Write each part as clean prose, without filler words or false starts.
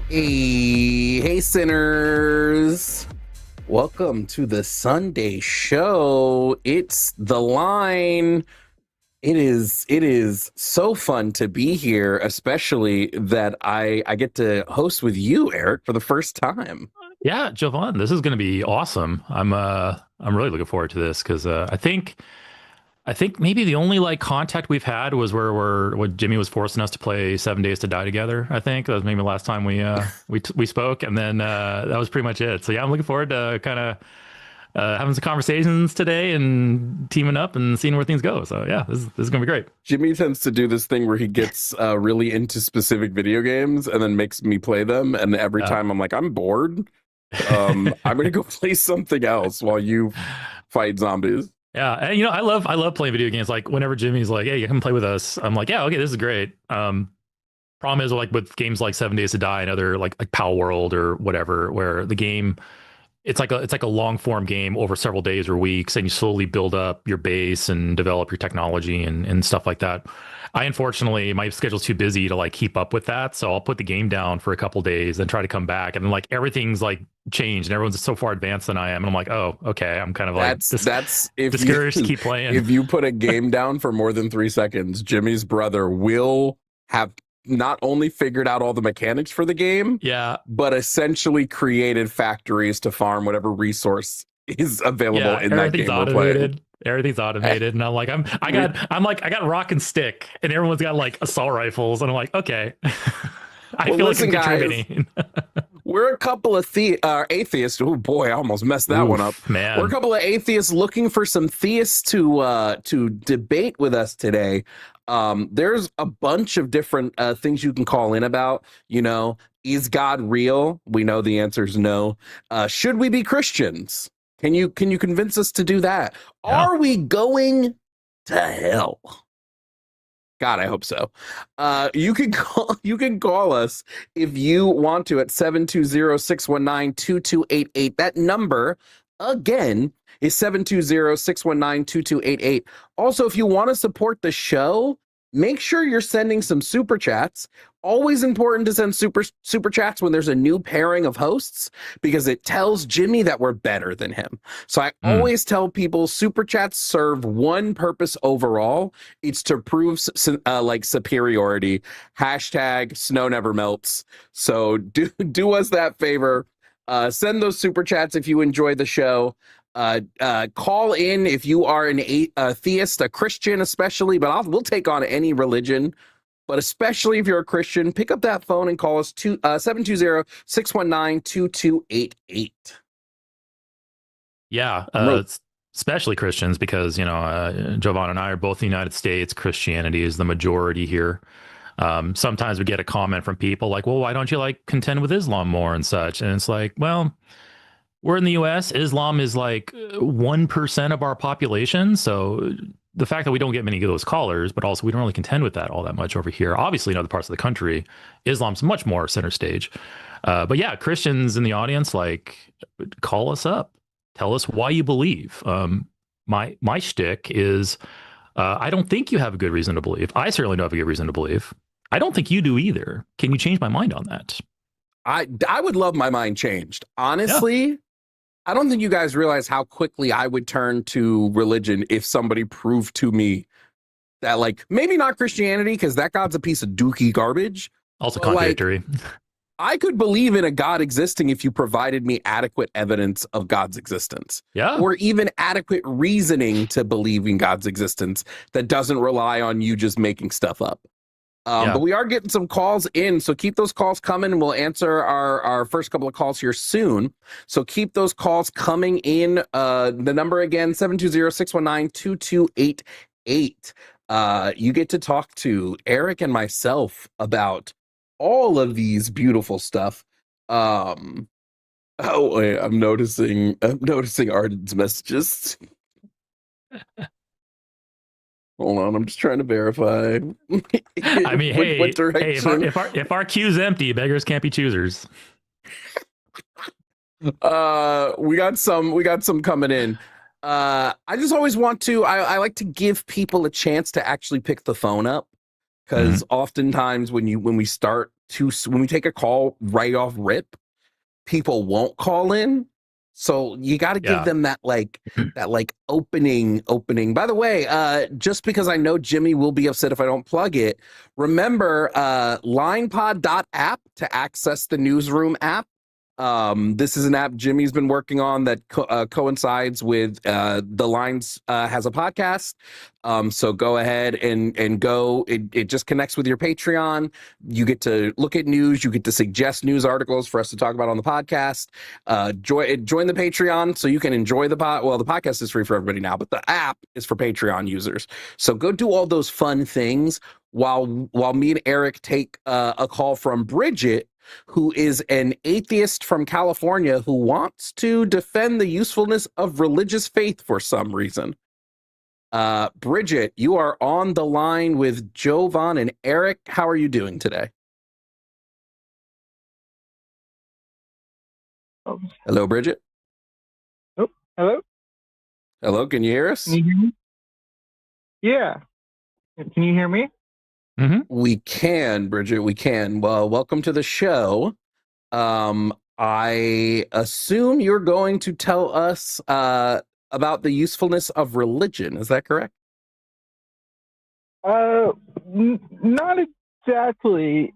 Hey sinners, welcome to the Sunday show. It's The Line. It is so fun to be here, especially that I get to host with you, Eric, for the first time. Yeah, Jovan, this is going to be awesome. I'm really looking forward to this because I think maybe the only like contact we've had was when Jimmy was forcing us to play 7 Days to Die together. I think that was maybe the last time we spoke, and then that was pretty much it. So yeah, I'm looking forward to kind of having some conversations today and teaming up and seeing where things go. So yeah, this is gonna be great. Jimmy tends to do this thing where he gets really into specific video games and then makes me play them, and every time I'm like, I'm bored. I'm gonna go play something else while you fight zombies. Yeah, and I love playing video games. Like whenever Jimmy's like, "Hey, you come play with us," I'm like, "Yeah, okay, this is great." Problem is like with games like 7 Days to Die and other like Pal World or whatever, where the game it's like a long form game over several days or weeks, and you slowly build up your base and develop your technology and stuff like that. Unfortunately, my schedule's too busy to like keep up with that, so I'll put the game down for a couple days and try to come back, and then like everything's like changed and everyone's so far advanced than I am, and I'm like, oh, okay, I'm kind of like that's discouraged to keep playing. If you put a game down for more than 3 seconds, Jimmy's brother will have not only figured out all the mechanics for the game, but essentially created factories to farm whatever resource is available in that game we're playing. Everything's automated, and I'm like, I got rock and stick, and everyone's got like assault rifles, and I'm like, okay, I feel like I'm contributing. We're a couple of atheists. Oh boy, I almost messed that one up. Man, we're a couple of atheists looking for some theists to debate with us today. There's a bunch of different things you can call in about. Is God real? We know the answer is no. Should we be Christians? Can you convince us to do that? Yeah. Are we going to hell? God, I hope so. You can call us if you want to at 720-619-2288. That number again is 720-619-2288. Also, if you want to support the show, make sure you're sending some super chats. Always important to send super chats when there's a new pairing of hosts, because it tells Jimmy that we're better than him. So I always tell people super chats serve one purpose overall. It's to prove like superiority. Hashtag snow never melts. So do us that favor. Send those super chats if you enjoy the show. Call in if you are a theist, a Christian especially, but we'll take on any religion. But especially if you're a Christian, pick up that phone and call us 720-619-2288. Yeah, especially Christians, because Jovan and I are both in the United States. Christianity is the majority here. Sometimes we get a comment from people like, well, why don't you like contend with Islam more and such? And it's like, well, we're in the US. Islam is like 1% of our population. So the fact that we don't get many of those callers, but also we don't really contend with that all that much over here. Obviously, in other parts of the country, Islam's much more center stage. But yeah, Christians in the audience, like, call us up. Tell us why you believe. My shtick is, I don't think you have a good reason to believe. I certainly don't have a good reason to believe. I don't think you do either. Can you change my mind on that? I would love my mind changed. Honestly, yeah. I don't think you guys realize how quickly I would turn to religion if somebody proved to me that, like, maybe not Christianity, because that God's a piece of dookie garbage. Also contradictory. Like, I could believe in a God existing if you provided me adequate evidence of God's existence. Yeah. Or even adequate reasoning to believe in God's existence that doesn't rely on you just making stuff up. But we are getting some calls in, so keep those calls coming, and we'll answer our first couple of calls here soon. So keep those calls coming in. The number again, 720-619-2288. You get to talk to Eric and myself about all of these beautiful stuff. Oh wait, I'm noticing Arden's messages. Hold on, I'm just trying to verify. I mean, what hey, direction? if our queue's empty, beggars can't be choosers. We got some coming in. I just always want to. I like to give people a chance to actually pick the phone up, because oftentimes when we take a call right off rip, people won't call in. So you got to give them that opening. By the way, just because I know Jimmy will be upset if I don't plug it, remember linepod.app to access the newsroom app. This is an app Jimmy's been working on that coincides with the Lines has a podcast. So go ahead and go. It just connects with your Patreon. You get to look at news. You get to suggest news articles for us to talk about on the podcast. Join the Patreon so you can enjoy the pod. Well, the podcast is free for everybody now, but the app is for Patreon users. So go do all those fun things while me and Eric take a call from Bridget, who is an atheist from California who wants to defend the usefulness of religious faith for some reason. Bridget, you are on the line with Jovan and Eric. How are you doing today? Oh. Hello, Bridget. Oh, hello? Hello, can you hear us? Can you hear me? Yeah. Can you hear me? We can, Bridget, we can. Well, welcome to the show. I assume you're going to tell us about the usefulness of religion. Is that correct? Not exactly.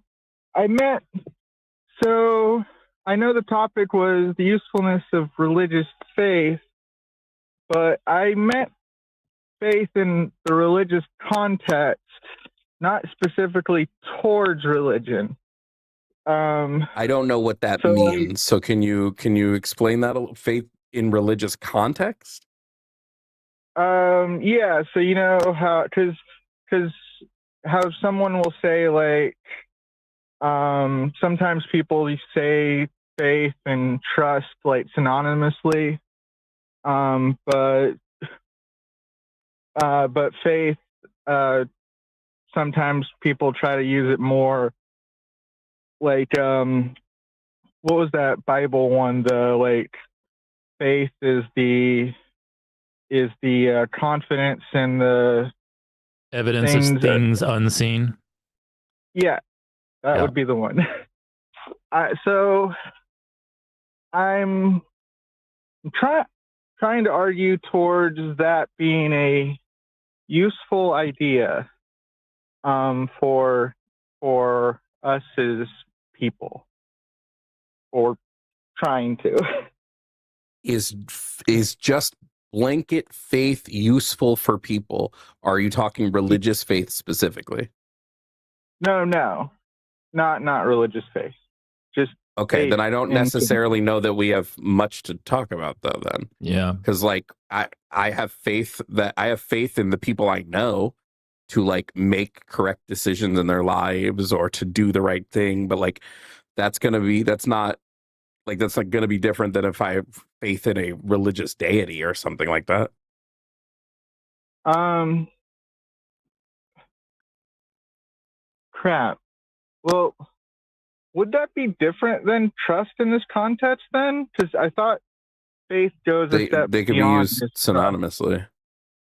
So I know the topic was the usefulness of religious faith, but I meant faith in the religious context, not specifically towards religion. I don't know what that means. So can you explain that? Faith in religious context? Yeah. So you know how, because how someone will say like, sometimes people say faith and trust like synonymously, but faith, sometimes people try to use it more like, what was that Bible one? The like, faith is the confidence in the evidence of things unseen. Yeah, that would be the one. So I'm trying to argue towards that being a useful idea for us as people, or trying to. Is just blanket faith useful for people? Are you talking religious faith specifically? No, not religious faith. Just okay. Then I don't necessarily know that we have much to talk about, though. Then, yeah, because like I have faith in the people I know to like make correct decisions in their lives or to do the right thing. But like that's not going to be different than if I have faith in a religious deity or something like that. Crap. Well, would that be different than trust in this context then? Because I thought faith goes a step they could be used synonymously.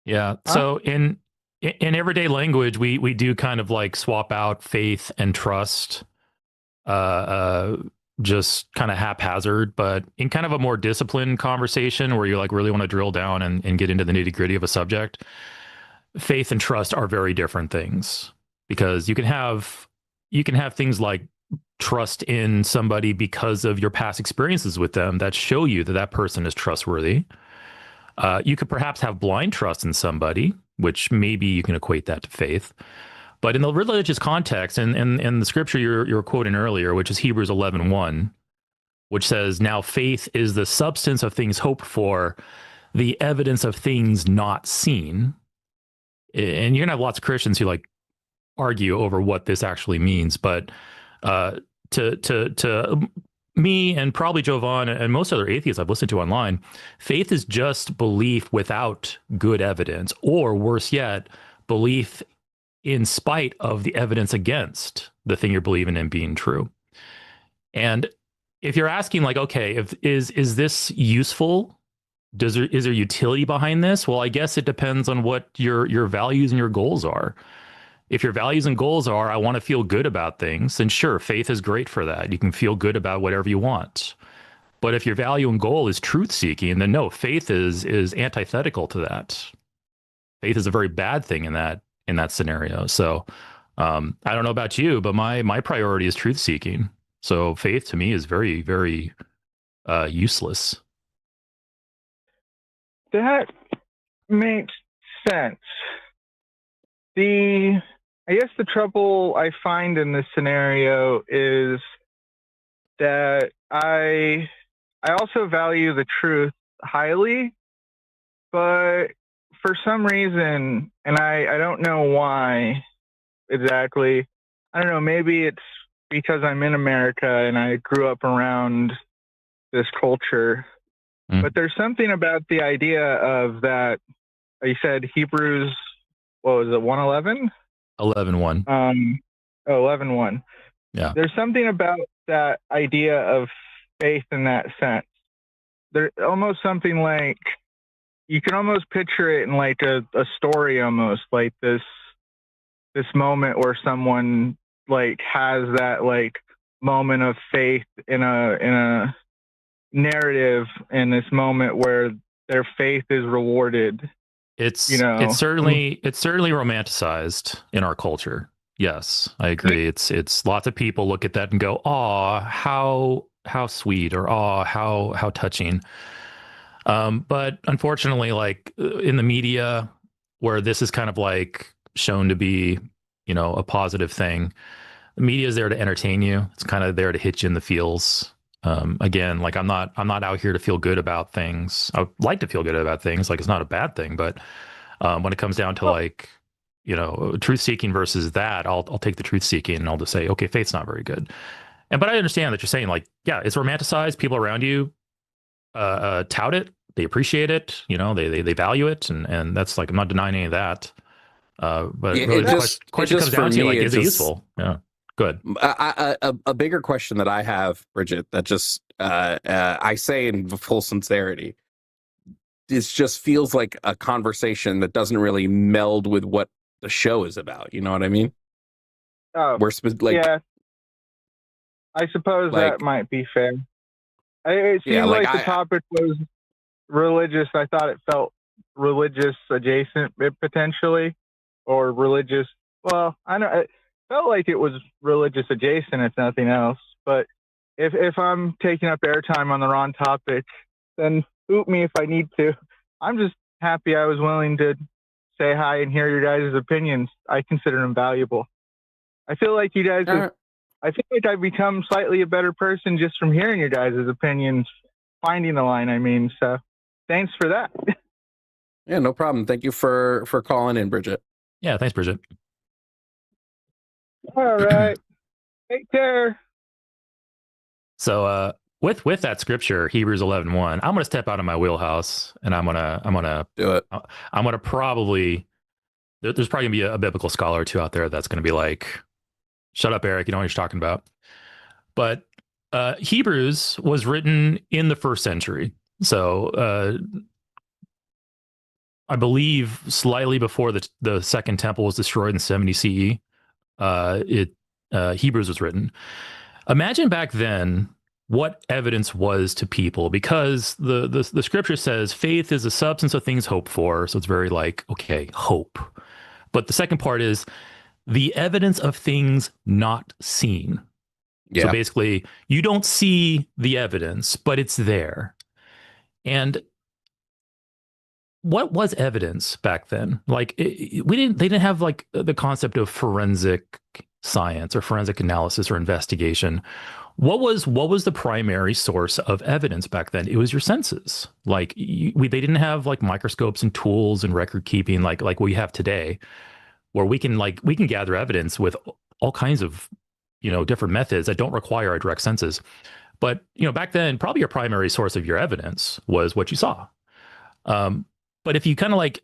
Yeah. Huh? So in everyday language, we do kind of like swap out faith and trust, just kind of haphazard. But in kind of a more disciplined conversation where you like really want to drill down and get into the nitty gritty of a subject, faith and trust are very different things, because you can have things like trust in somebody because of your past experiences with them that show you that that person is trustworthy. You could perhaps have blind trust in somebody, which maybe you can equate that to faith. But in the religious context, and the scripture you're quoting earlier, which is Hebrews 11:1, which says, "Now faith is the substance of things hoped for, the evidence of things not seen." and you're gonna have lots of Christians who like argue over what this actually means, but to me and probably Jovan and most other atheists I've listened to online, faith is just belief without good evidence, or worse yet, belief in spite of the evidence against the thing you're believing in being true. And if you're asking like, okay, if is this useful? Is there utility behind this? Well, I guess it depends on what your values and your goals are. If your values and goals are, I want to feel good about things, then sure, faith is great for that. You can feel good about whatever you want. But if your value and goal is truth seeking, then no, faith is antithetical to that. Faith is a very bad thing in that scenario. So I don't know about you, but my priority is truth seeking. So faith to me is very, very useless. That makes sense. I guess the trouble I find in this scenario is that I also value the truth highly, but for some reason, and I don't know why exactly, I don't know, maybe it's because I'm in America and I grew up around this culture, but there's something about the idea of that, you said Hebrews, what was it, 1:11? 11:1. 11:1. Yeah. There's something about that idea of faith in that sense. There's almost something like, you can almost picture it in like a story, almost like this moment where someone like has that like moment of faith in a narrative, in this moment where their faith is rewarded. It's certainly romanticized in our culture. Yes, I agree. It's lots of people look at that and go, "Oh, how sweet," or "Oh, how touching." But unfortunately, like in the media, where this is kind of like shown to be, a positive thing, the media is there to entertain you. It's kind of there to hit you in the feels. Again, like I'm not out here to feel good about things. I would like to feel good about things. Like it's not a bad thing, but when it comes down to like, truth seeking versus that, I'll take the truth seeking and I'll just say, okay, faith's not very good. But I understand that you're saying like, yeah, it's romanticized. People around you tout it. They appreciate it. They value it, and that's like, I'm not denying any of that. But Yeah, really, the question comes down to like, is it useful? Yeah. Good. A bigger question that I have, Bridget, that just I say in full sincerity, this just feels like a conversation that doesn't really meld with what the show is about. You know what I mean? Oh, yeah. I suppose that might be fair. It seemed like the topic was religious. I thought it felt religious adjacent, potentially, or religious. Well, I know it felt like it was religious adjacent, if nothing else. But if I'm taking up airtime on the wrong topic, then boot me if I need to. I'm just happy I was willing to say hi and hear your guys' opinions. I consider them valuable. I feel like you guys I feel like I've become slightly a better person just from hearing your guys' opinions, finding the line, I mean. So thanks for that. Yeah, no problem. Thank you for calling in, Bridget. Yeah, thanks, Bridget. All right. Take care. So with that scripture, Hebrews 11:1, I'm going to step out of my wheelhouse and I'm going to do it. I'm going to probably, there's probably going to be a biblical scholar or two out there that's going to be like, shut up, Eric, you know what you're talking about. But Hebrews was written in the 1st century. So I believe slightly before the Second Temple was destroyed in 70 CE, Hebrews was written. Imagine back then what evidence was to people, because the scripture says faith is the substance of things hoped for. So it's very like, okay, hope. But the second part is the evidence of things not seen. Yeah. So basically, you don't see the evidence, but it's there. And what was evidence back then? Like they didn't have like the concept of forensic science or forensic analysis or investigation, what was the primary source of evidence back then? It was your senses. Like they didn't have like microscopes and tools and record keeping like we have today, where we can gather evidence with all kinds of different methods that don't require our direct senses. But back then, probably your primary source of your evidence was what you saw. But if you kind of like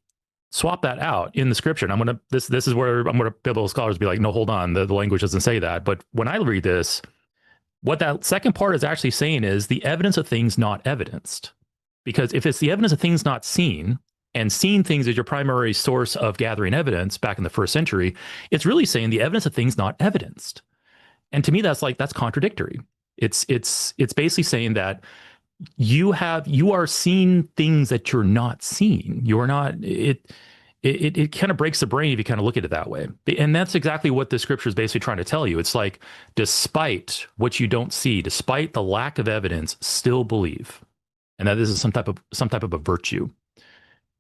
swap that out in the scripture, and this is where I'm gonna biblical scholars be like, no, hold on, the language doesn't say that. But when I read this, what that second part is actually saying is the evidence of things not evidenced. Because if it's the evidence of things not seen, and seeing things as your primary source of gathering evidence back in the first century, it's really saying the evidence of things not evidenced. And to me, that's contradictory. It's basically saying that you are seeing things that you're not seeing. You're not, it kind of breaks the brain if you kind of look at it that way. And that's exactly what the scripture is basically trying to tell you. It's like, despite what you don't see, despite the lack of evidence, still believe. And that this is some type of a virtue.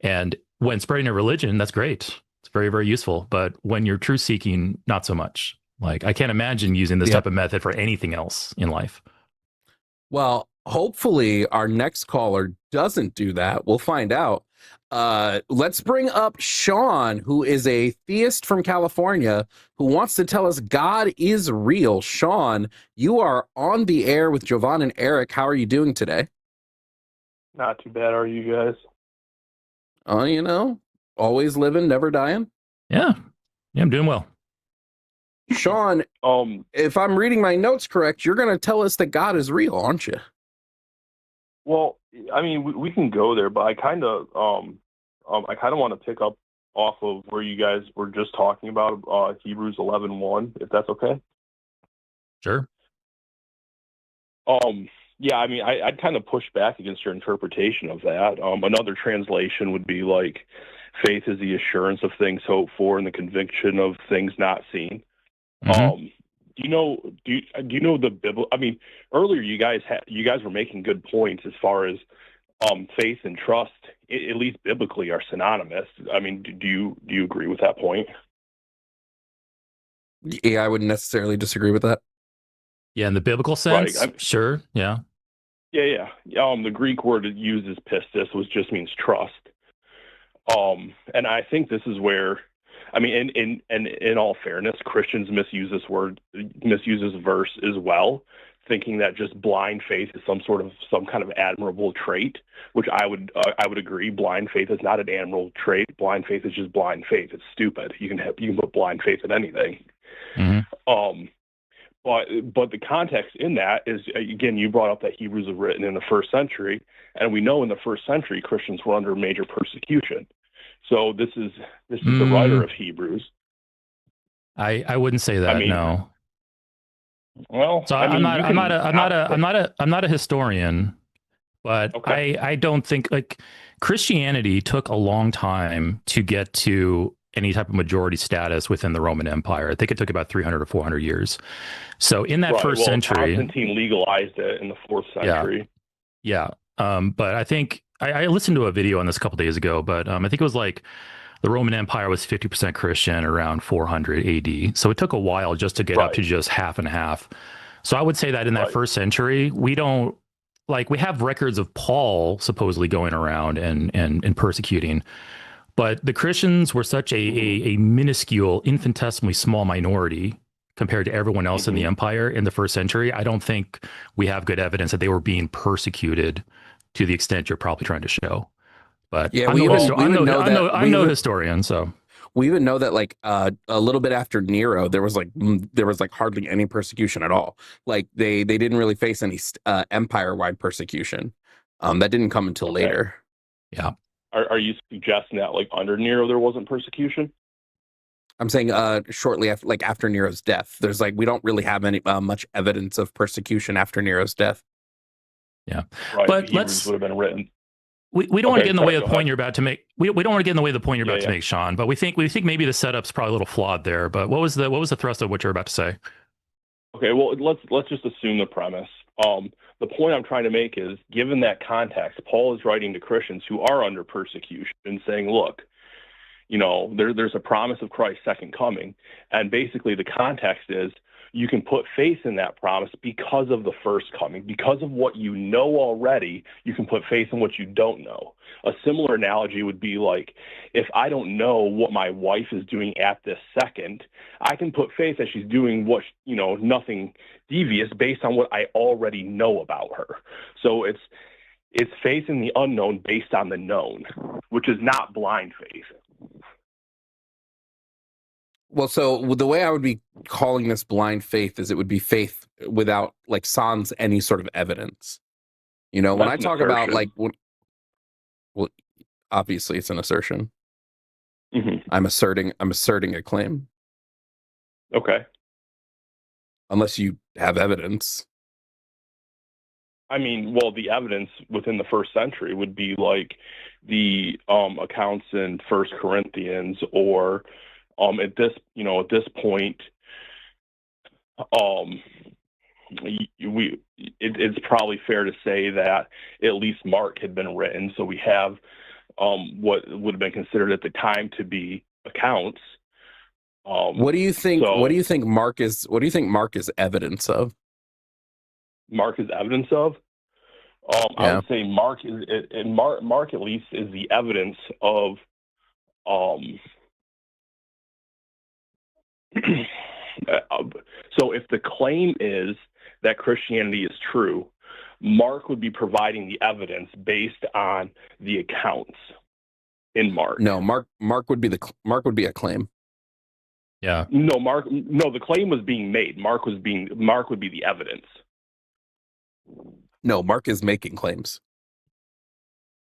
And when spreading a religion, that's great. It's very, very useful. But when you're truth seeking, not so much. Like, I can't imagine using this type of method for anything else in life. Well, hopefully our next caller doesn't do that. We'll find out. Let's bring up Sean, who is a theist from California, who wants to tell us God is real. Sean, you are on the air with Jovan and Eric. How are you doing today? Not too bad. Are you guys? Always living, never dying. Yeah, I'm doing well. Sean, if I'm reading my notes correct, you're going to tell us that God is real, aren't you? Well, I mean, we can go there, but I kind of want to pick up off of where you guys were just talking about Hebrews 11:1, if that's okay. Sure. Yeah, I mean, I'd kind of push back against your interpretation of that. Another translation would be like, faith is the assurance of things hoped for and the conviction of things not seen. Mm-hmm. Do you know the Bible? I mean, earlier you guys were making good points as far as faith and trust, at least biblically, are synonymous. I mean, do you agree with that point? Yeah, I wouldn't necessarily disagree with that. Yeah, in the biblical sense, right. Sure. Yeah. Yeah. The Greek word it uses pistis, which just means trust. And I think this is where, I mean, in all fairness, Christians misuse this verse as well, thinking that just blind faith is some kind of admirable trait, which I would agree. Blind faith is not an admirable trait. Blind faith is just blind faith. It's stupid. You can put blind faith in anything. Mm-hmm. But the context in that is, again, you brought up that Hebrews was written in the first century, and we know in the first century Christians were under major persecution. So this is the writer of Hebrews. I wouldn't say that. No. Well, so I'm not a historian, but okay. I don't think like Christianity took a long time to get to any type of majority status within the Roman Empire. I think it took about 300 or 400 years. So in that first century, Constantine legalized it in the 4th century. Yeah. But I think I listened to a video on this a couple days ago, but I think it was like the Roman Empire was 50% Christian around 400 AD. So it took a while just to get up to just half and half. So I would say that in that first century, we have records of Paul supposedly going around and persecuting. But the Christians were such a minuscule, infinitesimally small minority compared to everyone else in the empire in the first century. I don't think we have good evidence that they were being persecuted to the extent you're probably trying to show. But yeah, I'm no historian, so we even know that like a little bit after Nero, there was like hardly any persecution at all. Like they didn't really face any empire-wide persecution. That didn't come until later. Yeah. Are you suggesting that like under Nero there wasn't persecution? I'm saying shortly after Nero's death, there's like we don't really have any much evidence of persecution after Nero's death. Yeah, right, but would have been written. We don't want to get in the way of the point you're about to make. We don't want to get in the way of the point you're about to make, Sean. But we think maybe the setup's probably a little flawed there. But what was the thrust of what you're about to say? Okay, well let's just assume the premise. The point I'm trying to make is, given that context, Paul is writing to Christians who are under persecution and saying, look, there's a promise of Christ's second coming. And basically the context is you can put faith in that promise because of the first coming, because of what you know already. You can put faith in what you don't know. A similar analogy would be like, if I don't know what my wife is doing at this second, I can put faith that she's doing nothing devious based on what I already know about her. So it's faith in the unknown based on the known, which is not blind faith. Well, so the way I would be calling this blind faith is it would be faith without, like, sans any sort of evidence. When That's I talk about, like, well, obviously it's an assertion. Mm-hmm. I'm asserting a claim. Okay. Unless you have evidence. I mean, well, the evidence within the first century would be like the accounts in First Corinthians, or at this point, it's probably fair to say that at least Mark had been written, so we have what would have been considered at the time to be accounts. What do you think? What do you think Mark is? What do you think Mark is evidence of? Mark is evidence of? I would say Mark at least is the evidence of so if the claim is that Christianity is true, Mark would be providing the evidence based on the accounts in Mark. No, Mark would be a claim. Yeah. No, the claim was being made. Mark would be the evidence. No, Mark is making claims.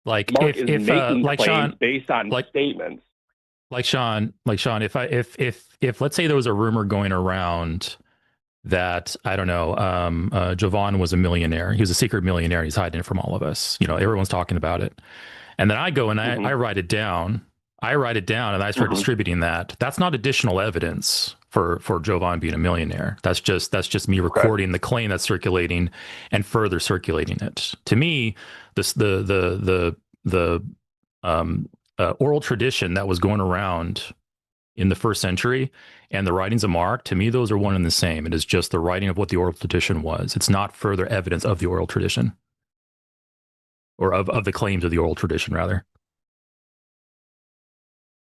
Like Mark if is making like claims Sean, based on statements. Like Sean, if let's say there was a rumor going around that, I don't know, Jovan was a millionaire. He was a secret millionaire. He's hiding it from all of us. Everyone's talking about it. And then I go and I write it down. And I start distributing that. That's not additional evidence for Jovan being a millionaire. That's just me recording the claim that's circulating and further circulating it. To me, the oral tradition that was going around in the first century and the writings of Mark, to me, those are one and the same. It is just the writing of what the oral tradition was. It's not further evidence of the oral tradition, or of the claims of the oral tradition, rather.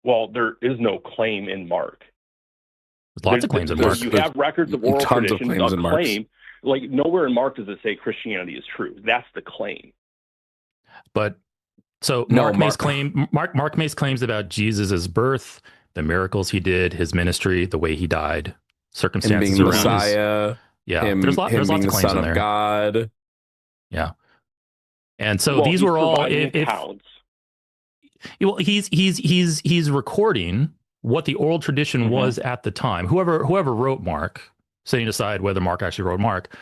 Well, there is no claim in Mark. There's lots of claims in Mark. You have records of oral tons tradition. of claims in Mark. Claim, like nowhere in Mark does it say Christianity is true. That's the claim. But so No, Mark makes claims about Jesus' birth, the miracles he did, his ministry, the way he died, circumstances him being around Messiah. There's lots of claims Son in there. Of God. Yeah. And so these were all accounts. Well, he's recording what the oral tradition was at the time. Whoever wrote Mark, setting aside whether Mark actually wrote Mark,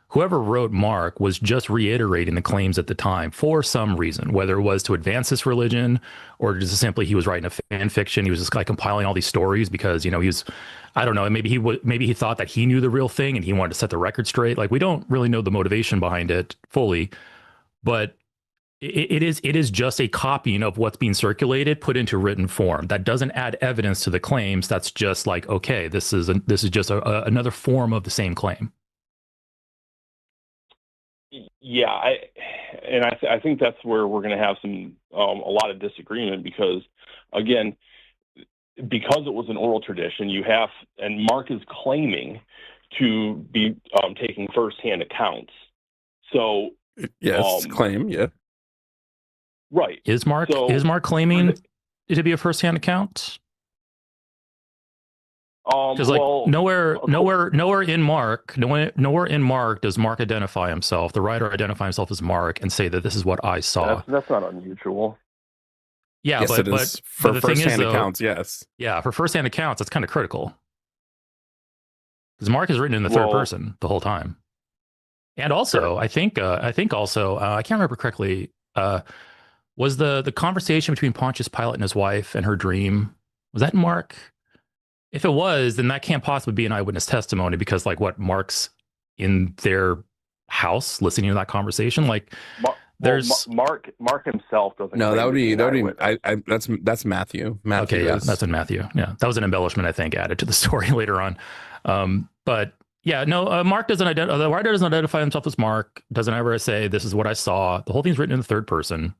whoever wrote Mark was just reiterating the claims at the time for some reason, whether it was to advance this religion or just simply he was writing a fan fiction. He was just like compiling all these stories because, he was, I don't know, maybe he thought that he knew the real thing and he wanted to set the record straight. Like, we don't really know the motivation behind it fully, but it is just a copying of what's being circulated, put into written form. That doesn't add evidence to the claims. That's just like, okay, this is just another form of the same claim. Yeah, I think that's where we're going to have a lot of disagreement because, again, because it was an oral tradition, and Mark is claiming to be taking firsthand accounts. So yes, claim, yeah. Right. Is Mark claiming it to be a firsthand account? Because nowhere in Mark does Mark identify himself. The writer identify himself as Mark and say that this is what I saw. That's not unusual. Yeah, yes, but for the first-hand accounts, yes. Yeah, for first-hand accounts, that's kind of critical. Because Mark is written in the third person the whole time. And also, I think also, I can't remember correctly, was the conversation between Pontius Pilate and his wife and her dream, was that in Mark? If it was, then that can't possibly be an eyewitness testimony because, like, what, Mark's in their house listening to that conversation? Like, There's Mark himself doesn't. No, claim that would to be an eyewitness. that's Matthew. Matthew okay. Yeah, is. that's in Matthew. Yeah, that was an embellishment I think added to the story later on. But yeah, no, Mark doesn't identify. The writer doesn't identify himself as Mark. Doesn't ever say this is what I saw. The whole thing's written in the third person.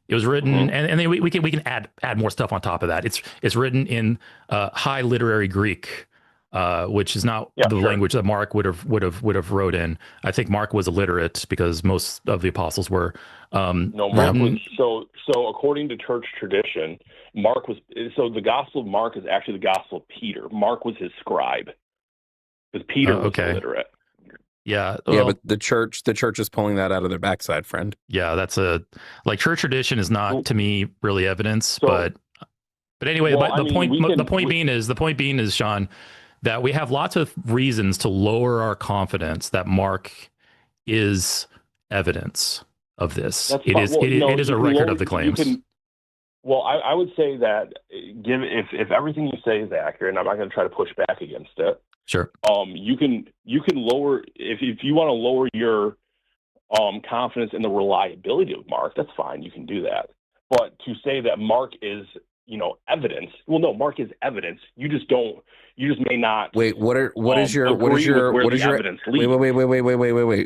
It was written, and then we can add more stuff on top of that. It's written in high literary Greek, which is not the language that Mark would have wrote in. I think Mark was illiterate because most of the apostles were. No, Mark was so according to church tradition, Mark was the Gospel of Mark is actually the Gospel of Peter. Mark was his scribe because Peter was illiterate. Yeah, well, but the church is pulling that out of their backside, friend. Yeah, that's church tradition is not to me really evidence, but anyway, the point being is, Sean, that we have lots of reasons to lower our confidence that Mark is evidence of this. It is a record of the claims. I would say that if everything you say is accurate, and I'm not going to try to push back against it. Sure. You can lower if you want to lower your confidence in the reliability of Mark. That's fine. You can do that. But to say that Mark is evidence. Well, no, Mark is evidence. You just may not. Wait. What is your evidence?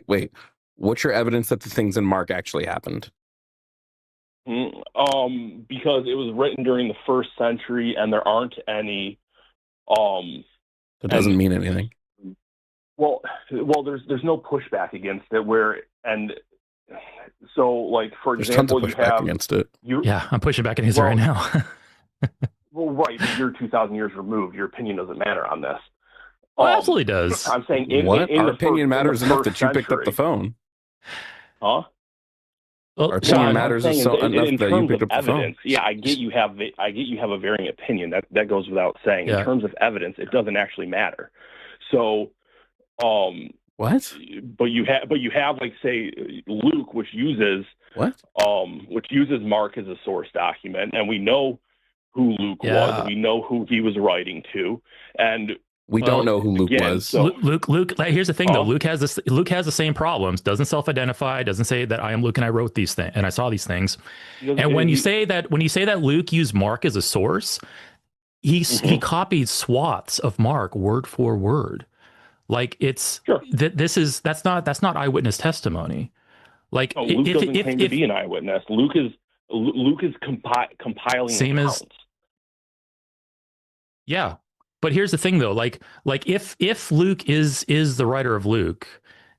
Wait. What's your evidence that the things in Mark actually happened? Because it was written during the 1st century, and there aren't any. That doesn't mean anything. Well, there's no pushback against it. For example, you have against it. Yeah, I'm pushing back against it right now. Well, right, you're 2,000 years removed. Your opinion doesn't matter on this. Well, it absolutely does. I'm saying our opinion matters enough that you picked up the phone. Huh? Well, our opinion matters enough that you picked up the phone. Yeah, I get you have a varying opinion. That goes without saying. Yeah. In terms of evidence, it doesn't actually matter. So, what? But you have like say Luke, which uses Mark as a source document, and we know who Luke was, and we know who he was writing to, and we don't know who Luke was. So, Luke. Here's the thing, though. Luke has the same problems. Doesn't self-identify. Doesn't say that I am Luke and I wrote these things and I saw these things. And when you say that Luke used Mark as a source, he copied swaths of Mark word for word. Like that's not eyewitness testimony. Like Luke doesn't claim to be an eyewitness. Luke is compiling same accounts. Yeah. But here's the thing, though, like if Luke is the writer of Luke,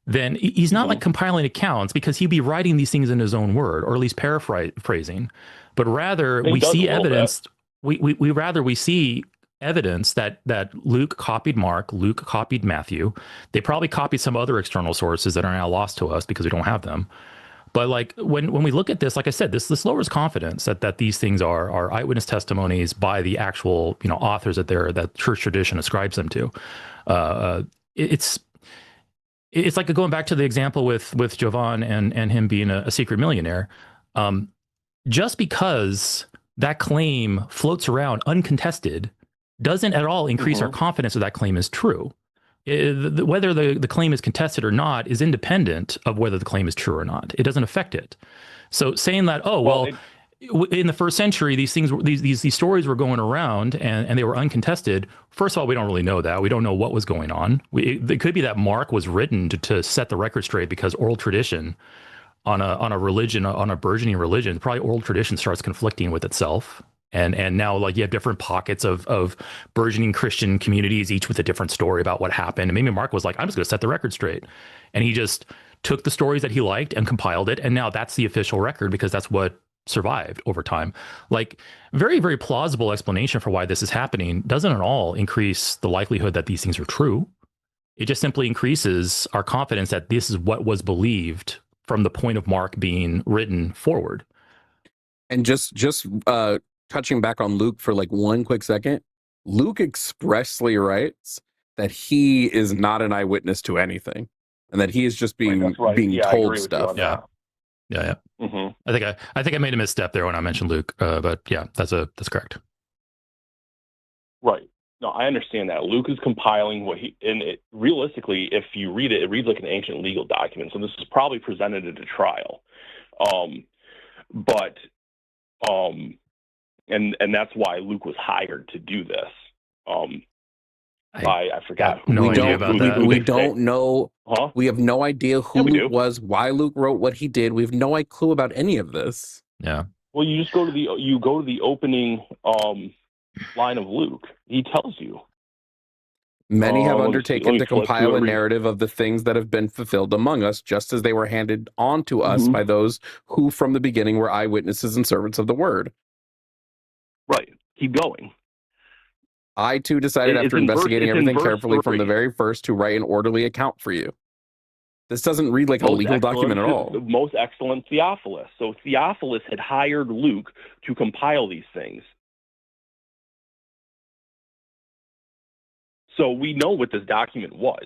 then he's not like compiling accounts because he'd be writing these things in his own word, or at least paraphrasing. But rather, we see evidence. We see evidence that Luke copied Mark, Luke copied Matthew. They probably copied some other external sources that are now lost to us because we don't have them. But like when we look at this, like I said, this lowers confidence that these things are eyewitness testimonies by the actual authors that church tradition ascribes them to. It's like going back to the example with Jovan and him being a secret millionaire. Just because that claim floats around uncontested doesn't at all increase our confidence that claim is true. Whether the claim is contested or not is independent of whether the claim is true or not. It doesn't affect it. So saying that, in the 1st century, these things, these stories were going around and they were uncontested. First of all, we don't really know that. We don't know what was going on. It could be that Mark was written to set the record straight because oral tradition on a burgeoning religion, probably oral tradition starts conflicting with itself. And now, like, you have different pockets of burgeoning Christian communities, each with a different story about what happened. And maybe Mark was like, I'm just going to set the record straight. And he just took the stories that he liked and compiled it. And now that's the official record because that's what survived over time. Like, very, very plausible explanation for why this is happening doesn't at all increase the likelihood that these things are true. It just simply increases our confidence that this is what was believed from the point of Mark being written forward. And just touching back on Luke for like one quick second, Luke expressly writes that he is not an eyewitness to anything, and that he is just being told stuff. Yeah. Mm-hmm. I think I made a misstep there when I mentioned Luke, but yeah, that's correct. Right. No, I understand that. Luke is compiling realistically, if you read it, it reads like an ancient legal document. So this is probably presented at a trial. But and that's why Luke was hired to do this. I forgot who. No idea about that. We don't know. Huh? We have no idea who Yeah, we Luke do. was, why Luke wrote what he did. We have no clue about any of this. Yeah. Well, you just go to the opening line of Luke. He tells you. Many have let me undertaken to flip compile to a every- narrative of the things that have been fulfilled among us, just as they were handed on to us by those who from the beginning were eyewitnesses and servants of the word. Right. Keep going. I too decided It's after in investigating it's in everything verse carefully from the 3. very first to write an orderly account for you. This doesn't read like a Most legal excellent- document at all. Most excellent Theophilus. So Theophilus had hired Luke to compile these things. So we know what this document was.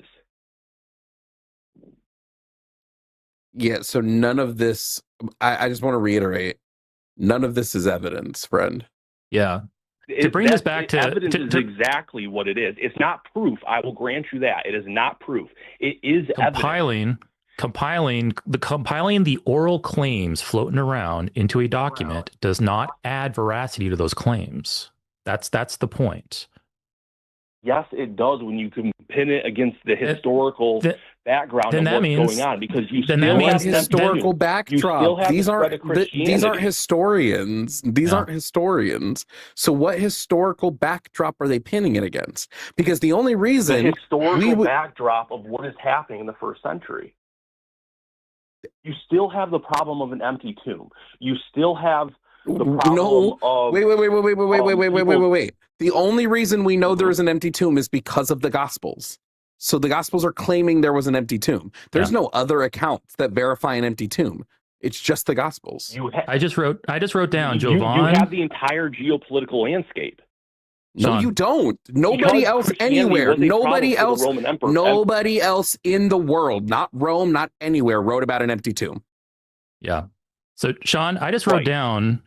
Yeah, so none of this, I just want to reiterate, none of this is evidence, friend. Yeah. To bring this back to evidence is exactly what it is. It's not proof. I will grant you that. It is not proof. It is evidence. Compiling the oral claims floating around into a document does not add veracity to those claims. That's the point. Yes, it does when you can pin it against the historical background of what's going on, because you still have historical backdrop. These aren't historians. These aren't historians. So what historical backdrop are they pinning it against? Because the only reason the historical backdrop of what is happening in the first century. You still have the problem of an empty tomb. You still have the problem of wait. The only reason we know there is an empty tomb is because of the Gospels. So the Gospels are claiming there was an empty tomb. There's no other accounts that verify an empty tomb. It's just the Gospels. I just wrote down, Jovan. You have the entire geopolitical landscape. No, Sean. you don't. Nobody else anywhere. Nobody else in the world, not Rome, not anywhere, wrote about an empty tomb. Yeah. So, Sean, I just wrote down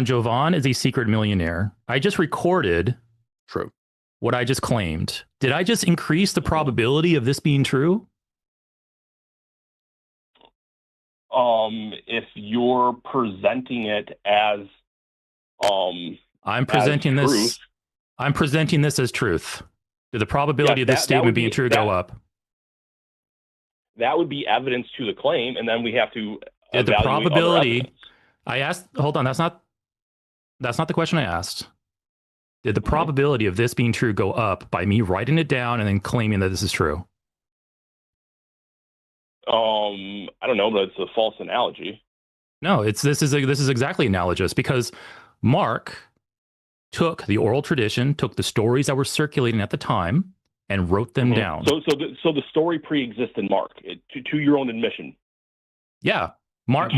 Jovan is a secret millionaire. I just recorded what I just claimed. Did I just increase the probability of this being true? If you're presenting it as I'm presenting this as truth. Did the probability of this statement being true go up? That would be evidence to the claim, and then we have to Did the probability I asked, hold on, that's not the question I asked. Did the probability of this being true go up by me writing it down and then claiming that this is true? I don't know, but it's a false analogy. No, this is exactly analogous, because Mark took the oral tradition, took the stories that were circulating at the time, and wrote them down. So the story pre-exists in Mark, to your own admission. Yeah. Mark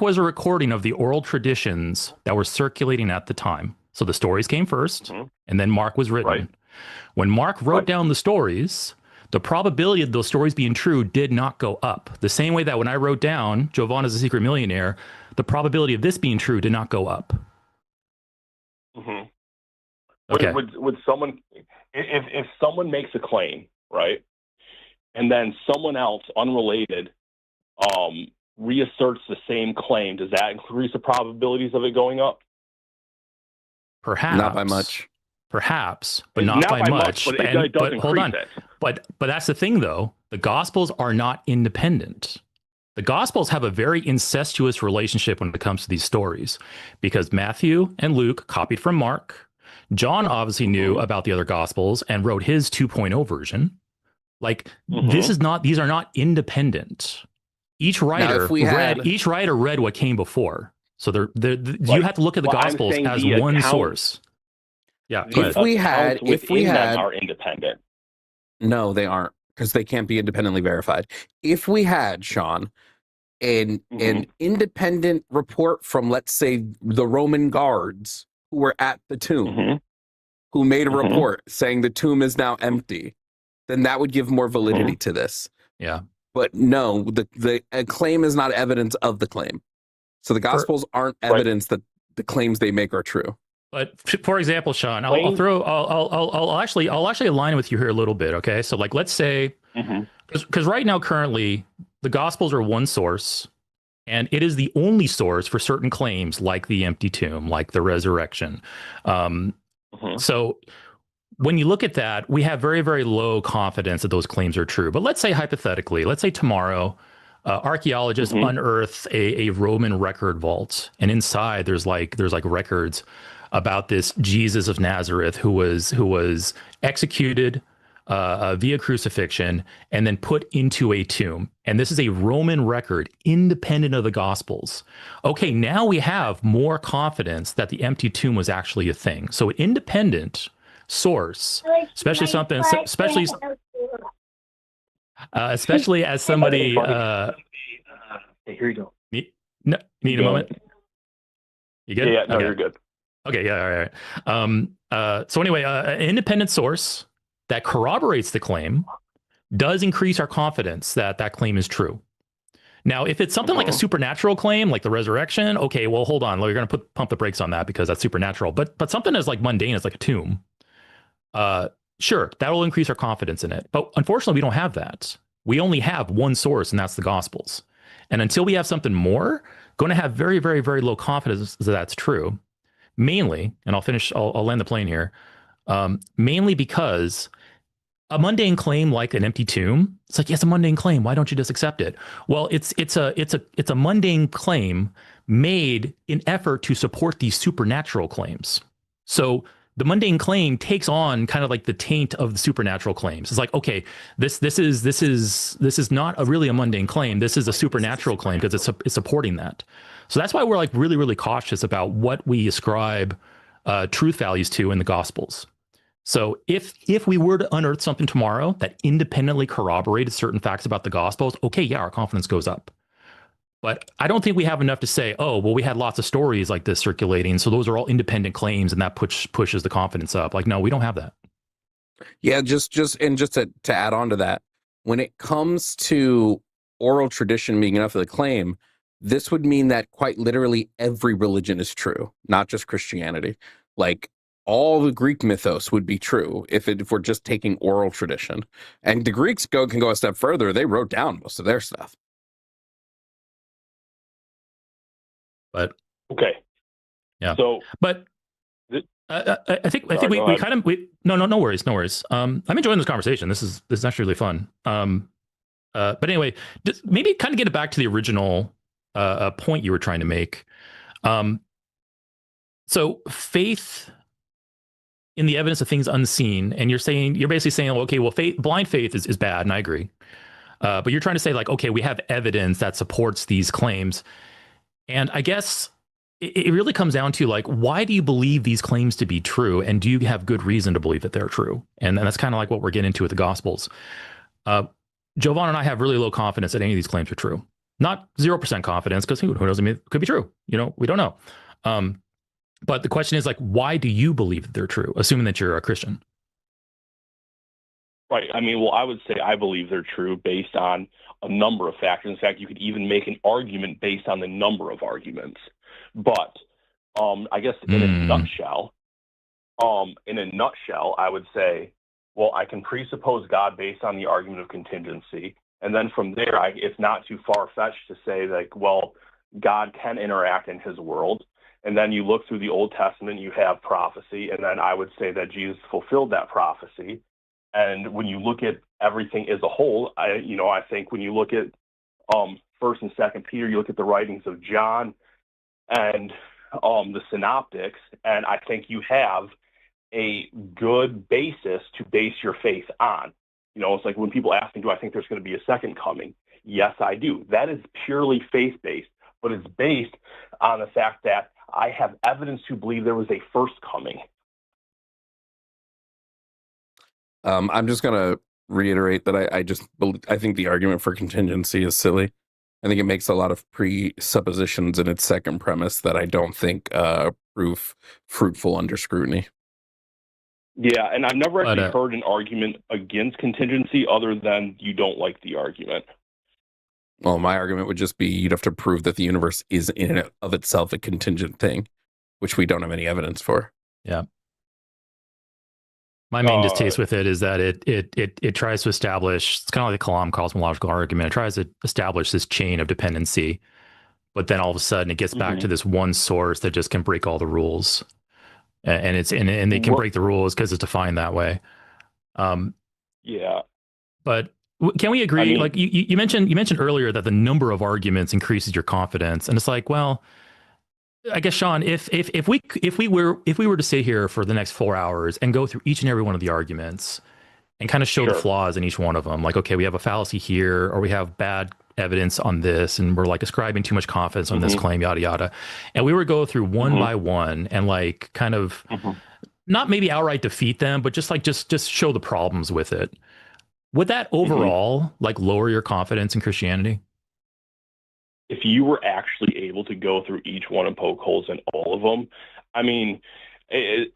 was a recording of the oral traditions that were circulating at the time. So the stories came first, and then Mark was written. Right. When Mark wrote down the stories, the probability of those stories being true did not go up. The same way that when I wrote down Jovan is a secret millionaire, the probability of this being true did not go up. Okay. Would someone, if someone makes a claim, right, and then someone else unrelated reasserts the same claim, does that increase the probabilities of it going up? Perhaps. Not by much. Perhaps, but not by much. But it does hold on. it. But that's the thing, though. The Gospels are not independent. The Gospels have a very incestuous relationship when it comes to these stories, because Matthew and Luke copied from Mark. John obviously knew about the other Gospels and wrote his 2.0 version. Like, these are not independent. Each writer read what came before. So you have to look at the Gospels as one source. Yeah. If we had are independent. No, they aren't, because they can't be independently verified. If we had, Sean, an independent report from, let's say, the Roman guards who were at the tomb, who made a report saying the tomb is now empty, then that would give more validity to this. Yeah. But no, the claim is not evidence of the claim. So the Gospels aren't evidence that the claims they make are true. But for example, Sean, I'll actually align with you here a little bit. Okay, so like let's say, because right now currently the Gospels are one source, and it is the only source for certain claims like the empty tomb, like the resurrection. So when you look at that, we have very, very low confidence that those claims are true. But let's say hypothetically, let's say tomorrow, archaeologists unearth a Roman record vault, and inside there's like records about this Jesus of Nazareth who was executed via crucifixion and then put into a tomb. And this is a Roman record independent of the Gospels. Okay, now we have more confidence that the empty tomb was actually a thing. So an independent source, especially as somebody. Hey, here you go. Need a moment? You good? Yeah, no, okay. You're good. Okay, yeah, all right. So anyway, an independent source that corroborates the claim does increase our confidence that that claim is true. Now, if it's something like a supernatural claim, like the resurrection, okay, well, hold on, we're going to pump the brakes on that because that's supernatural. But something as like mundane as like a tomb, sure, that will increase our confidence in it. But unfortunately, we don't have that. We only have one source, and that's the Gospels. And until we have something more, going to have very, very, very low confidence that that's true. Mainly, and I'll land the plane here. Mainly because a mundane claim like an empty tomb, it's like, yes, a mundane claim. Why don't you just accept it? Well, it's a mundane claim made in effort to support these supernatural claims. So the mundane claim takes on kind of like the taint of the supernatural claims. It's like, okay, this is not really a mundane claim. This is a supernatural claim because it's supporting that. So that's why we're like really, really cautious about what we ascribe truth values to in the Gospels. So if we were to unearth something tomorrow that independently corroborated certain facts about the Gospels, okay, yeah, our confidence goes up. But I don't think we have enough to say, oh, well, we had lots of stories like this circulating, so those are all independent claims, and that pushes the confidence up. Like, no, we don't have that. Yeah, just to add on to that, when it comes to oral tradition being enough of the claim, this would mean that quite literally every religion is true, not just Christianity. Like all the Greek mythos would be true if we're just taking oral tradition. And the Greeks can go a step further. They wrote down most of their stuff. But okay, yeah. So, but I think we kind of no worries. I'm enjoying this conversation. This is actually really fun. But anyway, just maybe kind of get it back to the original point you were trying to make. So faith in the evidence of things unseen, and you're basically saying, okay, well, blind faith is bad, and I agree. But you're trying to say like, okay, we have evidence that supports these claims. And I guess it really comes down to like, why do you believe these claims to be true? And do you have good reason to believe that they're true? And that's kind of like what we're getting into with the Gospels. Jovan and I have really low confidence that any of these claims are true. Not 0% confidence, because who knows? I mean, it could be true. We don't know. But the question is like, why do you believe that they're true, assuming that you're a Christian? Right. I mean, well, I would say I believe they're true based on a number of factors. In fact, you could even make an argument based on the number of arguments. But I guess in a nutshell, I would say, well, I can presuppose God based on the argument of contingency. And then from there, it's not too far-fetched to say, like, well, God can interact in his world. And then you look through the Old Testament, you have prophecy. And then I would say that Jesus fulfilled that prophecy. And when you look at everything as a whole, I think when you look at 1st and 2nd Peter, you look at the writings of John and the synoptics, and I think you have a good basis to base your faith on. It's like when people ask me, do I think there's going to be a second coming? Yes, I do. That is purely faith-based, but it's based on the fact that I have evidence to believe there was a first coming. I'm just going to reiterate that I think the argument for contingency is silly. I think it makes a lot of presuppositions in its second premise that I don't think prove fruitful under scrutiny. Yeah, and I've never actually heard an argument against contingency other than you don't like the argument. Well, my argument would just be you'd have to prove that the universe is in and of itself a contingent thing, which we don't have any evidence for. Yeah. My main distaste with it is that it tries to establish, it's kind of like the Kalam cosmological argument. It tries to establish this chain of dependency, but then all of a sudden it gets back to this one source that just can break all the rules. And they can break the rules because it's defined that way. Yeah. But can we agree? I mean, like you mentioned earlier that the number of arguments increases your confidence, and it's like, well, I guess, Sean, if we were to sit here for the next 4 hours and go through each and every one of the arguments and kind of show the flaws in each one of them, like, okay, we have a fallacy here, or we have bad evidence on this, and we're like ascribing too much confidence on this claim, yada yada, and we were go through one by one and like kind of not maybe outright defeat them, but just show the problems with it. Would that overall like lower your confidence in Christianity? If you were actually able to go through each one and poke holes in all of them, I mean,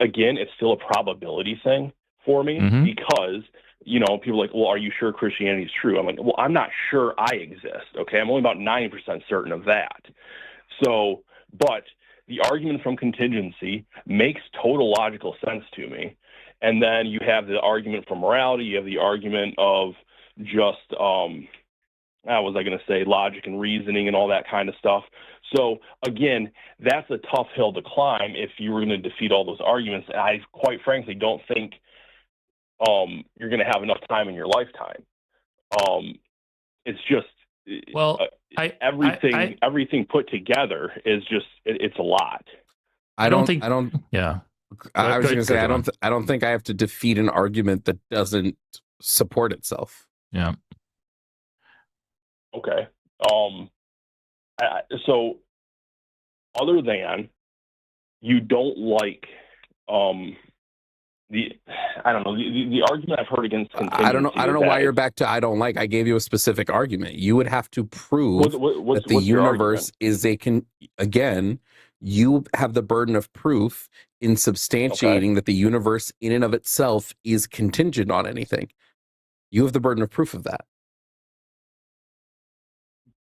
again, it's still a probability thing for me because, you know, people are like, well, are you sure Christianity is true? I'm like, well, I'm not sure I exist. Okay. I'm only about 90% certain of that. So, but the argument from contingency makes total logical sense to me. And then you have the argument from morality. You have the argument of just, was I going to say logic and reasoning and all that kind of stuff. So again, that's a tough hill to climb if you were going to defeat all those arguments. And I quite frankly don't think you're going to have enough time in your lifetime. It's just, well, everything put together is just, it's a lot. I was going to say, I don't think I have to defeat an argument that doesn't support itself. Yeah. Okay. So other than you don't like, the argument I've heard against contingency. I don't know why you're back to I don't like. I gave you a specific argument. You would have to prove that the universe is again, you have the burden of proof in substantiating that the universe in and of itself is contingent on anything. You have the burden of proof of that.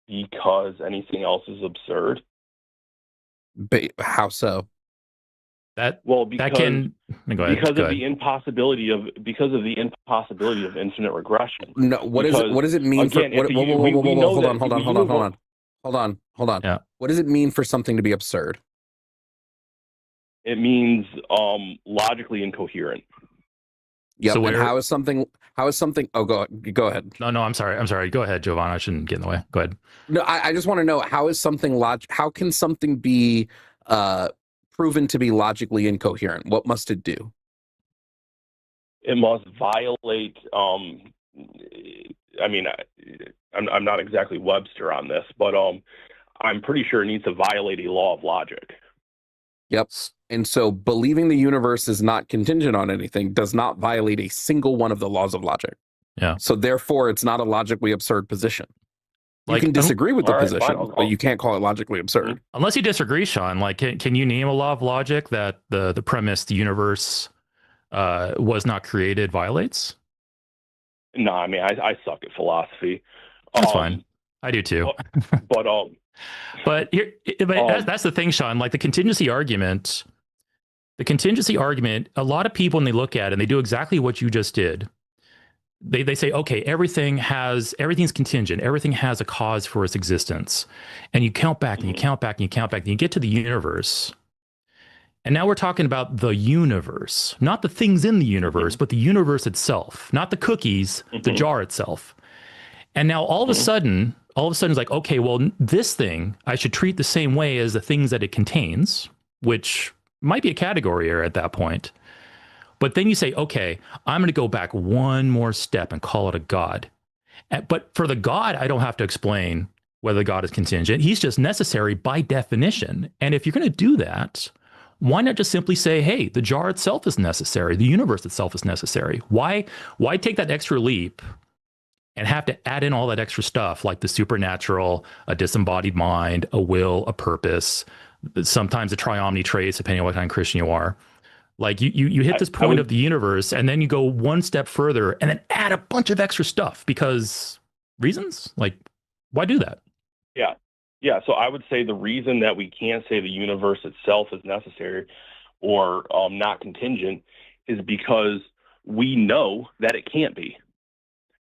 Because anything else is absurd. But how so? Because of the impossibility of infinite regression. No, what does it mean for hold on. Yeah. What does it mean for something to be absurd? It means logically incoherent. Yeah, so how is something oh go ahead. No, I'm sorry. Go ahead, Jovan. I shouldn't get in the way. Go ahead. No, I just want to know how can something be proven to be logically incoherent? What must it do? It must violate I'm not exactly Webster on this, but I'm pretty sure it needs to violate a law of logic. Yep. And so believing the universe is not contingent on anything does not violate a single one of the laws of logic. Yeah. So therefore, it's not a logically absurd position. You can disagree with the position, but you can't call it logically absurd. Unless you disagree, Sean. Like, can you name a law of logic that the premise the universe was not created violates? No, I mean, I suck at philosophy. That's fine. I do too. But that's the thing, Sean. Like the contingency argument, a lot of people, when they look at it and they do exactly what you just did, they say, okay, everything's contingent. Everything has a cause for its existence. And you count back and you count back and you count back and you get to the universe. And now we're talking about the universe, not the things in the universe, but the universe itself, not the cookies, the jar itself. And now all of a sudden it's like, okay, well, this thing I should treat the same way as the things that it contains, which might be a category error at that point. But then you say, okay, I'm going to go back one more step and call it a God. But for the God, I don't have to explain whether the God is contingent. He's just necessary by definition. And if you're going to do that, why not just simply say, hey, the jar itself is necessary. The universe itself is necessary. Why take that extra leap and have to add in all that extra stuff like the supernatural, a disembodied mind, a will, a purpose, sometimes a triomni trace, depending on what kind of Christian you are. Like you hit this point of the universe and then you go one step further and then add a bunch of extra stuff because reasons? Like, why do that? Yeah. Yeah. So I would say the reason that we can't say the universe itself is necessary or not contingent is because we know that it can't be.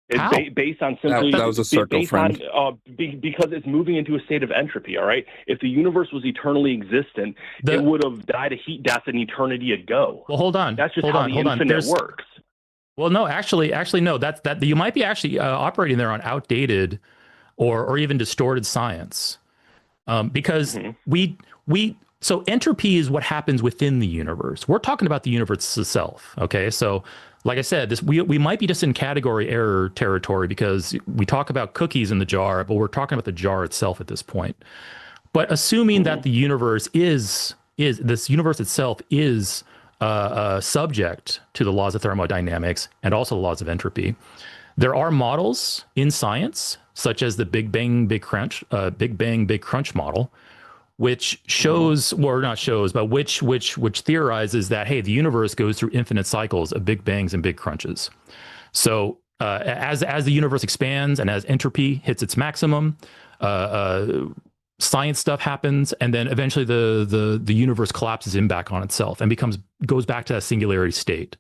It's How? based on simply That was a circle, based friend. on because it's moving into a state of entropy. All right, if the universe was eternally existent, it would have died a heat death an eternity ago. Well, hold on. That's just hold how on, the hold on. infinite works. Well, no, actually, no. That you might be actually operating there on outdated or even distorted science, because so entropy is what happens within the universe. We're talking about the universe itself. Okay, so like I said, we might be just in category error territory because we talk about cookies in the jar, but we're talking about the jar itself at this point. But assuming that the universe is this universe itself is subject to the laws of thermodynamics and also the laws of entropy, there are models in science such as the Big Bang Big Crunch model, which shows, or not shows, but which theorizes that, hey, the universe goes through infinite cycles of big bangs and big crunches. So as the universe expands and as entropy hits its maximum, science stuff happens, and then eventually the universe collapses in back on itself and goes back to that singularity state,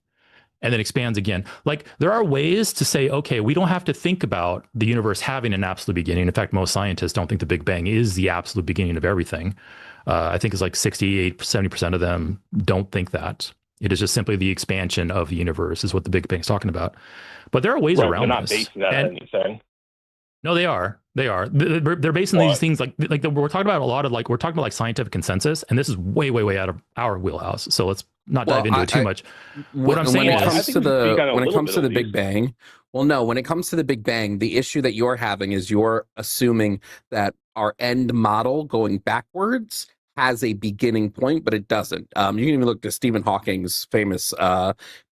and then expands again. Like, there are ways to say, okay, we don't have to think about the universe having an absolute beginning. In fact, most scientists don't think the Big Bang is the absolute beginning of everything. I think it's like 68, 70% of them don't think that. It is just simply the expansion of the universe is what the Big Bang is talking about. But there are ways around They're not this. basing that on anything. No, they are. They're basing these things we're talking about a lot of we're talking about like scientific consensus, and this is way out of our wheelhouse. So let's not dive into it too much. What I'm saying when it is, comes to the Big Bang, when it comes to the Big Bang, the issue that you're having is you're assuming that our end model going backwards has a beginning point, but it doesn't. You can even look to Stephen Hawking's famous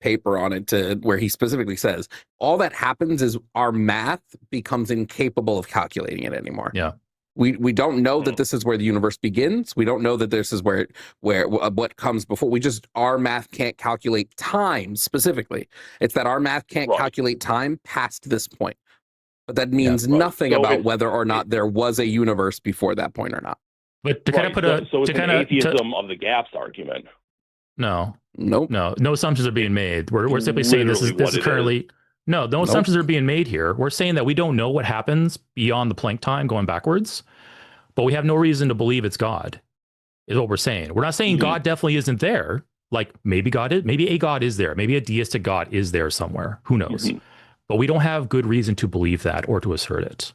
paper on it, where he specifically says all that happens is our math becomes incapable of calculating it anymore. Yeah. We don't know that this is where the universe begins. We don't know that this is where what comes before. Our math can't calculate time specifically. It's that our math can't calculate time past this point. But that means nothing about whether or not there was a universe before that point or not. But to kind of put it's an atheism of the gaps argument. No assumptions are being made. We're simply saying this is currently no assumptions are being made here. We're saying that we don't know what happens beyond the Planck time going backwards, but we have no reason to believe it's God, is what we're saying. We're not saying God definitely isn't there. Like, maybe a God is there. Maybe a deistic God is there somewhere. Who knows? But we don't have good reason to believe that or to assert it.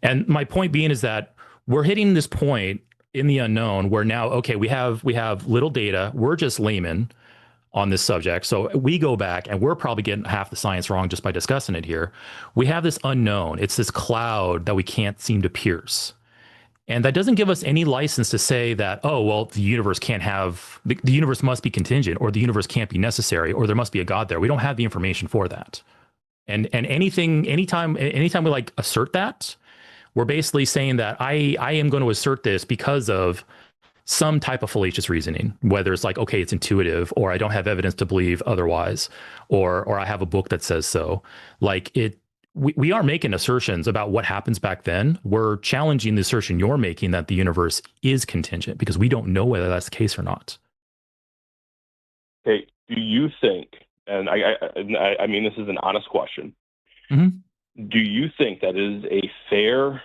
And my point being is that we're hitting this point in the unknown where now, okay, we have little data. We're just laymen on this subject. So we go back and we're probably getting half the science wrong just by discussing it here. We have this unknown. It's this cloud that we can't seem to pierce. And that doesn't give us any license to say that, oh, well, the universe the universe must be contingent, or the universe can't be necessary, or there must be a God there. We don't have the information for that. And anytime we assert that, we're basically saying that I am going to assert this because of some type of fallacious reasoning, whether it's like, okay, it's intuitive, or I don't have evidence to believe otherwise, or I have a book that says so. We are making assertions about what happens back then. We're challenging the assertion you're making that the universe is contingent, because we don't know whether that's the case or not. Okay, do you think, and I mean, this is an honest question, do you think that is a fair,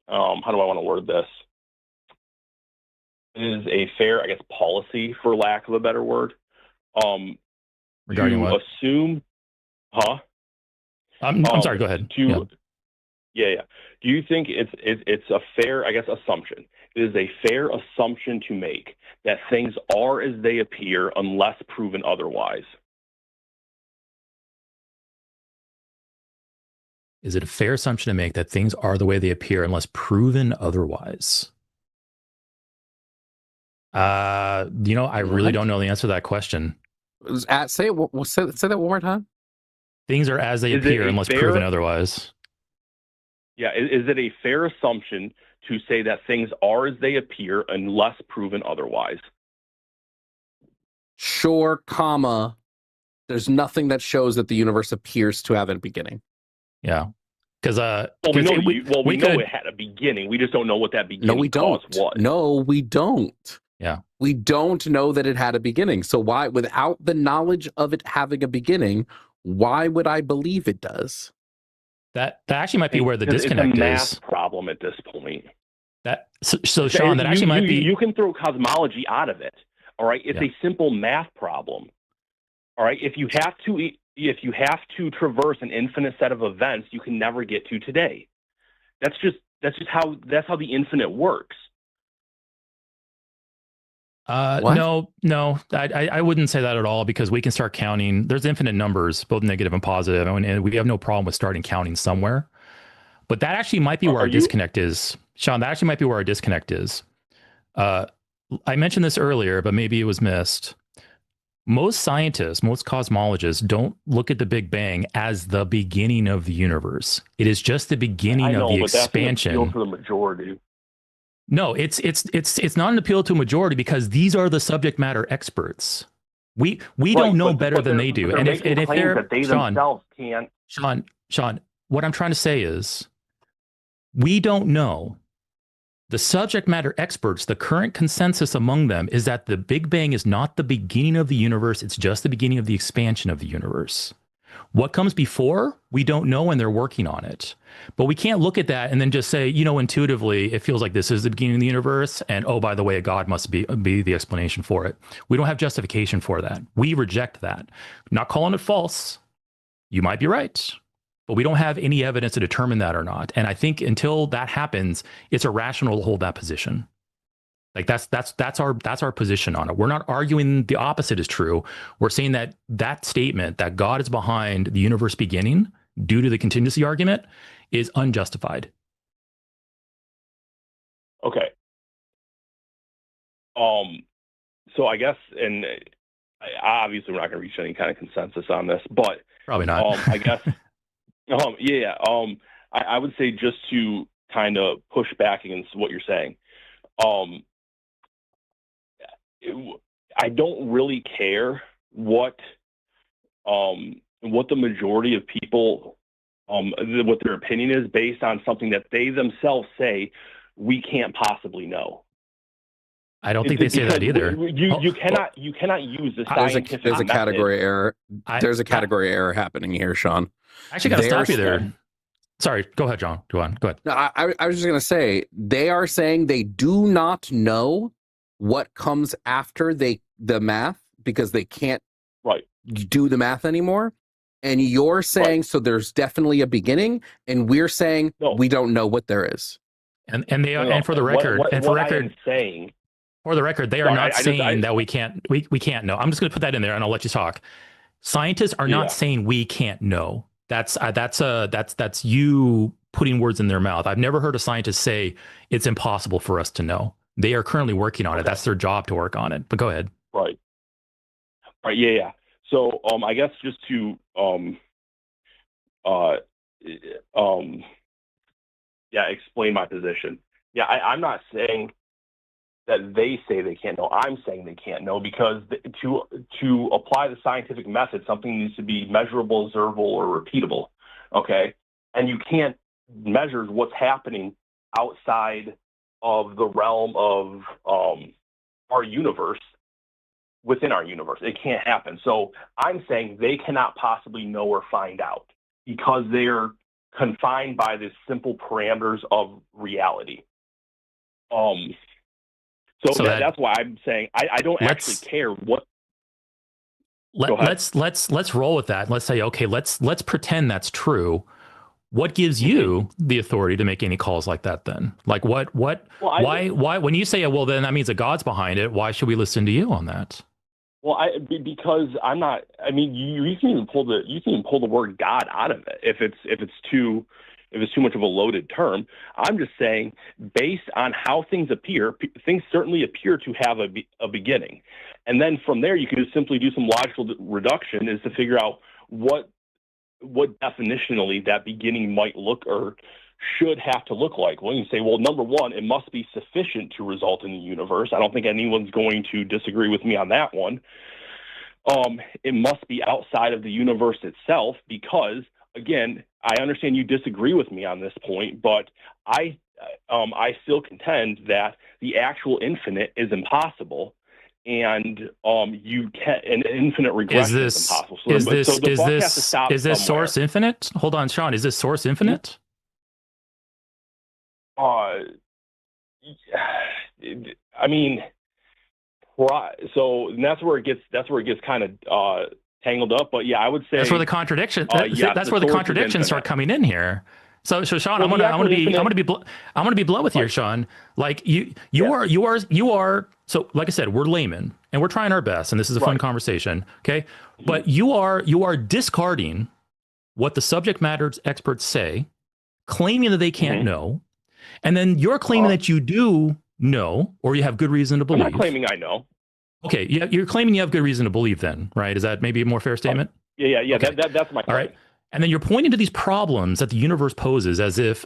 how do I want to word this? Is a fair, I guess, policy, for lack of a better word, regarding to what? assume, I'm sorry, go ahead. Do you think it's a fair, I guess, assumption? It is a fair assumption to make that things are as they appear unless proven otherwise. Is it a fair assumption to make that things are the way they appear unless proven otherwise? I really don't know the answer to that question. Say that one more time. Things are as they appear unless proven otherwise. Yeah, is it a fair assumption to say that things are as they appear unless proven otherwise? Sure, comma. There's nothing that shows that the universe appears to have a beginning. Yeah. Because we know it had a beginning. We just don't know what that beginning cause was. No, we don't. Yeah. We don't know that it had a beginning. So why, without the knowledge of it having a beginning, Why would I believe it does? That actually might be where the Because disconnect it's a math is. problem at this point. So Sean, that actually might be. You can throw cosmology out of it. All right, it's a simple math problem. All right, if you have to traverse an infinite set of events, you can never get to today. That's just how the infinite works. No, I wouldn't say that at all, because we can start counting. There's infinite numbers, both negative and positive, and we have no problem with starting counting somewhere. But that actually might be where our disconnect is, Sean. That actually might be where our disconnect is. I mentioned this earlier, but maybe it was missed. Most scientists, most cosmologists don't look at the Big Bang as the beginning of the universe. It is just the beginning of the expansion. That's an appeal to the majority. No, it's not an appeal to a majority, because these are the subject matter experts. We don't know better than they do. And if they're that they themselves can't. Sean, what I'm trying to say is, we don't know. The subject matter experts, the current consensus among them is that the Big Bang is not the beginning of the universe. It's just the beginning of the expansion of the universe. What comes before, we don't know, and they're working on it. But we can't look at that and then just say, intuitively, it feels like this is the beginning of the universe. And, oh, by the way, God must be the explanation for it. We don't have justification for that. We reject that. Not calling it false. You might be right. But we don't have any evidence to determine that or not. And I think until that happens, it's irrational to hold that position. Like that's our position on it. We're not arguing the opposite is true. We're saying that statement that God is behind the universe beginning due to the contingency argument is unjustified. Okay. So I guess, and obviously we're not going to reach any kind of consensus on this, but probably not. I guess. I would say, just to kind of push back against what you're saying, I don't really care what the majority of people, what their opinion is, based on something that they themselves say we can't possibly know. I don't think they say that either. You cannot use the scientific. There's a category error. There's a category error happening here, Sean. I actually got to stop you there. Sorry, go ahead, John. Go on. Go ahead. No, I was just going to say, they are saying they do not know what comes after the math, because they can't do the math anymore. And you're saying, so there's definitely a beginning, and we're saying we don't know what there is. And they are, and for the record, for the record, they are not saying that we can't know. I'm just going to put that in there, and I'll let you talk. Scientists are not saying we can't know. That's you putting words in their mouth. I've never heard a scientist say it's impossible for us to know. They are currently working on it. That's their job to work on it. But go ahead. Right. Yeah. So I guess just to explain my position. Yeah, I'm not saying that they say they can't know. I'm saying they can't know, because to apply the scientific method, something needs to be measurable, observable, or repeatable. Okay, and you can't measure what's happening outside of the realm of our universe within our universe. It can't happen. So I'm saying they cannot possibly know or find out, because they're confined by the simple parameters of reality. So that's why I'm saying I don't actually care what. Let's roll with that. Let's say, okay, let's pretend that's true. What gives you the authority to make any calls like that then? Like why when you say, well, then that means that God's behind it, why should we listen to you on that? Well, because I'm not. I mean, you can even pull the word God out of it if it's too much of a loaded term. I'm just saying, based on how things appear, things certainly appear to have a beginning, and then from there you can just simply do some logical reduction, is to figure out what definitionally that beginning might look or should have to look like. Well, you can say, well, number one, it must be sufficient to result in the universe. I don't think anyone's going to disagree with me on that one. It must be outside of the universe itself, because, again, I understand you disagree with me on this point, but I still contend that the actual infinite is impossible, and you can an infinite regression is impossible. So the buck has to stop is this somewhere. source infinite? Hold on, Sean. Is this source infinite? I mean, so that's where it gets kind of tangled up. But yeah, I would say that's where the contradiction. yes, that's where the contradictions start coming in here. So Sean, well, I'm gonna be blunt with you, Sean. Like you are. So like I said, we're laymen and we're trying our best, and this is a fun conversation. Okay, but you are discarding what the subject matter experts say, claiming that they can't know, and then you're claiming that you do know, or you have good reason to believe. I'm not claiming I know. Okay, you're claiming you have good reason to believe then, right? Is that maybe a more fair statement? Yeah. Okay. That's my claim. All right. And then you're pointing to these problems that the universe poses as if,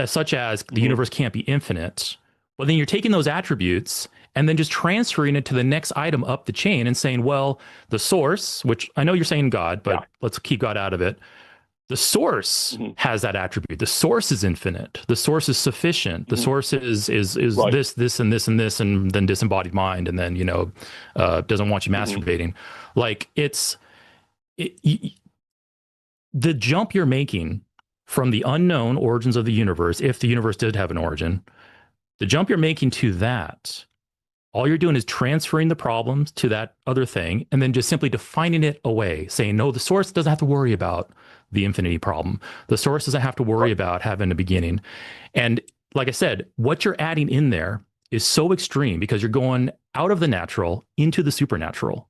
such as the universe can't be infinite. But then you're taking those attributes and then just transferring it to the next item up the chain and saying, well, the source, which I know you're saying God, but let's keep God out of it. The source has that attribute. The source is infinite. The source is sufficient. The source is this, and this, and this, and then disembodied mind, and then, doesn't want you masturbating. Like the jump you're making from the unknown origins of the universe, if the universe did have an origin, the jump you're making to that, all you're doing is transferring the problems to that other thing and then just simply defining it away, saying, no, the source doesn't have to worry about the infinity problem. The source doesn't have to worry about having a beginning. And like I said, what you're adding in there is so extreme because you're going out of the natural into the supernatural.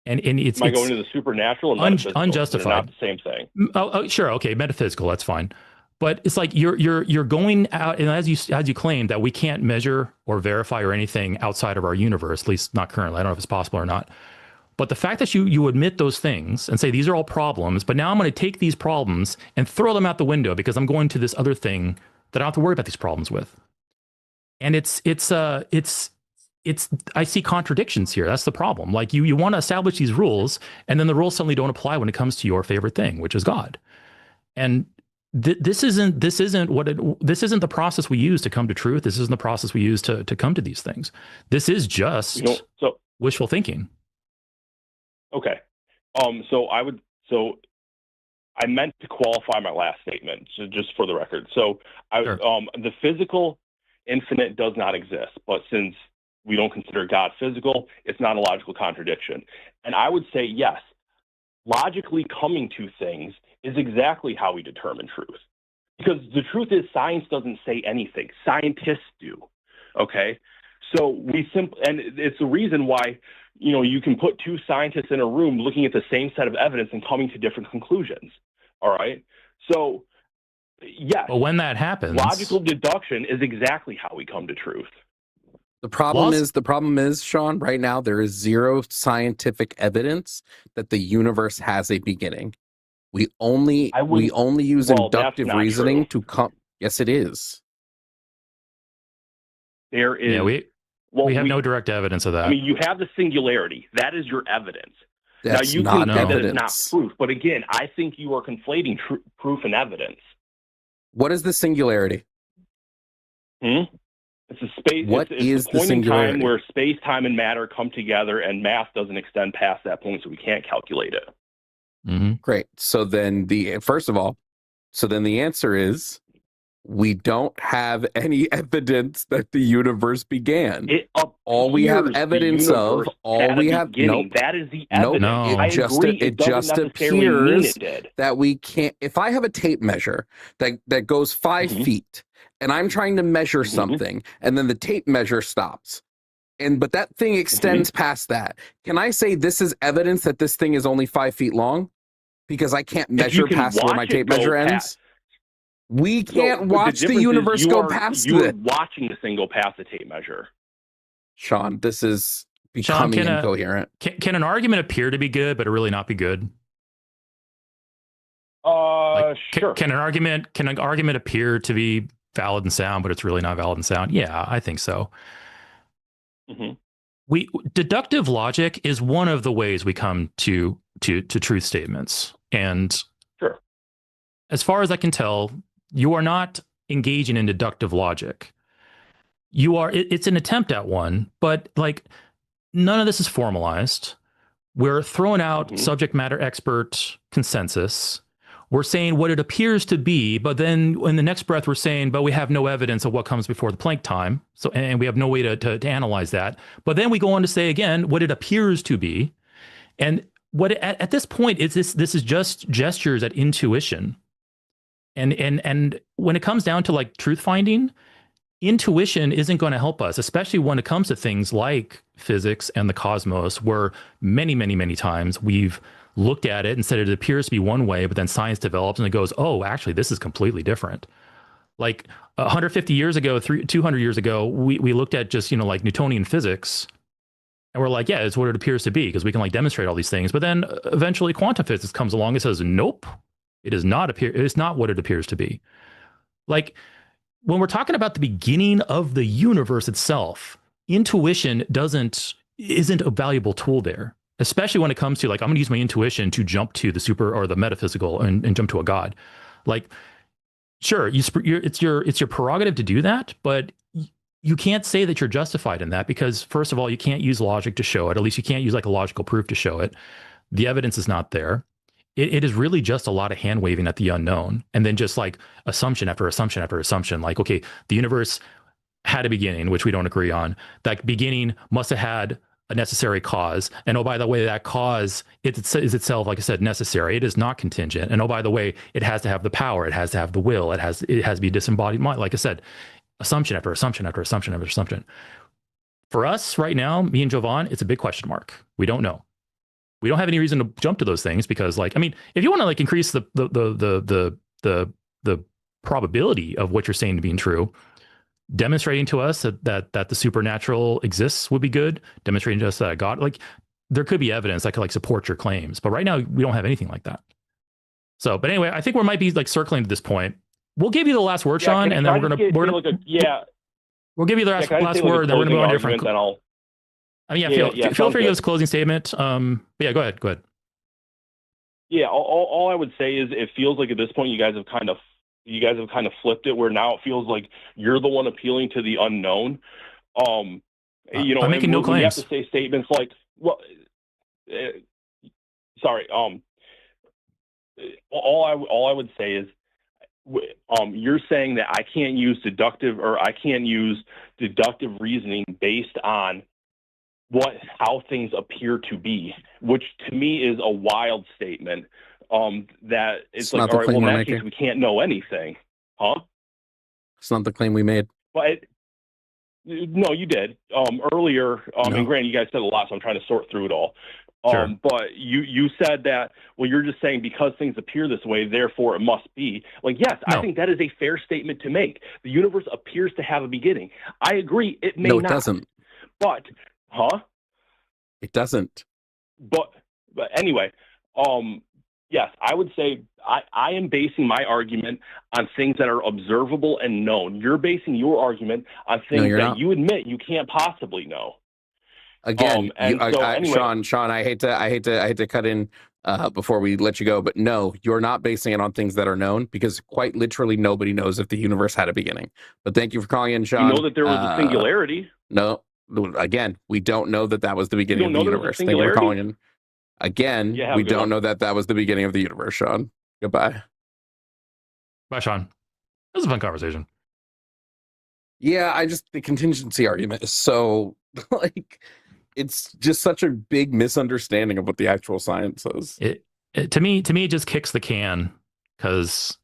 And it's going to the supernatural and metaphysical? Unjustified. They're not the same thing. Oh, sure, okay, metaphysical, that's fine. But it's like you're going out, and as you claim that we can't measure or verify or anything outside of our universe, at least not currently. I don't know if it's possible or not. But the fact that you admit those things and say these are all problems, but now I'm going to take these problems and throw them out the window because I'm going to this other thing that I don't have to worry about these problems with. And I see contradictions here. That's the problem. Like you want to establish these rules, and then the rules suddenly don't apply when it comes to your favorite thing, which is God. And this isn't the process we use to come to truth. This isn't the process we use to come to these things. This is just wishful thinking. Okay. So I meant to qualify my last statement, so just for the record. So the physical infinite does not exist, but since we don't consider God physical, it's not a logical contradiction. And I would say, yes, logically coming to things is exactly how we determine truth. Because the truth is science doesn't say anything. Scientists do. Okay? So and it's the reason why, you can put two scientists in a room looking at the same set of evidence and coming to different conclusions. All right? So, yes. But when that happens, logical deduction is exactly how we come to truth. The problem is, Sean, right now there is zero scientific evidence that the universe has a beginning. We only use inductive reasoning to come. Yes, it is. There is. Yeah, we have no direct evidence of that. I mean, you have the singularity. That is your evidence. That's now you not can say evidence. that it's not proof, but again, I think you are conflating proof and evidence. What is the singularity? It's a space. It's a point in time where space, time, and matter come together, and math doesn't extend past that point, so we can't calculate it. Mm-hmm. Great. So then the answer is we don't have any evidence that the universe began. All we have evidence of, that is the evidence. No. It just appears that we can't. If I have a tape measure that goes 5 feet, and I'm trying to measure something, and then the tape measure stops, but that thing extends past that, can I say this is evidence that this thing is only 5 feet long? Because I can't measure past where my tape measure ends? We can't watch the universe go past it. You're watching the thing go past the tape measure. Sean, this is becoming incoherent. Can an argument appear to be good, but really not be good? Sure. Can an argument appear to be valid and sound, but it's really not valid and sound? Yeah, I think so. Deductive logic is one of the ways we come to truth statements. And as far as I can tell, you are not engaging in deductive logic. It's an attempt at one, but like none of this is formalized. We're throwing out Mhm. subject matter expert consensus. We're saying what it appears to be, but then in the next breath, we're saying, but we have no evidence of what comes before the Planck time. So, and we have no way to analyze that. But then we go on to say again what it appears to be. And what at this point is this is just gestures at intuition. And when it comes down to like truth finding, intuition isn't going to help us, especially when it comes to things like physics and the cosmos, where many times we've looked at it and said it appears to be one way, but then science develops and it goes, oh, actually, this is completely different. Like 150 years ago, 200 years ago, we looked at just, like Newtonian physics and we're like, yeah, it's what it appears to be because we can like demonstrate all these things. But then eventually quantum physics comes along and says, nope, it's not what it appears to be. Like, when we're talking about the beginning of the universe itself, intuition isn't a valuable tool there, especially when it comes to like, I'm going to use my intuition to jump to the super or the metaphysical and jump to a god. Like, sure, it's your prerogative to do that, but you can't say that you're justified in that because first of all, you can't use logic to show it. At least you can't use like a logical proof to show it. The evidence is not there. It is really just a lot of hand waving at the unknown and then just like assumption after assumption after assumption. Like, okay, the universe had a beginning, which we don't agree on. That beginning must have had a necessary cause. And oh, by the way, that cause is itself, like I said, necessary. It is not contingent. And oh, by the way, it has to have the power. It has to have the will. It has to be a disembodied mind. Like I said, assumption after assumption after assumption after assumption. For us right now, me and Jovan, it's a big question mark. We don't know. We don't have any reason to jump to those things because, like, I mean, if you want to like increase the probability of what you're saying to being true, demonstrating to us that the supernatural exists would be good. Demonstrating to us that God, like, there could be evidence that could like support your claims, but right now we don't have anything like that. So, but anyway, I think we might be like circling to this point. We'll give you the last word, Sean, and then we'll give you the last word. Then we're gonna go on a different. I mean, feel free to give us a closing statement. But yeah, go ahead. Yeah, all I would say is it feels like at this point you guys have kind of flipped it where now it feels like you're the one appealing to the unknown. I'm making no claims. You have to say statements like, well, sorry. All I would say is, you're saying that I can't use deductive reasoning based on how things appear to be, which to me is a wild statement. That it's like, all right, well, in that case, we can't know anything, huh? It's not the claim we made. But no, you did earlier. No. And granted, you guys said a lot, so I'm trying to sort through it all. Sure. But you said that, well, you're just saying because things appear this way, therefore it must be. Like, yes, no. I think that is a fair statement to make. The universe appears to have a beginning. I agree. It may not. No, it doesn't. But, huh? It doesn't. But anyway, yes, I would say I am basing my argument on things that are observable and known. You're basing your argument on things that you admit you can't possibly know. Again, anyway, Sean, I hate to cut in before we let you go, but no, you're not basing it on things that are known because quite literally nobody knows if the universe had a beginning. But thank you for calling in, Sean. You know that there was a singularity. No, again, we don't know that was the beginning of the universe. Thank you for calling in. Again, we don't know that was the beginning of the universe, Sean. Goodbye. Bye, Sean. That was a fun conversation. Yeah, the contingency argument is so like. It's just such a big misunderstanding of what the actual science is. To me, it just kicks the can because,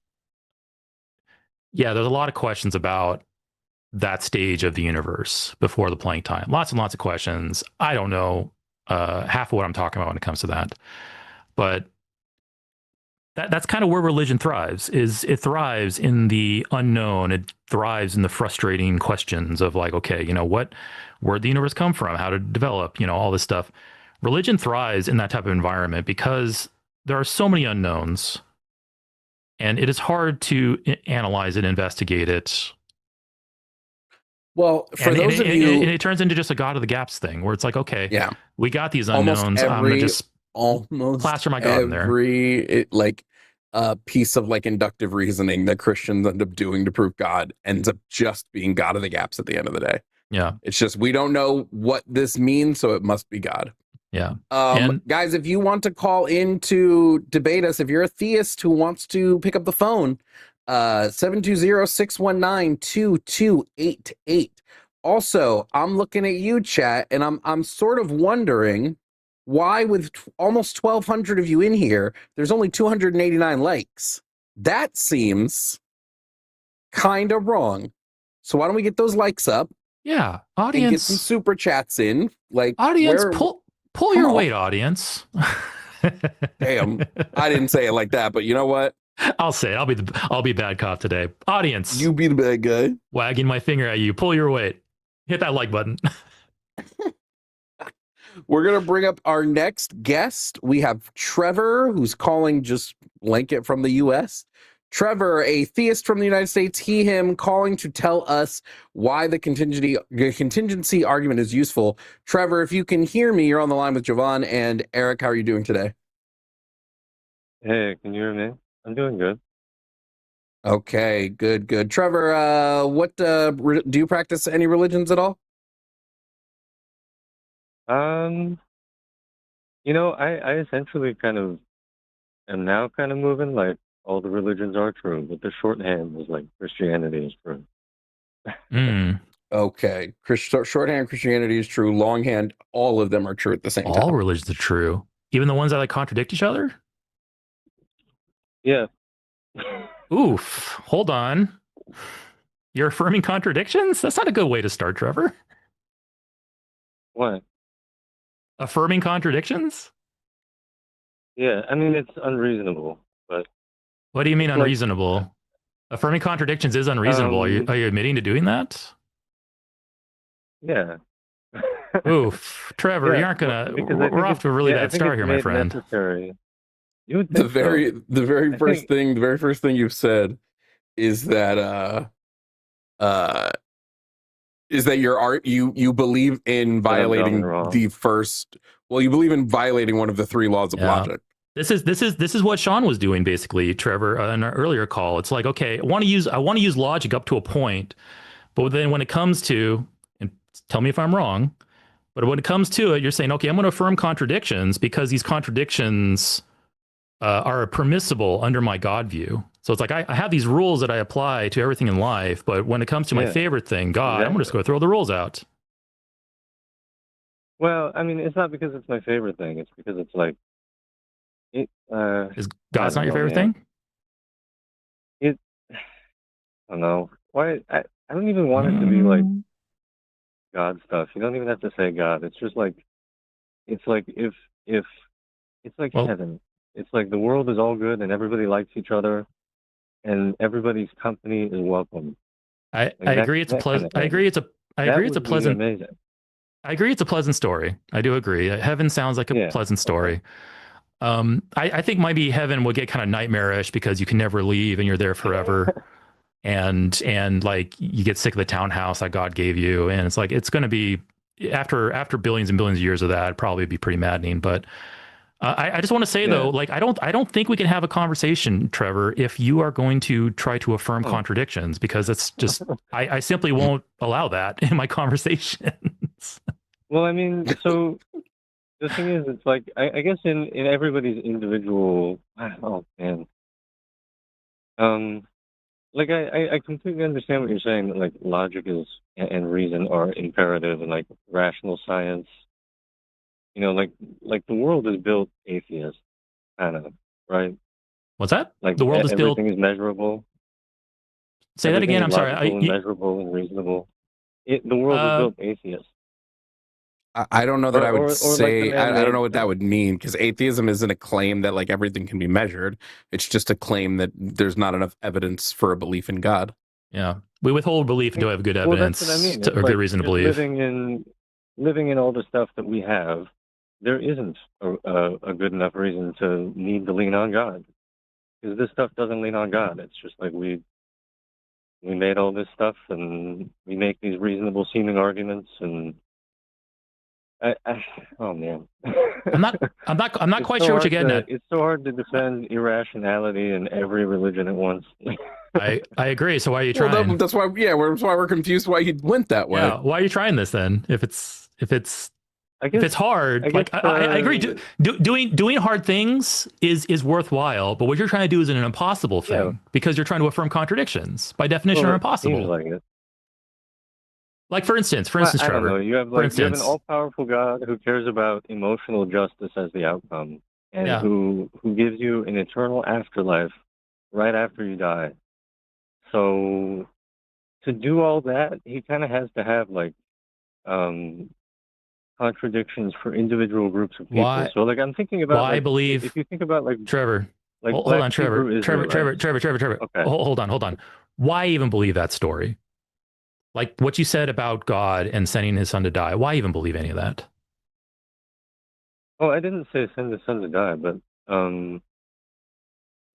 yeah, there's a lot of questions about that stage of the universe before the Planck time. Lots and lots of questions. I don't know half of what I'm talking about when it comes to that, but that's kind of where religion thrives. It thrives in the unknown. It thrives in the frustrating questions of like, okay, where'd the universe come from? How did it develop? All this stuff. Religion thrives in that type of environment because there are so many unknowns and it is hard to analyze it, investigate it. Well, for those of you... And it turns into just a God of the gaps thing where it's like, okay, yeah, we got these unknowns. I'm going to just plaster my God in there. Every piece of like inductive reasoning that Christians end up doing to prove God ends up just being God of the gaps at the end of the day. Yeah. It's just we don't know what this means, so it must be God. Yeah. Guys, if you want to call in to debate us, if you're a theist who wants to pick up the phone, 720-619-2288. Also, I'm looking at you, chat, and I'm sort of wondering why, with almost 1,200 of you in here, there's only 289 likes. That seems kind of wrong. So why don't we get those likes up? Yeah. And get some Audience. super chats in. Like, Audience, where, pull come your on. weight, audience. Damn, I didn't say it like that, but you know what? I'll say it. I'll be bad cop today. Audience, You be the bad guy. wagging my finger at you. Pull your weight. Hit that like button. We're gonna bring up our next guest. We have Trevor, who's calling just blanket from the U.S. Trevor, a theist from the United States, he, him, calling to tell us why the contingency argument is useful. Trevor, if you can hear me, you're on the line with Jovan and Eric. How are you doing today? Hey, can you hear me? I'm doing good. Okay, good. Trevor, what do you practice any religions at all? I essentially kind of am now kind of moving like all the religions are true, but the shorthand is like Christianity is true. Okay, shorthand Christianity is true. Longhand, all of them are true at the same time. All religions are true, even the ones that like contradict each other. Yeah. Oof. Hold on. You're affirming contradictions? That's not a good way to start, Trevor. What? Affirming contradictions? Yeah, I mean it's unreasonable, but What do you mean like- unreasonable? Affirming contradictions is unreasonable. Are you admitting to doing that? yeah. Oof, Trevor, Yeah, you aren't gonna. because I We're think off to a really I bad think start it's here, my made friend. necessary. You would The think very so. the I first think- thing the very first thing you've said is that you believe in violating wrong. the first. Well, you believe in violating one of the three laws of Yeah. logic. This is what Sean was doing basically, Trevor, in our earlier call. It's like, okay, I want to use logic up to a point, but then when it comes to, and tell me if I'm wrong, but when it comes to it, you're saying, okay, I'm going to affirm contradictions because these contradictions are permissible under my God view. So it's like I have these rules that I apply to everything in life, but when it comes to my favorite thing, God, I'm just going to throw the rules out. Well, I mean, it's not because it's my favorite thing. It's because it's like Is God's not your favorite man. thing? I don't know. Why? I don't even want it to be like God stuff. You don't even have to say God. It's just like, it's like if it's like heaven. It's like the world is all good and everybody likes each other, and everybody's company is welcome. I agree. It's a pleasant. I agree. It's a pleasant. Amazing. I agree. It's a pleasant story. I do agree. Heaven sounds like a pleasant story. I think maybe heaven would get kind of nightmarish because you can never leave and you're there forever. and like you get sick of the townhouse that God gave you. And it's like, it's going to be after billions and billions of years of that, it'd probably be pretty maddening. But I just want to say though, like, I don't think we can have a conversation, Trevor, if you are going to try to affirm contradictions, because it's just, I simply won't allow that in my conversations. Well, I mean, so the thing is, it's like, I guess in everybody's individual, oh man. Like I completely understand what you're saying, that like logic is and reason are imperative, and like rational science, you know, like the world is built atheist, kind of, right? What's that? Like the world is built. Everything is measurable. Say that again. I'm sorry. And measurable and reasonable. The world is built atheist. I don't know that I would say, like I don't know what that would mean, because atheism isn't a claim that like everything can be measured. It's just a claim that there's not enough evidence for a belief in God. Yeah. We withhold belief until we have good evidence that's what I mean. or good reason to believe. Living in all the stuff that we have, there isn't a good enough reason to need to lean on God. Because this stuff doesn't lean on God. It's just like we made all this stuff and we make these reasonable seeming arguments, and oh man. I'm not quite sure what you're getting at. It's so hard to defend irrationality in every religion at once. I agree. So why are you Well, trying? that's why. Yeah, that's why we're confused why he went that way. Yeah, why are you trying this then? If it's hard, like I agree. Doing hard things is worthwhile, but what you're trying to do is an impossible thing because you're trying to affirm contradictions. By definition, are impossible. Seems like it. Like for instance, I don't Trevor. know. You have an all-powerful God who cares about emotional justice as the outcome, and who gives you an eternal afterlife right after you die. So to do all that, he kind of has to have like contradictions for individual groups of people. Why? So like I'm thinking about why like, believe if you think about like Trevor. like hold on, Trevor. Okay. Hold on. Why even believe that story? Like what you said about God and sending his son to die. Why even believe any of that? Oh, I didn't say send the son to die, but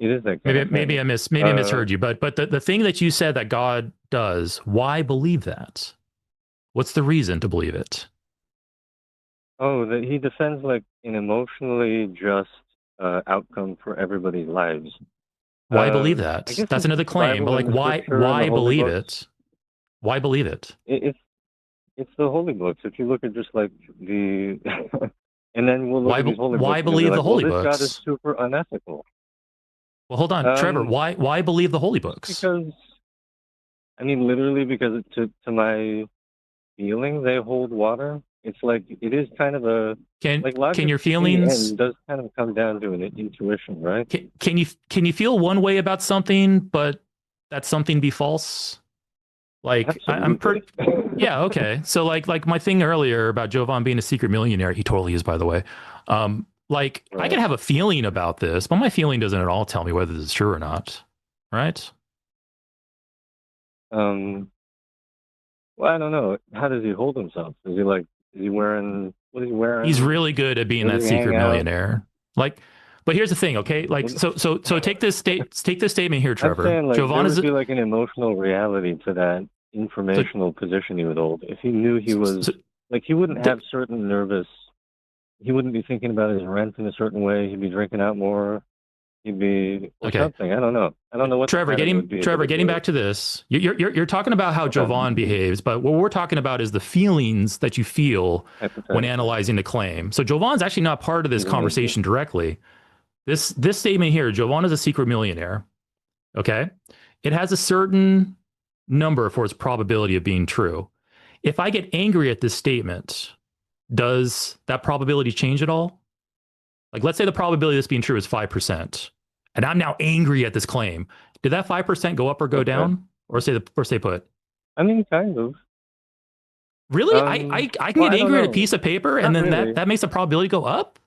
it is that kind of thing. Maybe I misheard you. But the thing that you said that God does, why believe that? What's the reason to believe it? Oh, that he defends like an emotionally just outcome for everybody's lives. Why believe that? That's another claim. But like, why believe it? Why believe it? It's the holy books. If you look at just like the, and then we'll look at these holy books. Why believe the holy books? This God is super unethical. Well, hold on, Trevor. Why believe the holy books? Because, I mean, literally, because to my feeling, they hold water. It's like it is kind of a can your feelings does kind of come down to an intuition, right? Can you feel one way about something, but that something be false? Like I'm pretty okay. So like my thing earlier about Jovan being a secret millionaire, he totally is, by the way. Like I can have a feeling about this, but my feeling doesn't at all tell me whether this is true or not, right? Well, I don't know. How does he hold himself? Is he wearing? What is he wearing? He's really good at being that secret millionaire. Like, but here's the thing, okay? Like, so take this statement here, Trevor. I'm saying, like, Jovan there would be like an emotional reality to that informational position he would hold. If he knew he was like, he wouldn't have certain nervous. He wouldn't be thinking about his rent in a certain way. He'd be drinking out more. He'd be something. I don't know. I don't know what. Trevor, getting back to this, you're talking about how Jovan behaves, but what we're talking about is the feelings that you feel when analyzing the claim. So Jovan's actually not part of this conversation directly. This statement here, Jovan is a secret millionaire. Okay, it has a certain number for its probability of being true. If I get angry at this statement, does that probability change at all? Like, let's say the probability of this being true is 5%, and I'm now angry at this claim. Did that 5% go up or go down, or stay put? I mean, kind of. Really? I can get angry at a piece of paper, and then that makes the probability go up?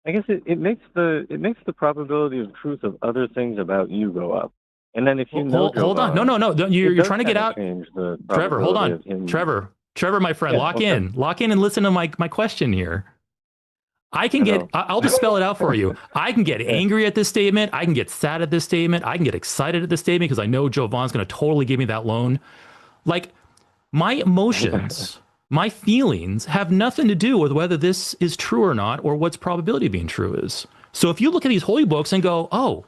I guess it makes the probability of truth of other things about you go up. And then if you hold on, no, you're trying to get out. Trevor, hold on, Trevor, my friend, lock in and listen to my question here. I'll just spell it out for you. I can get angry at this statement. I can get sad at this statement. I can get excited at this statement because I know Jovan's going to totally give me that loan. Like, my emotions, my feelings have nothing to do with whether this is true or not, or what's probability of being true is. So if you look at these holy books and go, oh,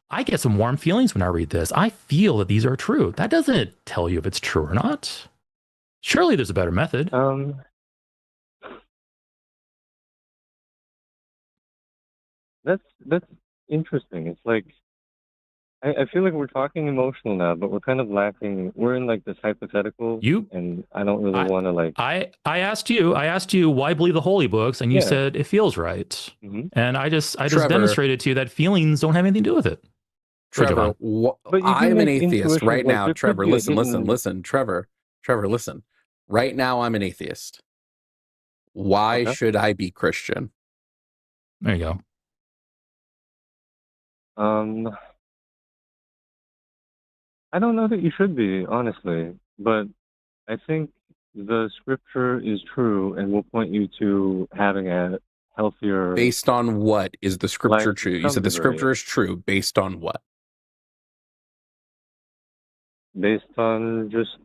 I get some warm feelings when I read this. I feel that these are true. That doesn't tell you if it's true or not. Surely there's a better method. That's interesting. It's like I feel like we're talking emotional now, but we're kind of lacking. We're in like this hypothetical, and I don't really want to like. I asked you why believe the holy books, and you said it feels right, and I just demonstrated to you that feelings don't have anything to do with it. Trevor, I'm an atheist right now. Trevor, listen. Trevor, listen. Right now, I'm an atheist. Why should I be Christian? There you go. I don't know that you should be, honestly, but I think the scripture is true and will point you to having a healthier. Based on what is the scripture true? You said the scripture is true. Based on what? Based on just,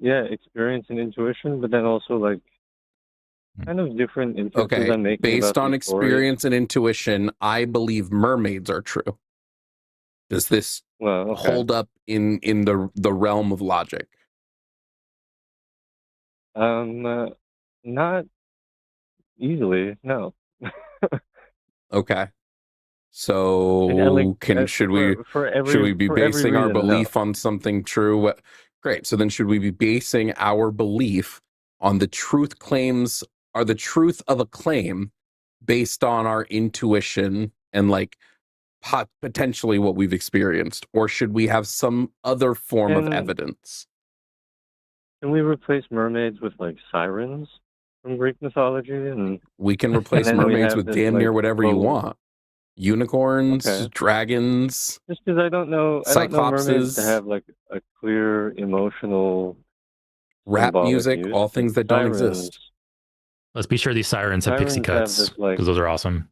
experience and intuition, but then also like kind of different inferences I'm making. Based on experience and intuition, I believe mermaids are true. Does this Well, okay. hold up in the realm of logic? Not easily, no. Okay. So should we be for every basing our reason, no. belief on something true? Great. So then should we be basing our belief on the truth claims, are the truth of a claim based on our intuition and like potentially what we've experienced, or should we have some other form of evidence? Can we replace mermaids with like sirens from Greek mythology? And we can replace then we mermaids have with this, damn like, near whatever you well, want. Unicorns, okay. dragons, Just because I don't know mermaids to cyclopses, have like a clear emotional rap symbolic music, use. all things that don't Sirens, exist. Let's be sure these sirens have pixie have cuts this like. because those are awesome.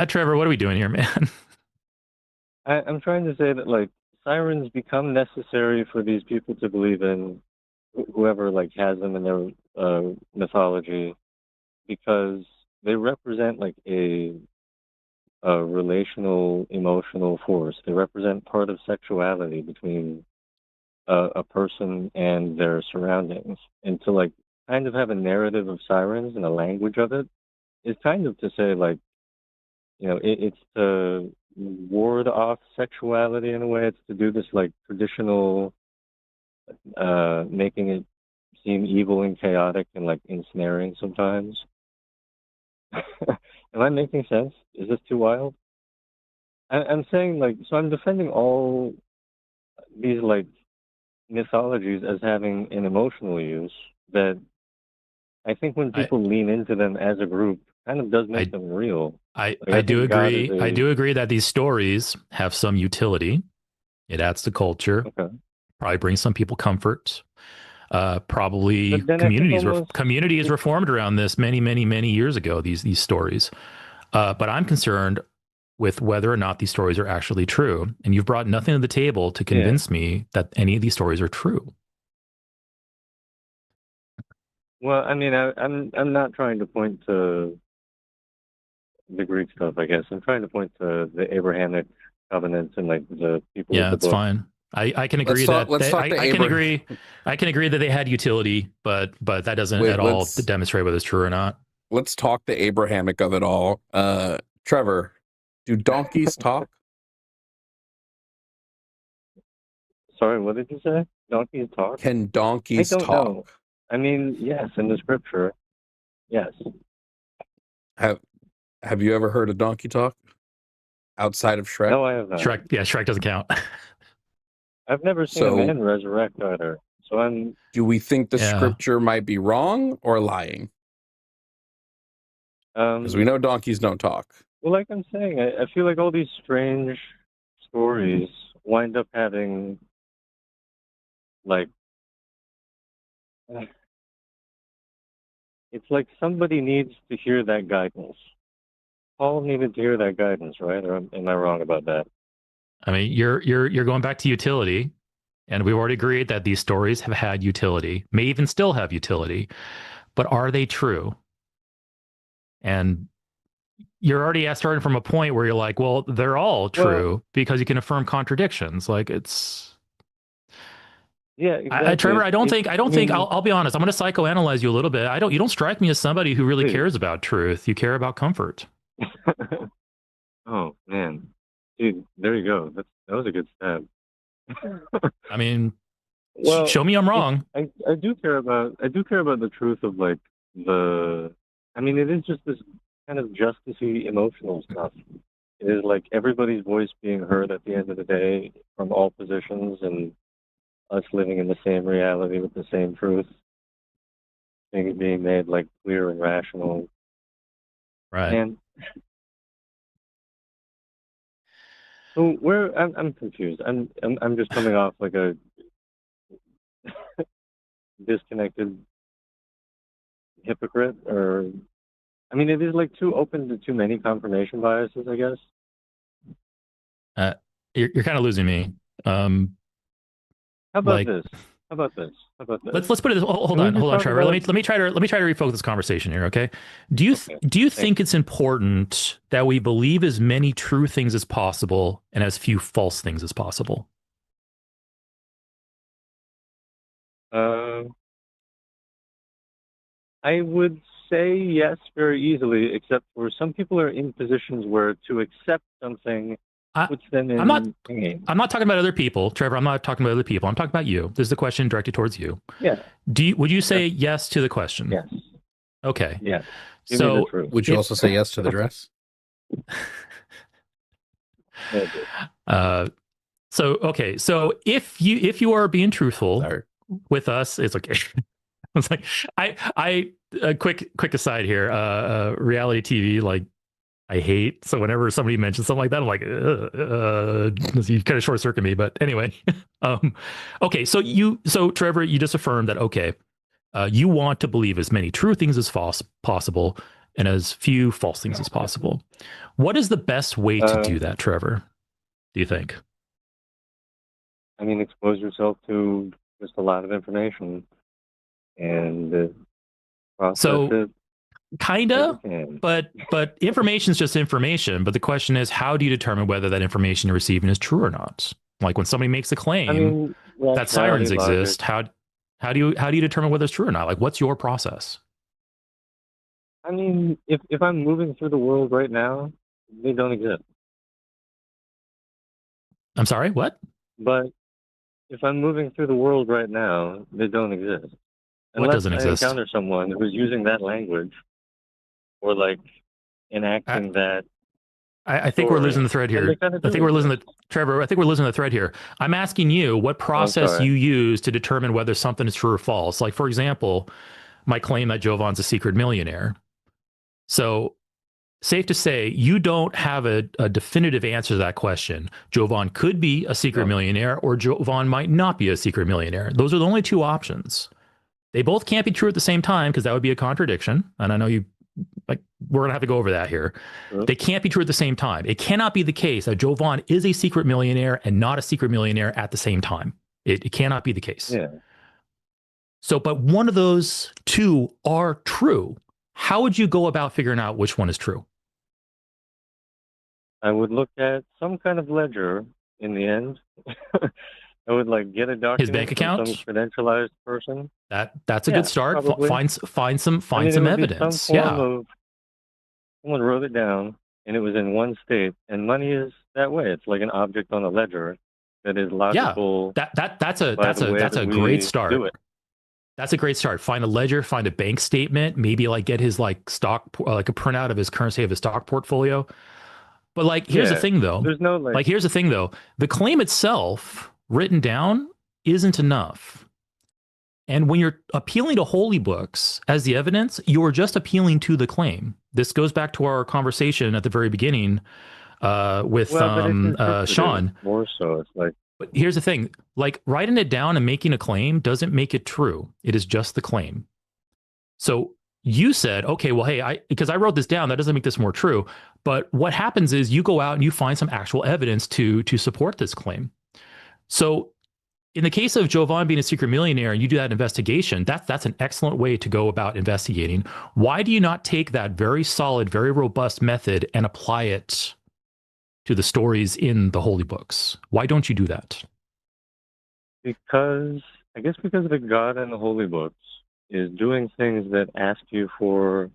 Trevor, what are we doing here, man? I'm trying to say that like sirens become necessary for these people to believe in, whoever like has them in their mythology, because they represent like a relational emotional force. They represent part of sexuality between a person and their surroundings. And to like kind of have a narrative of sirens and a language of it is kind of to say like, you know, it's to ward off sexuality in a way. It's to do this like traditional, making it seem evil and chaotic and like ensnaring sometimes. Am I making sense? Is this too wild? I'm saying like, so I'm defending all these like mythologies as having an emotional use that I think when people lean into them as a group kind of does make them real. I do agree. I do agree that these stories have some utility. It adds to culture. Okay. Probably brings some people comfort. Probably communities reformed around this many years ago. These stories, but I'm concerned with whether or not these stories are actually true. And you've brought nothing to the table to convince me that any of these stories are true. Well, I mean, I'm not trying to point to the Greek stuff. I guess I'm trying to point to the Abrahamic covenants and like the people. Yeah, that's fine. I can agree I can agree that they had utility, but that doesn't at all demonstrate whether it's true or not. Let's talk the Abrahamic of it all. Trevor, do donkeys talk? Sorry, what did you say? Donkeys talk? Can donkeys talk? Know. I mean, yes, in the scripture, yes. Have you ever heard a donkey talk outside of Shrek? No, I have not. Shrek doesn't count. I've never seen a man resurrect either. So do we think the scripture might be wrong or lying? Because we know donkeys don't talk. Well, like I'm saying, I feel like all these strange stories wind up having like, it's like somebody needs to hear that guidance. Paul needed to hear that guidance, right? Or am I wrong about that? I mean, you're going back to utility, and we've already agreed that these stories have had utility, may even still have utility, but are they true? And you're already starting from a point where you're like, well, they're all true because you can affirm contradictions. Like it's. Yeah, exactly. Trevor, I don't think. I'll be honest. I'm going to psychoanalyze you a little bit. You don't strike me as somebody who really cares about truth. You care about comfort. Oh man, dude, there you go. That was a good stab. I mean, show me I'm wrong. I do care about the truth of like I mean, it is just this kind of justice-y emotional stuff. It is like everybody's voice being heard at the end of the day from all positions, and us living in the same reality with the same truth. Things being made like clear and rational. Right. And so I'm confused. I'm just coming off like a disconnected hypocrite, or I mean, it is like too open to too many confirmation biases, I guess. You're kind of losing me. How about this? How about this? How about this? Let's put it. Hold Can we on, just talk Trevor. about- Let me try to refocus this conversation here. Okay. Do you Okay. think it's important that we believe as many true things as possible and as few false things as possible? I would say yes very easily, except for some people are in positions where to accept something puts them in pain. I'm not talking about other people, Trevor. I'm not talking about other people. I'm talking about you. This is a question directed towards you. Yeah. Would you say yes to the question? Yes. Okay. Yes. So would you also say yes to the dress? So if you are being truthful Sorry. with us, it's okay. It's like I a quick aside here. Reality TV, like, I hate. So whenever somebody mentions something like that, I'm like, you kind of short circuit me. But anyway, okay. So Trevor, you just affirmed that, okay, you want to believe as many true things as possible and as few false things as possible. What is the best way to do that, Trevor? Do you think? I mean, expose yourself to just a lot of information and process it. Kinda, but information is just information. But the question is, how do you determine whether that information you're receiving is true or not? Like when somebody makes a claim that sirens exist, how do you determine whether it's true or not? Like, what's your process? I mean, if I'm moving through the world right now, they don't exist. I'm sorry, what? But if I'm moving through the world right now, they don't exist. What doesn't exist? I encounter someone who's using that language or like enacting that. I think we're losing the thread here. I think we're losing the Trevor. I think we're losing the thread here. I'm asking you what process you use to determine whether something is true or false. Like, for example, my claim that Jovan's a secret millionaire. So, safe to say, you don't have a definitive answer to that question. Jovan could be a secret millionaire, or Jovan might not be a secret millionaire. Those are the only two options. They both can't be true at the same time, because that would be a contradiction. And I know we're going to have to go over that here. They can't be true at the same time. It cannot be the case that Jovan is a secret millionaire and not a secret millionaire at the same time. It cannot be the case. Yeah. So, but one of those two are true. How would you go about figuring out which one is true? I would look at some kind of ledger in the end. I would get a document. His bank account? From some credentialized person. That's a good start. Find some evidence. Someone wrote it down, and it was in one state. And money is that way. It's like an object on a ledger that is logical. Yeah, that's a great start. That's a great start. Find a ledger, find a bank statement, maybe get his stock, a printout of his current state of his stock portfolio. But here's the thing though. There's no here's the thing though. The claim itself written down isn't enough. And when you're appealing to holy books as the evidence, you're just appealing to the claim. This goes back to our conversation at the very beginning with Sean. More so, it's But here's the thing, writing it down and making a claim doesn't make it true. It is just the claim. So you said, okay, well, hey, because I wrote this down, that doesn't make this more true. But what happens is you go out and you find some actual evidence to support this claim. So in the case of Jovan being a secret millionaire and you do that investigation, that's an excellent way to go about investigating. Why do you not take that very solid, very robust method and apply it to the stories in the holy books? Why don't you do that? Because the God in the holy books is doing things that ask you for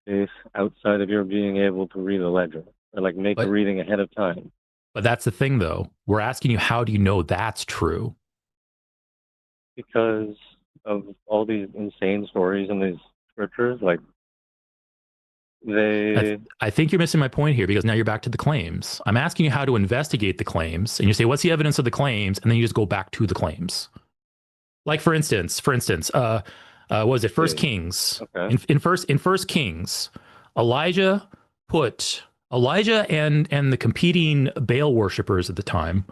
faith outside of your being able to read a ledger or make a reading ahead of time. But that's the thing, though. We're asking you, how do you know that's true? Because of all these insane stories in these scriptures, I think you're missing my point here, because now you're back to the claims. I'm asking you how to investigate the claims, and you say, what's the evidence of the claims? And then you just go back to the claims. For instance, what was it? First Kings. Okay. In First Kings, Elijah and the competing Baal worshippers at the time.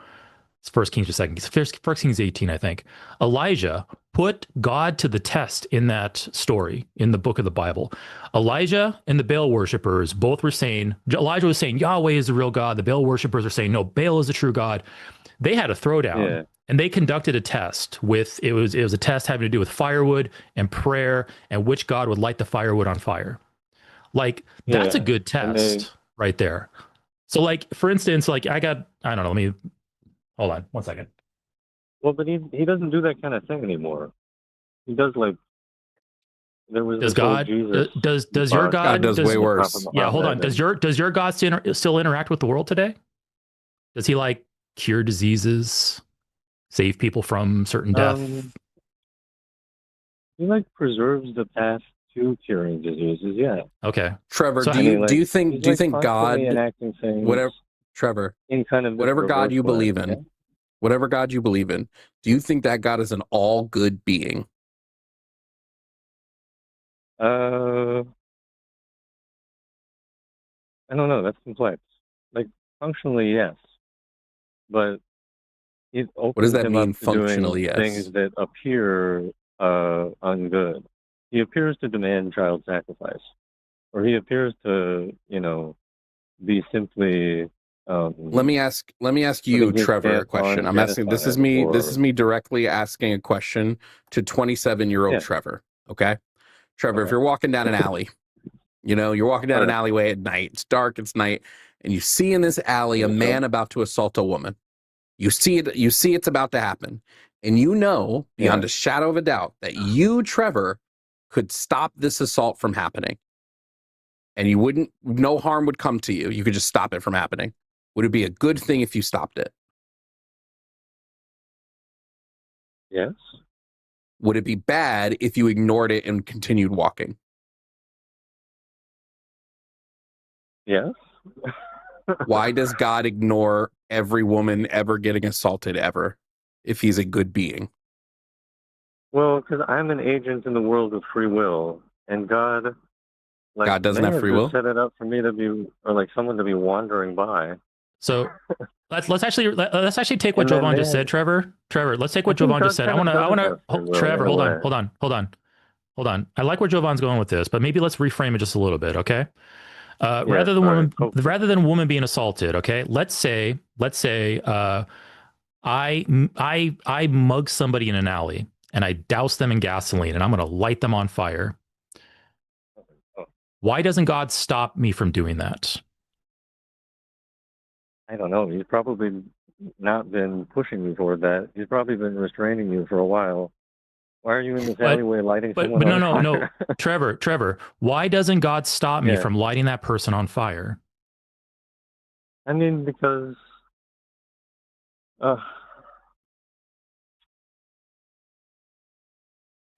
It's First Kings or Second Kings. First Kings 18, I think. Elijah put God to the test in that story in the book of the Bible. Elijah and the Baal worshippers both were saying, Elijah was saying Yahweh is the real God. The Baal worshippers are saying, no, Baal is the true God. They had a throwdown. Yeah. And they conducted a test with it was a test having to do with firewood and prayer and which god would light the firewood on fire. Like that's a good test right there. So like for instance, like I don't know, let me hold on 1 second. Well, but he doesn't do that kind of thing anymore. He does like there was does God does your God does way worse. Yeah, hold on. Does your God still interact with the world today? Does he like cure diseases? Save people from certain death? He like preserves the path to curing diseases. Yeah. Okay. Trevor, do you think God, whatever, Trevor, in kind of whatever God you believe in, yeah? whatever God you believe in, do you think that God is an all good being? I don't know. That's complex. Like functionally, yes, but it opens What does that him mean up to doing functionally? Yes. things that appear ungood. He appears to demand child sacrifice, or he appears to, be simply. Let me ask you, Trevor, a question. I'm asking. This is me directly asking a question to 27-year-old Trevor. Okay, Trevor, if you're walking down an alley, you're walking down an alleyway at night. It's dark. It's night, and you see in this alley a man about to assault a woman. You see it. You see it's about to happen, and beyond a shadow of a doubt that you, Trevor, could stop this assault from happening, and no harm would come to you. You could just stop it from happening. Would it be a good thing if you stopped it? Yes. Would it be bad if you ignored it and continued walking? Yes. Why does God ignore every woman ever getting assaulted ever if he's a good being? Well, because I'm an agent in the world of free will, and God doesn't have free will. Set it up for me to be, or like someone to be wandering by. So let's actually take what Jovan just said, Trevor. Let's take what Jovan just said. I want to Trevor, hold on. I like where Jovan's going with this, but maybe let's reframe it just a little bit, okay? Rather than woman being assaulted, okay? Let's say I mug somebody in an alley and I douse them in gasoline and I'm going to light them on fire. Why doesn't God stop me from doing that? I don't know. He's probably not been pushing you toward that. He's probably been restraining you for a while. Why are you in this alleyway lighting someone on fire? No. Trevor, why doesn't God stop me from lighting that person on fire? I mean, because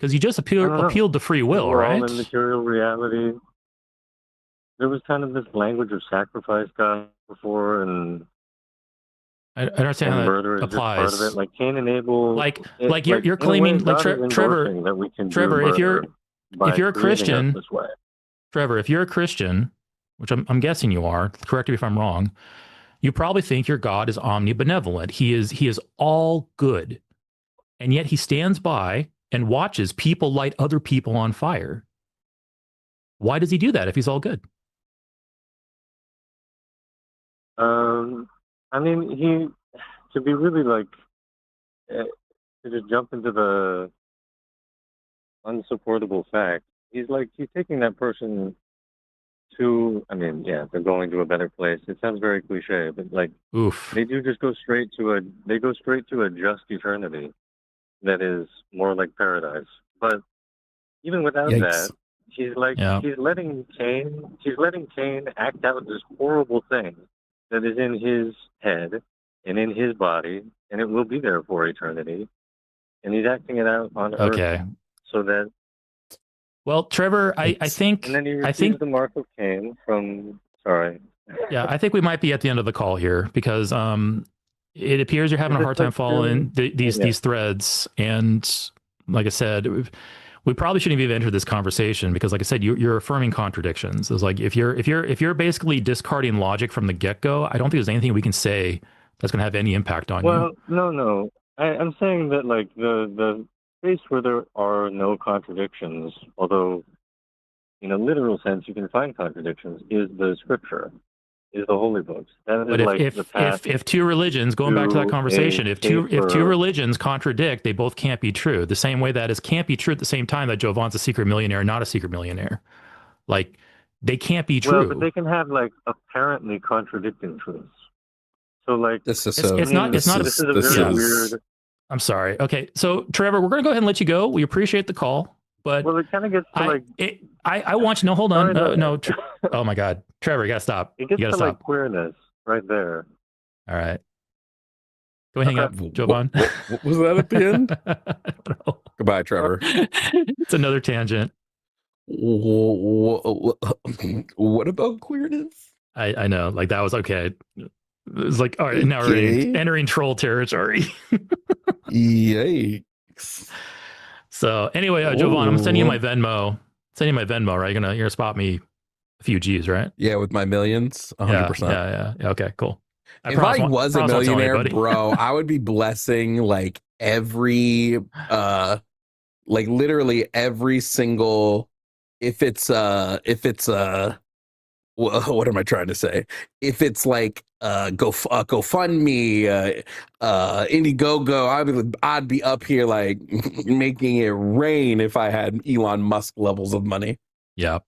you just appealed to free will, right? All in material reality. There was kind of this language of sacrifice God before, and I understand how that applies. Part of it. Like Cain and Abel. You're claiming, like Trevor, that we can if you're a Christian, this way. Trevor, if you're a Christian, which I'm guessing you are, correct me if I'm wrong, you probably think your God is omnibenevolent. He is all good, and yet he stands by and watches people light other people on fire. Why does he do that if he's all good? I mean, to be really to just jump into the unsupportable fact, he's taking that person to, they're going to a better place. It sounds very cliche, but they do just go straight to a just eternity that is more like paradise. But even without that, he's letting Cain act out this horrible thing that is in his head and in his body, and it will be there for eternity. And he's acting it out on earth so that. Well, Trevor, I think. And then he receives the mark of Cain from. Sorry. Yeah, I think we might be at the end of the call here because it appears you're having a hard time following these threads, and like I said, we probably shouldn't even entered this conversation because, like I said, you're affirming contradictions. It's like if you're basically discarding logic from the get-go, I don't think there's anything we can say that's going to have any impact on you. Well, no. I'm saying that the space where there are no contradictions, although in a literal sense you can find contradictions, is the scripture. is the holy books. That But is like the path. if two religions, going back to that to conversation, a if two safer- religions contradict, they both can't be true. The same way that it can't be true at the same time that Jovan's a secret millionaire, not a secret millionaire. Like they can't be true. Well, but they can have like apparently contradicting truths. So like This is It's- so. it's not- This it's not- this is a this very is- weird. I'm sorry. Okay, so Trevor, we're gonna go ahead and let you go. We appreciate the call, but Well, it kind of gets to like I want you. No, hold on. Sorry, No. Oh my God, Trevor, you gotta stop. it You gets gotta to stop. like queerness right there. All right. Go hang up, What- Jovan. what was that at the end? I don't know. Goodbye, Trevor. It's another tangent. What about queerness? I know. Like that was okay. It was like, all right, now we're Okay. entering troll territory. Yikes. So anyway, Jovan, I'm sending you Ooh. my Venmo. Sending you my Venmo, right? You're gonna spot me a few G's, right? Yeah, with my millions, 100%. Yeah. Okay, cool. If I was a promise won't tell millionaire, anybody. bro, I would be blessing like every like literally every single if it's what am I trying to say? If it's like GoFundMe, Indiegogo, I'd be up here like making it rain if I had Elon Musk levels of money. Yeah.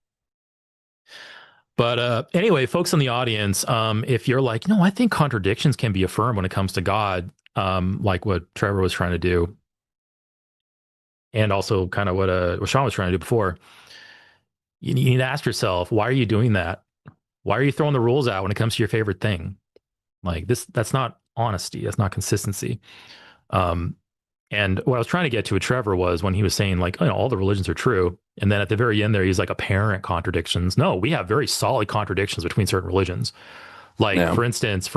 But anyway, folks in the audience, if you're like, no, I think contradictions can be affirmed when it comes to God, like what Trevor was trying to do, and also kind of what Sean was trying to do before, you need to ask yourself, why are you doing that? Why are you throwing the rules out when it comes to your favorite thing? Like that's not honesty. That's not consistency. And what I was trying to get to with Trevor was when he was saying like, all the religions are true. And then at the very end there, he's like apparent contradictions. No, we have very solid contradictions between certain religions. Like Yeah. for instance,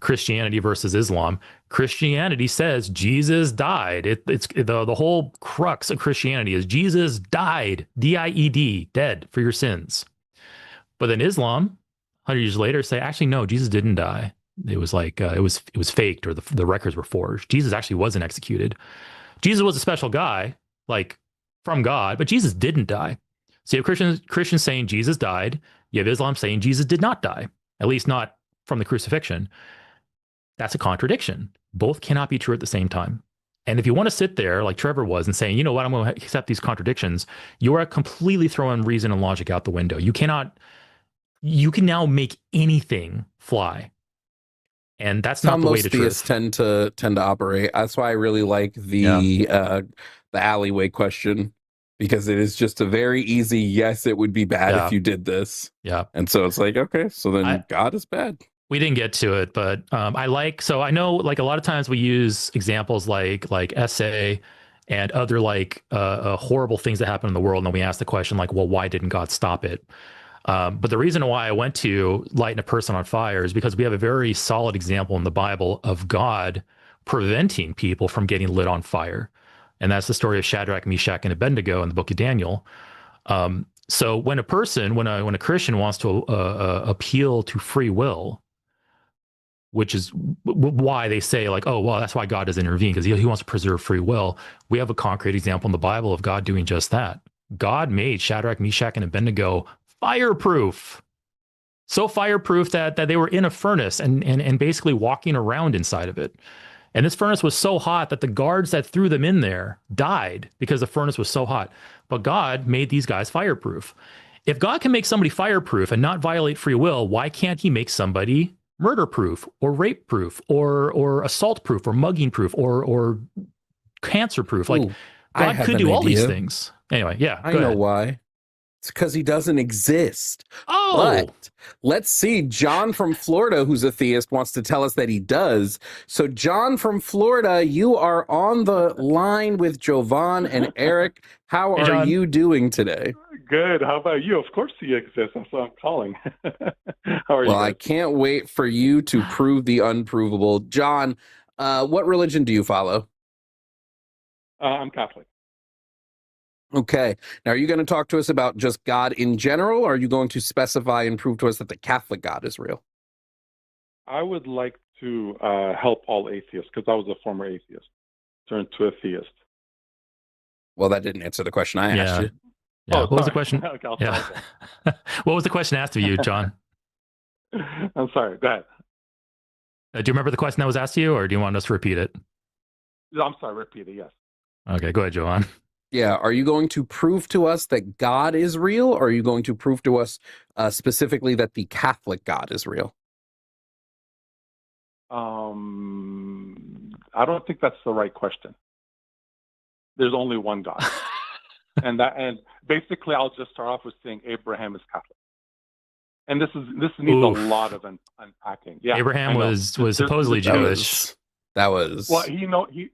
Christianity versus Islam. Christianity says Jesus died. It's the whole crux of Christianity is Jesus died, D-I-E-D, dead for your sins. But then Islam, 100 years later, say actually no, Jesus didn't die. It was like it was faked, or the records were forged. Jesus actually wasn't executed. Jesus was a special guy, like from God, but Jesus didn't die. So you have Christians saying Jesus died. You have Islam saying Jesus did not die, at least not from the crucifixion. That's a contradiction. Both cannot be true at the same time. And if you want to sit there like Trevor was and saying, you know what, I'm going to accept these contradictions, you are completely throwing reason and logic out the window. You can now make anything fly. And that's not the way to theists truth. tend to operate. That's why I really like the alleyway question, because it is just a very easy yes, it would be bad if you did this. Yeah. And so it's like, okay, so then God is bad. We didn't get to it, but I know like a lot of times we use examples like SA and other like horrible things that happen in the world, and then we ask the question like, well, why didn't God stop it? But the reason why I went to lighting a person on fire is because we have a very solid example in the Bible of God preventing people from getting lit on fire. And that's the story of Shadrach, Meshach, and Abednego in the book of Daniel. So when a Christian wants to appeal to free will, which is why they say like, oh, well, that's why God doesn't intervene, because he wants to preserve free will. We have a concrete example in the Bible of God doing just that. God made Shadrach, Meshach, and Abednego fireproof. So fireproof that they were in a furnace and basically walking around inside of it. And this furnace was so hot that the guards that threw them in there died because the furnace was so hot. But God made these guys fireproof. If God can make somebody fireproof and not violate free will, why can't he make somebody murder proof or rape proof or assault proof or mugging proof or cancer proof? Like God could do all these things. Anyway, yeah. I know why. It's because he doesn't exist. Oh, but let's see. John from Florida, who's a theist, wants to tell us that he does. So, John from Florida, you are on the line with Jovan and Eric. How Hey, are John. you doing today? Good. How about you? Of course he exists. That's why I'm calling. How are you Well, I guys? can't wait for you to prove the unprovable. John, what religion do you follow? I'm Catholic. Okay. Now, are you going to talk to us about just God in general, or are you going to specify and prove to us that the Catholic God is real? I would like to help all atheists because I was a former atheist, turned to a theist. Well, that didn't answer the question I asked you. Yeah. Oh, What was the sorry. question? Okay, I'll Yeah. try again. What was the question asked of you, John? I'm sorry. Go ahead. Do you remember the question that was asked to you, or do you want us to repeat it? I'm sorry. Repeat it. Yes. Okay, go ahead, Jovan. Yeah, are you going to prove to us that God is real, or are you going to prove to us specifically that the Catholic God is real? I don't think that's the right question. There's only one God, and basically, I'll just start off with saying Abraham is Catholic, and this needs a lot of unpacking. Yeah, Abraham was supposedly Jewish. That was well.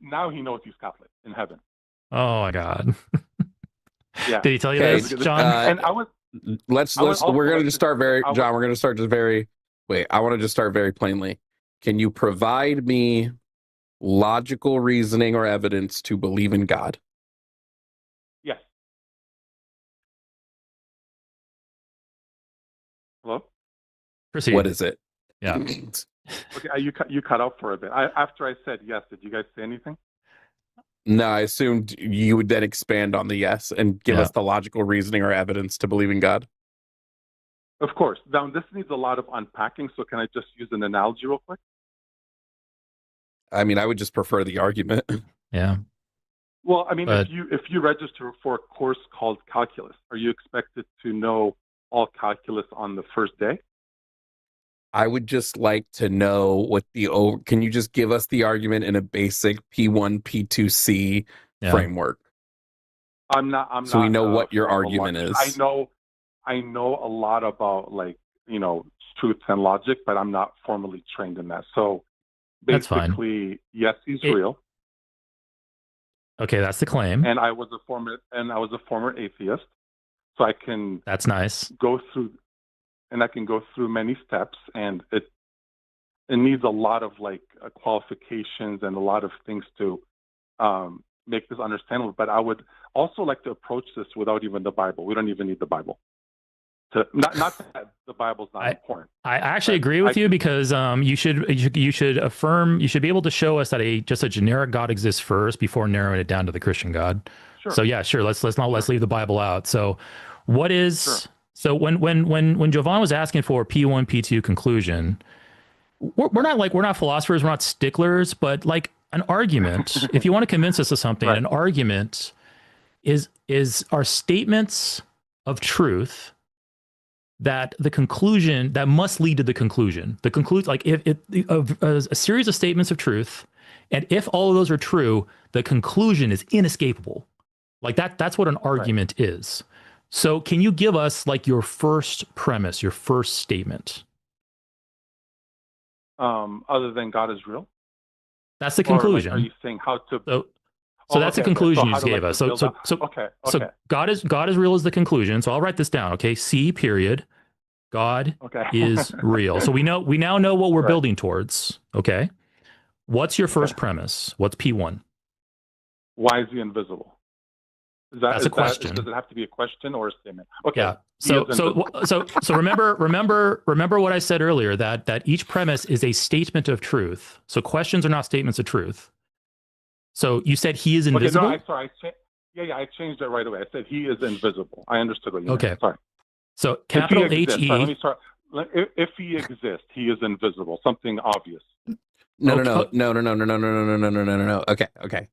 Now he knows he's Catholic in heaven. Oh my God. Yeah. Did he tell you this, John? And I was. We're going to just start very, John. We're going to start just very. Wait, I want to just start very plainly. Can you provide me logical reasoning or evidence to believe in God? Yes. Hello? Proceed. What is it? Yeah. Okay, you cut out for a bit. After I said yes, did you guys say anything? No, I assumed you would then expand on the yes and give us the logical reasoning or evidence to believe in God. Of course. Now, this needs a lot of unpacking, so can I just use an analogy real quick? I mean, I would just prefer the argument. Yeah. Well, I mean, if you register for a course called calculus, are you expected to know all calculus on the first day? I would just like to know what can you just give us the argument in a basic P1, P2C framework? So we know what your argument is. I know a lot about truth and logic, but I'm not formally trained in that. So basically, yes, he's real. Okay, that's the claim. And I was a former atheist, so I can. That's nice. I can go through many steps, and it needs a lot of qualifications and a lot of things to make this understandable. But I would also like to approach this without even the Bible. We don't even need the Bible. Not that the Bible's not important. I actually agree with you because you should be able to show us that just a generic God exists first before narrowing it down to the Christian God. Sure. So yeah, sure. Let's leave the Bible out. So what is? Sure. So when Jovan was asking for P1, P2 conclusion, we're not philosophers, we're not sticklers, but like an argument, if you want to convince us of something, an argument is our statements of truth that the conclusion that must lead to the conclusion. The conclusion, like if a series of statements of truth, and if all of those are true, the conclusion is inescapable. Like that's what an argument is. So can you give us like your first premise, your first statement? Other than God is real? That's the conclusion. Are you saying how to? So that's the conclusion you just gave us. So God is real is the conclusion. So I'll write this down. Okay. C period. God is real. So we now know what we're building towards. Okay. What's your first premise? What's P1? Why is he invisible? That's a question. Does it have to be a question or a statement? Okay. Yeah. So remember what I said earlier, that each premise is a statement of truth. So questions are not statements of truth. So you said he is invisible? Okay, no, I changed it right away. I said he is invisible. I understood what you meant. Sorry. So capital H-E. Let me start. If he exists, he is invisible. Something obvious. No. Okay.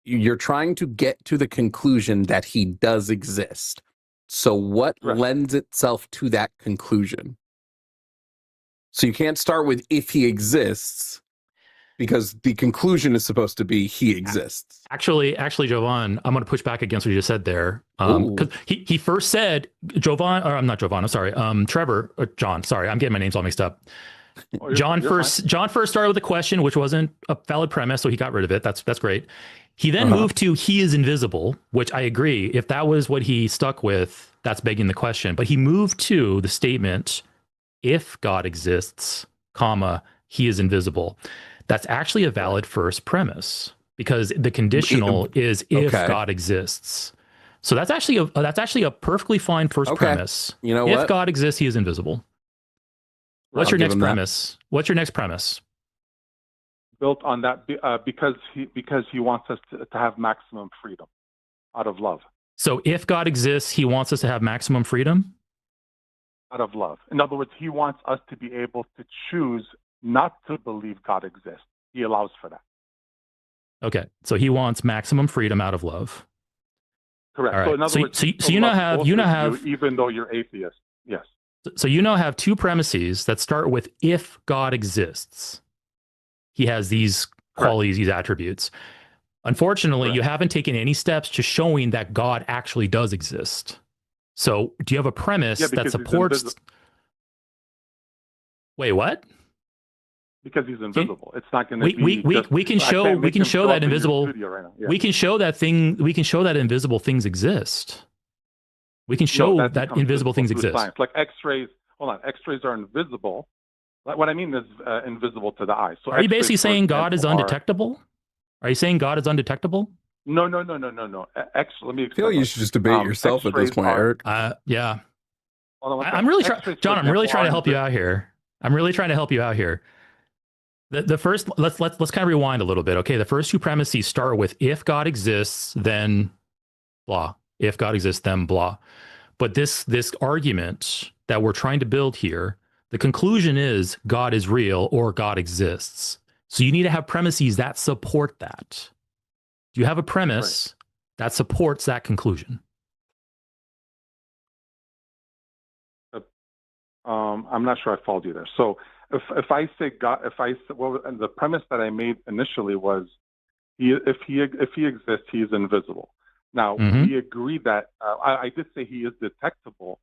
You're trying to get to the conclusion that he does exist. So what lends itself to that conclusion? So you can't start with if he exists, because the conclusion is supposed to be he exists. Actually, Jovan, I'm going to push back against what you just said there. Because he first said Jovan, or I'm not Jovan, I'm sorry, Trevor, or John, sorry, I'm getting my names all mixed up. John first started with a question, which wasn't a valid premise, so he got rid of it. That's great. He then moved to he is invisible, which I agree. If that was what he stuck with, that's begging the question. But he moved to the statement, if God exists, comma, he is invisible. That's actually a valid first premise, because the conditional is if God exists. So that's actually a perfectly fine first premise. You know if what? God exists, he is invisible. What's your next premise? What's your next premise? Built on that, because he wants us to have maximum freedom out of love. So if God exists, he wants us to have maximum freedom? out of love. In other words, he wants us to be able to choose not to believe God exists. He allows for that. Okay, so he wants maximum freedom out of love. Correct. All right. So in other words, so he you now loves have both you now of have you, even though you're atheist. Yes. so you now have two premises that start with if God exists. He has these qualities, these attributes. Unfortunately, Correct. you haven't taken any steps to showing that God actually does exist. So, do you have a premise that supports? Wait, what? Because he's invisible. It's not going to be. We can show that invisible. Right now. Yeah. We can show that thing. We can show that invisible things exist. We can show that invisible things exist. Science. Like X-rays. Hold on. X-rays are invisible. What I mean is invisible to the eye. So are you basically saying God is undetectable? Are you saying God is undetectable? No. Let me I feel like you should just debate yourself at this point, Eric. Yeah. I'm really trying, John. I'm really trying to help you out here. The first, let's kind of rewind a little bit. Okay, the first two premises start with if God exists, then blah. If God exists, then blah. But this argument that we're trying to build here, the conclusion is God is real or God exists. So you need to have premises that support that. Do you have a premise that supports that conclusion? I'm not sure I followed you there. So if I say God, the premise that I made initially was, if he exists, he is invisible. Now we agree that I did say he is detectable,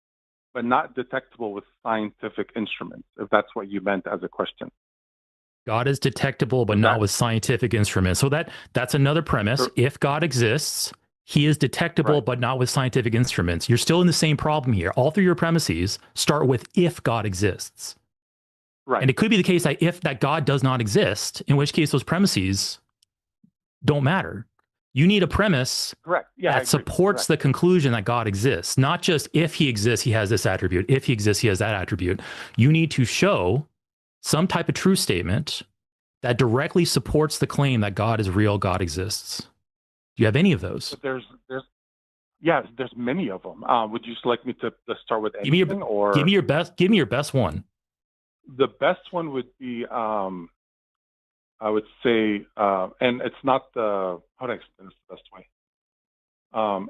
but not detectable with scientific instruments. If that's what you meant as a question. God is detectable, but not with scientific instruments. So that's another premise. If God exists, he is detectable, but not with scientific instruments. You're still in the same problem here. All three of your premises start with if God exists. Right. And it could be the case that God does not exist, in which case those premises don't matter. You need a premise that supports the conclusion that God exists, not just if he exists, he has this attribute. If he exists, he has that attribute. You need to show some type of true statement that directly supports the claim that God is real, God exists. Do you have any of those? There's many of them. Would you just like me to start with anything? Give me your best one. The best one would be, I would say, and it's not how do I explain this the best way?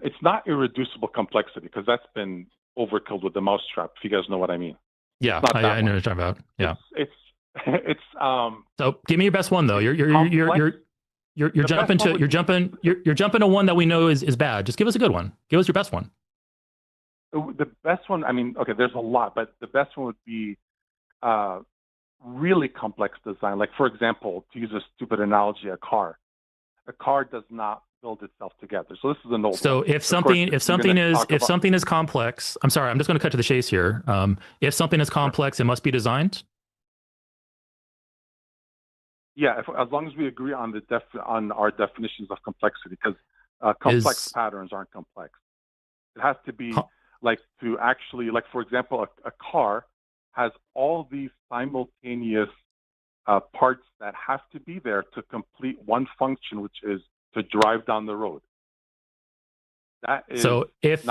It's not irreducible complexity, because that's been overkilled with the mousetrap, if you guys know what I mean. Yeah, I know what you're talking about. Yeah, it's So give me your best one though. You're jumping to one that we know is bad. Just give us a good one. Give us your best one. The best one. I mean, okay, there's a lot, but the best one would be really complex design. Like, for example, to use a stupid analogy, a car does not build itself together. So this is an old. So if something is complex, I'm sorry, I'm just going to cut to the chase here. If something is complex, it must be designed. Yeah, as long as we agree on on our definitions of complexity, because complex patterns aren't complex. It has to be for example, a car has all these simultaneous parts that have to be there to complete one function, which is to drive down the road. That is so if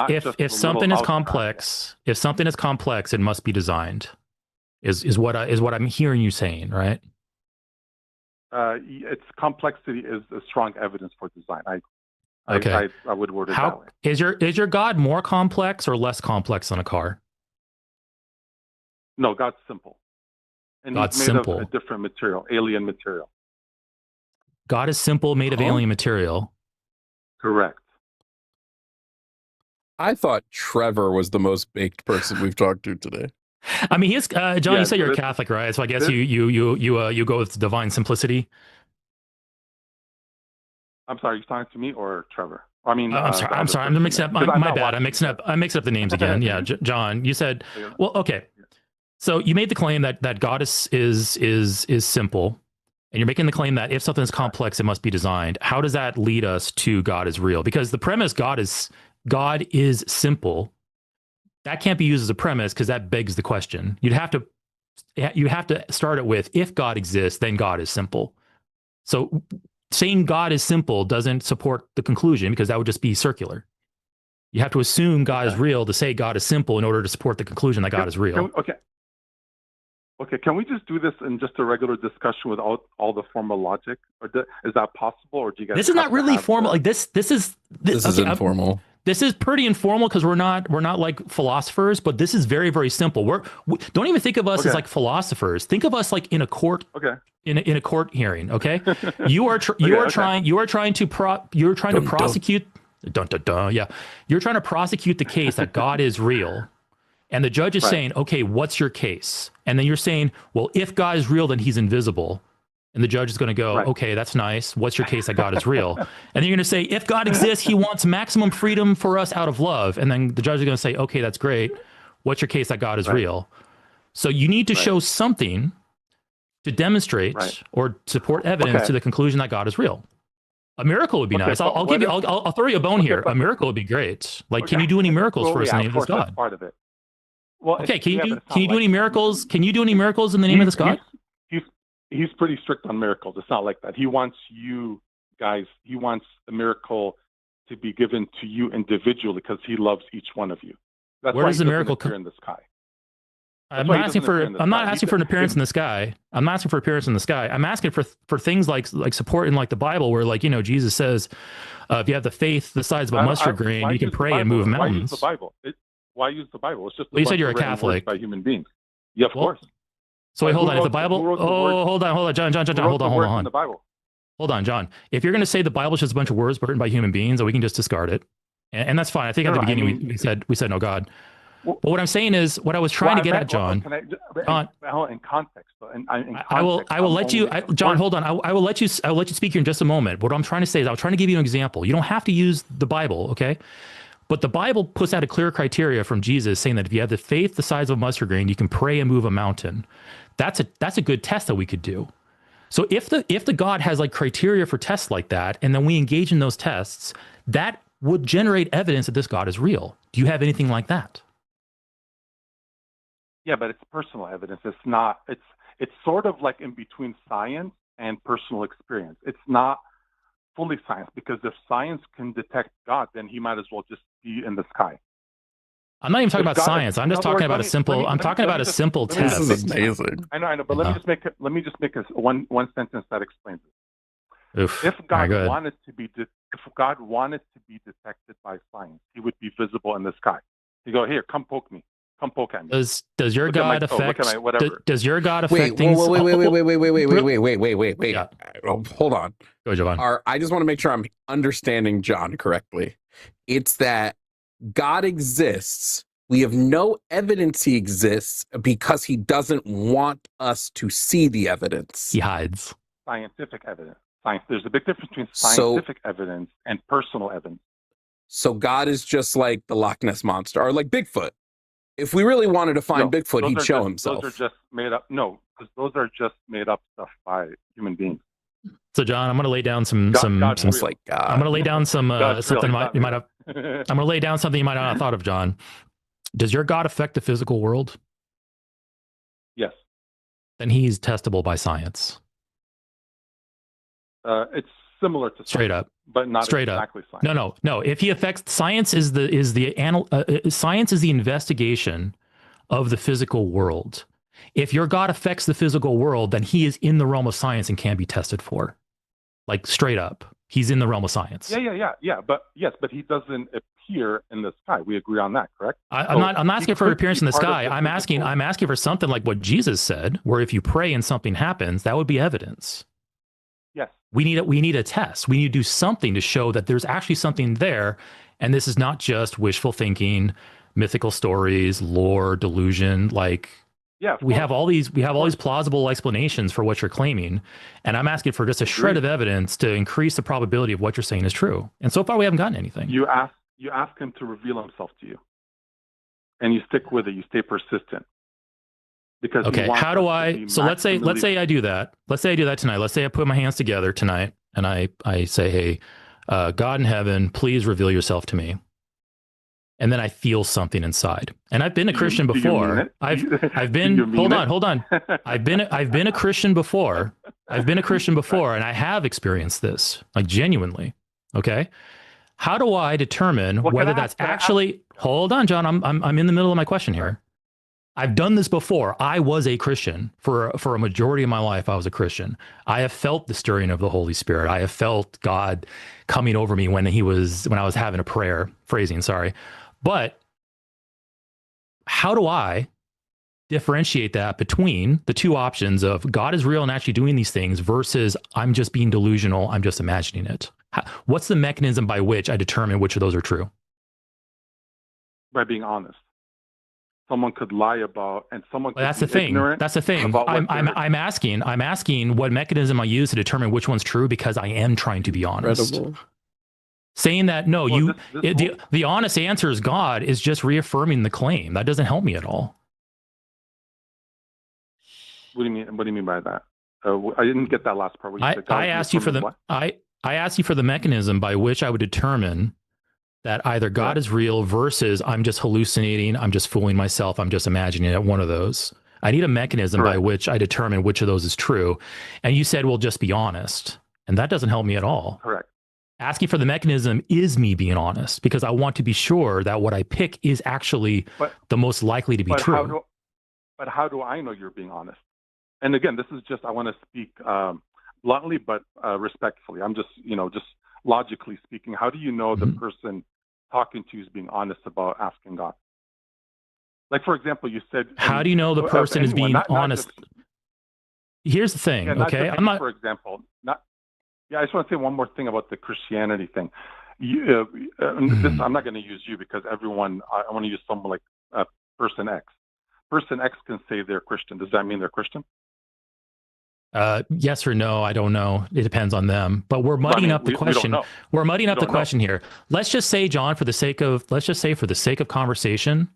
something is complex, it must be designed. Is what I'm hearing you saying, right? Its complexity is a strong evidence for design. I would word it that way. Is your God more complex or less complex than a car? No, God's simple. And God's he's made simple. of a different material, alien material. God is simple, made of alien material. Correct. I thought Trevor was the most baked person we've talked to today. I mean, he's John. You said you're a Catholic, right? So I guess you go with divine simplicity. I'm sorry, you talking to me or Trevor? I mean, I'm sorry. I'm mixing up. My bad. I'm mixing up the names again. Yeah, John. You said, well, okay. So you made the claim that God is simple, and you're making the claim that if something is complex, it must be designed. How does that lead us to God is real? Because the premise God is simple, that can't be used as a premise, because that begs the question. You have to start it with, if God exists, then God is simple. So saying God is simple doesn't support the conclusion, because that would just be circular. You have to assume God is real to say God is simple in order to support the conclusion that God is real. Okay, can we just do this in just a regular discussion without all the formal logic? Or is that possible? Or do you guys? This is not really formal. Like this is informal. This is pretty informal because we're not like philosophers, but this is very, very simple. Don't even think of us as like philosophers. Think of us like in a court. Okay. In a court hearing. Okay. You are trying to prosecute. Yeah. You're trying to prosecute the case that God is real. And the judge is saying, okay, what's your case? And then you're saying, well, if God is real, then he's invisible. And the judge is going to go, okay, that's nice. What's your case that God is real? And then you're going to say, if God exists, he wants maximum freedom for us out of love. And then the judge is going to say, okay, that's great. What's your case that God is real? So you need to show something to demonstrate or support evidence to the conclusion that God is real. A miracle would be nice. I'll throw you a bone here. A miracle would be great. Like, can you do any miracles for us in the name of this God? That's part of it. Well, okay, can you do any miracles? Can you do any miracles in the name of this God? He's pretty strict on miracles. It's not like that. He wants you guys. He wants the miracle to be given to you individually because he loves each one of you. That's where does the miracle come in the sky? I'm not asking for an appearance in the sky. I'm not asking for appearance in the sky. I'm asking for things like support in like the Bible, where like Jesus says, if you have the faith the size of a mustard grain, you can pray and move mountains. Why use the Bible? Why use the Bible? It's just you said you're a Catholic. By human beings. Yeah, of course. So wait, hold on. If the Bible, hold on, John, hold on. The Bible. Hold on, John. If you're going to say the Bible is just a bunch of words written by human beings, then we can just discard it, and that's fine. I think at the beginning we said no God. But what I'm saying is, what I was trying to get at, John. In context, I will let you, John. Hold on. I will let you speak here in just a moment. What I'm trying to say is, I was trying to give you an example. You don't have to use the Bible, okay? But the Bible puts out a clear criteria from Jesus, saying that if you have the faith the size of a mustard grain, you can pray and move a mountain. That's a good test that we could do. So if the God has like criteria for tests like that, and then we engage in those tests, that would generate evidence that this God is real. Do you have anything like that? Yeah, but it's personal evidence. It's not. It's sort of like in between science and personal experience. It's not fully science, because if science can detect God, then he might as well just be in the sky. I'm not even talking about science. I'm just talking about a simple. I'm talking about a simple test. This is amazing. I know. But let me just make one sentence that explains it. Oof. If God wanted to be detected by science, he would be visible in the sky. You go, here, come poke me. Come poke at me. Does your God affect? Does your God affect things? Wait. Yeah. Hold on. Go, Jovan. I just want to make sure I'm understanding John correctly. It's that God exists. We have no evidence he exists because he doesn't want us to see the evidence. He hides. Scientific evidence. There's a big difference between scientific evidence and personal evidence. So God is just like the Loch Ness Monster, or like Bigfoot. If we really wanted to find Bigfoot, he'd show himself. Those are just made up. No, because those are just made up stuff by human beings. So, John, I'm going to lay down some. I'm going to lay down some something you might have. I'm going to lay down something you might not have thought of, John. Does your God affect the physical world? Yes. Then he's testable by science. It's similar to straight up, but not straight exactly up. Science. No. If he affects science, science is the investigation of the physical world. If your God affects the physical world, then he is in the realm of science and can be tested for. Like straight up, he's in the realm of science. Yeah. But he doesn't appear in the sky. We agree on that, correct? I'm not asking for an appearance in the sky. I'm asking for something like what Jesus said, where if you pray and something happens, that would be evidence. Yes. We need a test. We need to do something to show that there's actually something there, and this is not just wishful thinking, mythical stories, lore, delusion. Like, we have all these plausible explanations for what you're claiming, and I'm asking for just a shred of evidence to increase the probability of what you're saying is true. And so far, we haven't gotten anything. You ask him to reveal himself to you, and you stick with it. You stay persistent. Because how do I? So let's say I do that. Let's say I do that tonight. Let's say I put my hands together tonight, and I say, "Hey, God in heaven, please reveal yourself to me." And then I feel something inside. And I've been a Christian before. I've been hold on. I've been a Christian before. And I have experienced this, like genuinely. Okay. How do I determine Well, whether that's actually? Hold on, John. I'm in the middle of my question here. I've done this before. I was a Christian for a majority of my life. I was a Christian. I have felt the stirring of the Holy Spirit. I have felt God coming over me when I was having a prayer. Phrasing, sorry. But how do I differentiate that between the two options of God is real and actually doing these things versus I'm just being delusional, I'm just imagining it? What's the mechanism by which I determine which of those are true? By being honest. Someone could lie about, and someone could that's be the thing. ignorant. That's the thing. I'm asking what mechanism I use to determine which one's true because I am trying to be honest. Incredible. Saying that the honest answer is God is just reaffirming the claim. That doesn't help me at all. What do you mean? What do you mean by that? I didn't get that last part. I asked you for the mechanism by which I would determine that either God is real versus I'm just hallucinating, I'm just fooling myself, I'm just imagining it, one of those. I need a mechanism by which I determine which of those is true. And you said, well, just be honest. And that doesn't help me at all. Correct. Asking for the mechanism is me being honest because I want to be sure that what I pick is actually the most likely to be true. But how do I know you're being honest? And again, this is just, I want to speak bluntly, but respectfully. I'm just logically speaking, how do you know the person talking to you is being honest about asking God? Like, for example, you said... How do you know the person is being honest? Here's the thing, okay? I'm not... For example, I just want to say one more thing about the Christianity thing. I'm not going to use you because everyone... I want to use someone like person X. Person X can say they're Christian. Does that mean they're Christian? Yes or no, I don't know. It depends on them. But we're muddying up the question. We're muddying up the question here. Let's just say, John, for the sake of conversation,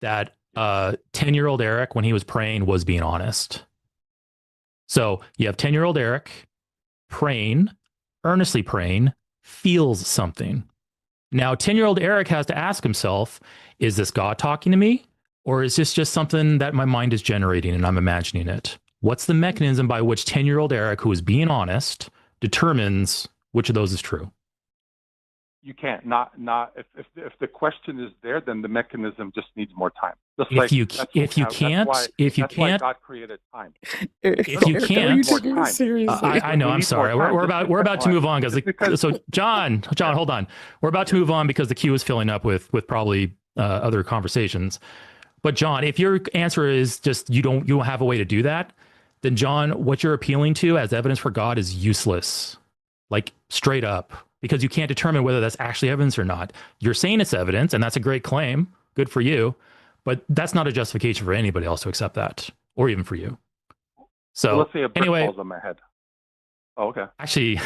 that 10-year-old Eric, when he was praying, was being honest. So you have 10-year-old Eric praying, earnestly praying, feels something. Now, 10-year-old Eric has to ask himself, is this God talking to me? Or is this just something that my mind is generating and I'm imagining it? What's the mechanism by which 10-year-old Eric, who is being honest, determines which of those is true? You can't. If the question is there, then the mechanism just needs more time. If you can't, God created time. If you can't, I know. I'm sorry. We're about to move on because so John, hold on. We're about to move on because the queue is filling up with probably other conversations. But John, if your answer is just you don't have a way to do that, then John, what you're appealing to as evidence for God is useless, like straight up, because you can't determine whether that's actually evidence or not. You're saying it's evidence, and that's a great claim. Good for you. But that's not a justification for anybody else to accept that, or even for you. So let's say a brick falls on my head. Oh, okay. Actually,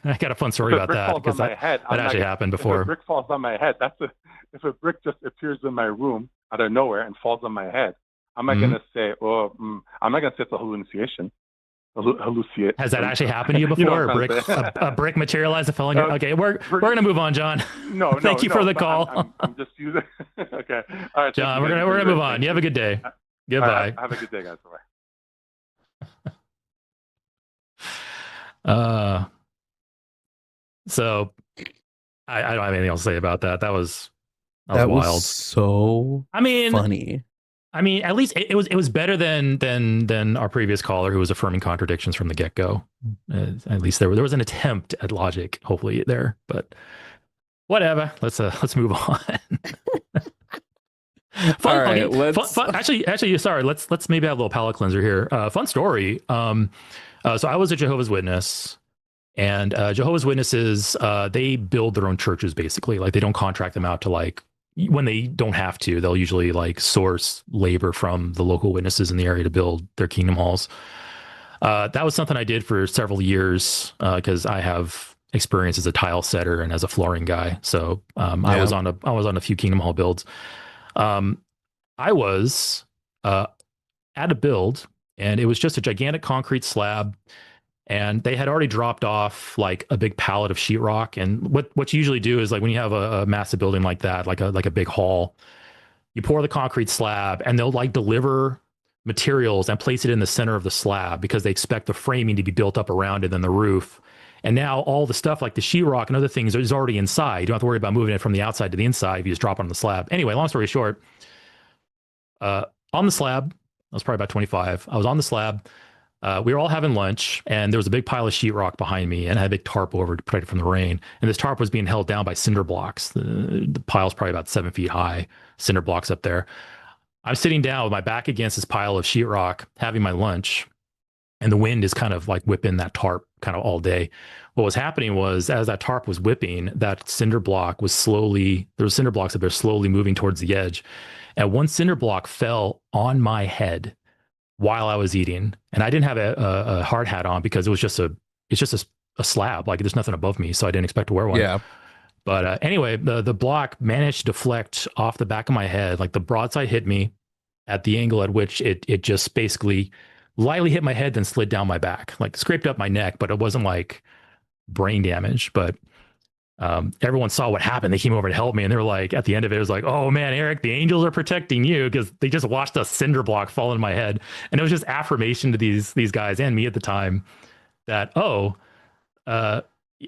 I got a fun story about that because that actually happened before. If a brick falls on my head, if a brick just appears in my room out of nowhere and falls on my head, I'm not going to say, I'm not going to say it's a hallucination. Has that actually happened to you before? A brick materialized and fell on you? Okay, we're going to move on, John. No, Thank you for the call. I'm just using. Okay, all right, John. We're gonna move on. You have a good day. Goodbye. Have a good day, guys. Bye. So I don't have anything else to say about that. That was wild. So funny. I mean, at least it was better than our previous caller who was affirming contradictions from the get-go. At least there was an attempt at logic, hopefully there, but whatever. Let's move on. Fun, all right, okay. Fun, actually, sorry. Let's maybe have a little palate cleanser here. Fun story. So I was a Jehovah's Witness, and Jehovah's Witnesses they build their own churches basically. Like they don't contract them out to when they don't have to, they'll usually source labor from the local witnesses in the area to build their kingdom halls. That was something I did for several years because I have experience as a tile setter and as a flooring guy. So I was on a few kingdom hall builds. I was at a build, and it was just a gigantic concrete slab. And they had already dropped off a big pallet of sheetrock. And what you usually do is when you have a massive building like that, like a big hall, you pour the concrete slab and they'll deliver materials and place it in the center of the slab because they expect the framing to be built up around it and the roof. And now all the stuff like the sheetrock and other things is already inside. You don't have to worry about moving it from the outside to the inside if you just drop it on the slab. Anyway, long story short, on the slab, I was probably about 25. I was on the slab. We were all having lunch, and there was a big pile of sheetrock behind me, and I had a big tarp over to protect it from the rain. And this tarp was being held down by cinder blocks. The pile's probably about 7 feet high, cinder blocks up there. I'm sitting down with my back against this pile of sheetrock, having my lunch, and the wind is kind of like whipping that tarp kind of all day. What was happening was, as that tarp was whipping, that cinder block was slowly, there were cinder blocks up there slowly moving towards the edge. And one cinder block fell on my head while I was eating. And I didn't have a hard hat on because it's just a slab. Like there's nothing above me. So I didn't expect to wear one. Yeah. But anyway, the block managed to deflect off the back of my head. Like the broadside hit me at the angle at which it just basically lightly hit my head, then slid down my back, like scraped up my neck, but it wasn't like brain damage. But everyone saw what happened. They came over to help me, and they were like, at the end of it was like, oh man, Eric, the angels are protecting you, because they just watched a cinder block fall in my head. And it was just affirmation to these guys and me at the time that,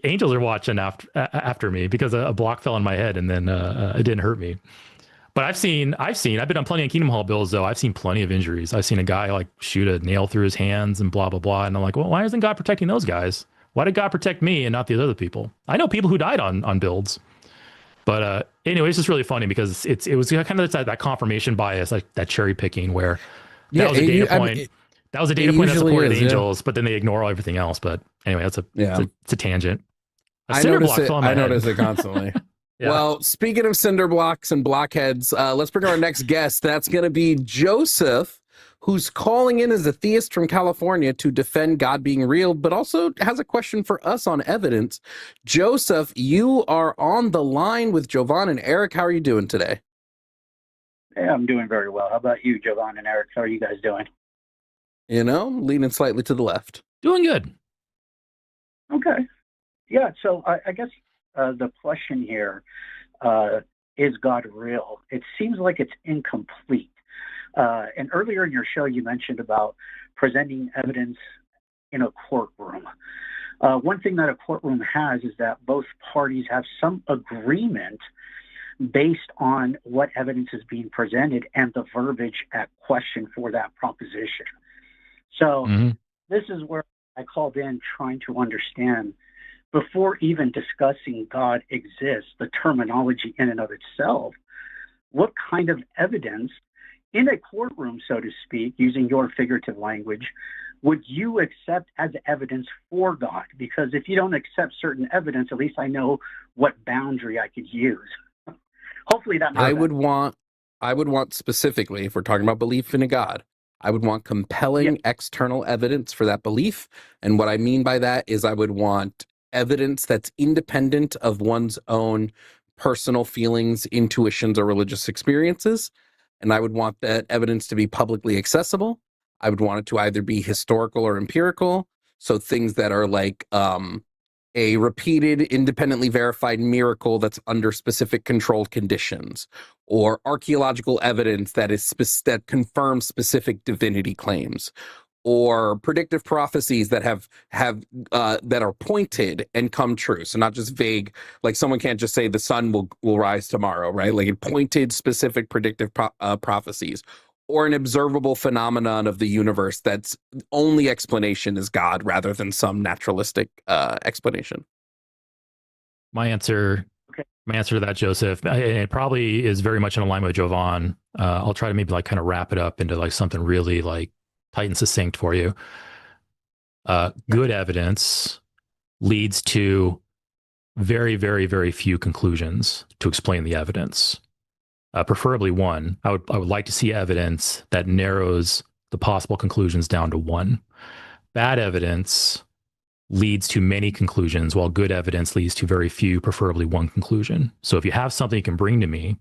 angels are watching after me, because a block fell on my head, and then it didn't hurt me. But I've been on plenty of Kingdom Hall builds, though. I've seen plenty of injuries. I've seen a guy like shoot a nail through his hands and blah, blah, blah. And I'm like, well, why isn't God protecting those guys? Why did God protect me and not the other people? I know people who died on builds. But anyway, it's just really funny because it was kind of that confirmation bias, like that cherry picking, where that was a data point. That was a data point that supported angels, but then they ignore everything else. But anyway, it's a tangent. I notice it constantly. Yeah. Well, speaking of cinder blocks and blockheads, let's bring our next guest. That's going to be Joseph, who's calling in as a theist from California to defend God being real, but also has a question for us on evidence. Joseph, you are on the line with Jovan and Eric. How are you doing today? Hey, I'm doing very well. How about you, Jovan and Eric? How are you guys doing? You know, leaning slightly to the left. Doing good. Okay. Yeah, so I guess the question here, is God real? It seems like it's incomplete. And earlier in your show, you mentioned about presenting evidence in a courtroom. One thing that a courtroom has is that both parties have some agreement based on what evidence is being presented and the verbiage at question for that proposition. So this is where I called in trying to understand, before even discussing God exists, the terminology in and of itself, what kind of evidence in a courtroom, so to speak, using your figurative language, would you accept as evidence for God? Because if you don't accept certain evidence, at least I know what boundary I could use. Hopefully that makes sense. I would want specifically, if we're talking about belief in a God, I would want compelling external evidence for that belief. And what I mean by that is I would want evidence that's independent of one's own personal feelings, intuitions, or religious experiences. And I would want that evidence to be publicly accessible. I would want it to either be historical or empirical. So things that are like a repeated, independently verified miracle that's under specific controlled conditions, or archaeological evidence that that confirms specific divinity claims, or predictive prophecies that have that are pointed and come true. So not just vague, like someone can't just say the sun will rise tomorrow, right? Like pointed, specific predictive prophecies, or an observable phenomenon of the universe that's only explanation is God rather than some naturalistic explanation. My answer to that, Joseph, it probably is very much in alignment with Jovan. I'll try to maybe like kind of wrap it up into like something really like tight and succinct for you. Good evidence leads to very, very, very few conclusions to explain the evidence. Preferably one. I would like to see evidence that narrows the possible conclusions down to one. Bad evidence leads to many conclusions, while good evidence leads to very few, preferably one conclusion. So if you have something you can bring to me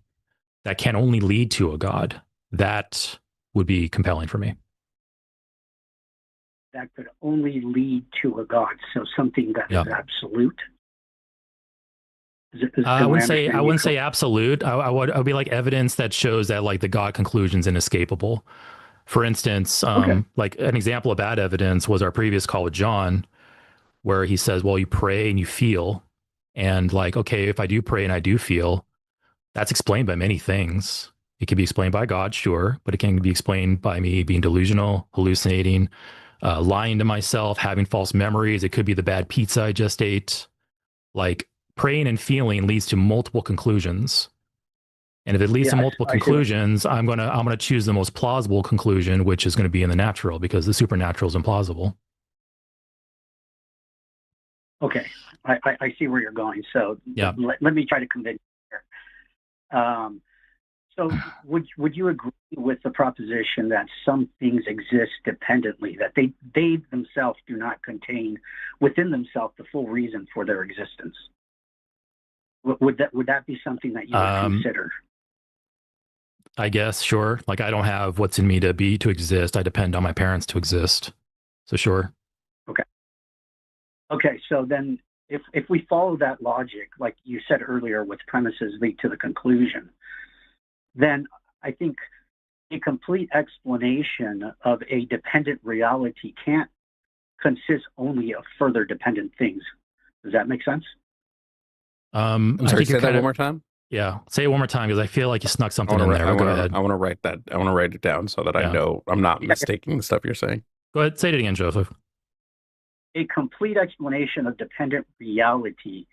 that can only lead to a God, that would be compelling for me. That could only lead to a God. So something that is absolute. I wouldn't say absolute. I would be like evidence that shows that like the God conclusion's inescapable. For instance, like an example of bad evidence was our previous call with John, where he says, well, you pray and you feel. And like, okay, if I do pray and I do feel, that's explained by many things. It can be explained by God, sure, but it can be explained by me being delusional, hallucinating, lying to myself, having false memories. It could be the bad pizza I just ate. Like, praying and feeling leads to multiple conclusions. And if it leads to multiple conclusions, I'm gonna choose the most plausible conclusion, which is going to be in the natural, because the supernatural is implausible. Okay, I see where you're going. So yeah, let me try to convince you here. So would you agree with the proposition that some things exist dependently, that they themselves do not contain within themselves the full reason for their existence? Would that be something that you would consider? I guess, sure. Like, I don't have what's in me to exist. I depend on my parents to exist. So sure. Okay, so then if we follow that logic, like you said earlier, with premises lead to the conclusion, then I think a complete explanation of a dependent reality can't consist only of further dependent things. Does that make sense? I'm sorry, say that one more time. Yeah, say it one more time, because I feel like you snuck something in there. Go ahead. I want to write that. I want to write it down so that I know I'm not mistaking the stuff you're saying. Go ahead, say it again, Joseph. A complete explanation of dependent reality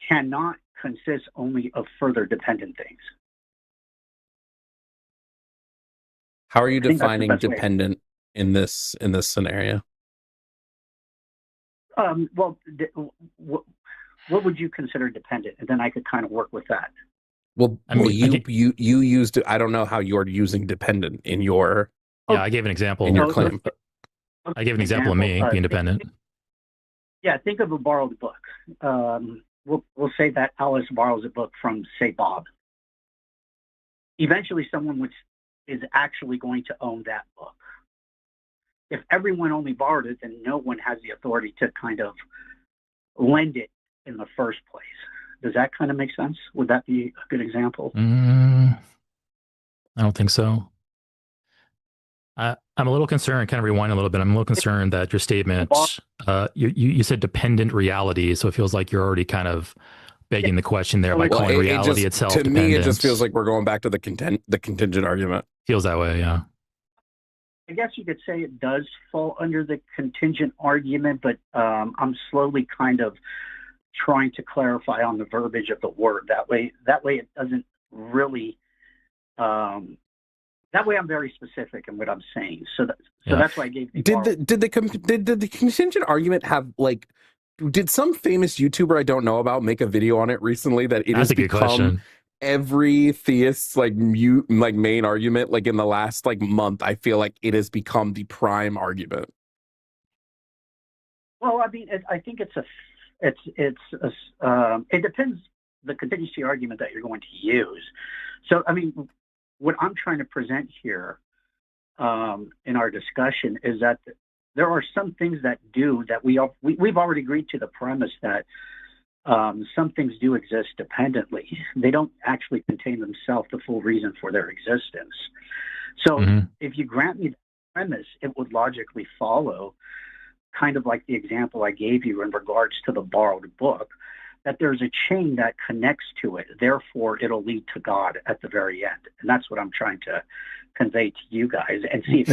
cannot consist only of further dependent things. How are you defining dependent in this scenario? Well, what would you consider dependent? And then I could kind of work with that. Well, you used it. I don't know how you're using dependent in your. Yeah, I gave an example. In your claim. I gave an example of me being dependent. Yeah, think of a borrowed book. We'll say that Alice borrows a book from, say, Bob. Eventually, someone is actually going to own that book. If everyone only borrowed it, then no one has the authority to kind of lend it in the first place. Does that kind of make sense? Would that be a good example? I don't think so. I'm a little concerned, kind of rewind a little bit. I'm a little concerned that your statement, you said dependent reality. So it feels like you're already kind of begging the question there by calling reality itself dependent. To me, it just feels like we're going back to the contingent argument. Feels that way, yeah. I guess you could say it does fall under the contingent argument, but I'm slowly kind of trying to clarify on the verbiage of the word. That way it doesn't really. That way I'm very specific in what I'm saying. So that's why I gave. Did the contingent argument have like? Did some famous YouTuber I don't know about make a video on it recently that it has become every theist's main argument? Like in the last month, I feel like it has become the prime argument. Well, I mean, I think it depends the contingency argument that you're going to use. So, I mean, what I'm trying to present here in our discussion is that there are some things that we've already agreed to the premise that some things do exist dependently. They don't actually contain themselves the full reason for their existence. So if you grant me the premise, it would logically follow, kind of like the example I gave you in regards to the borrowed book, that there's a chain that connects to it. Therefore, it'll lead to God at the very end. And that's what I'm trying to convey to you guys and see if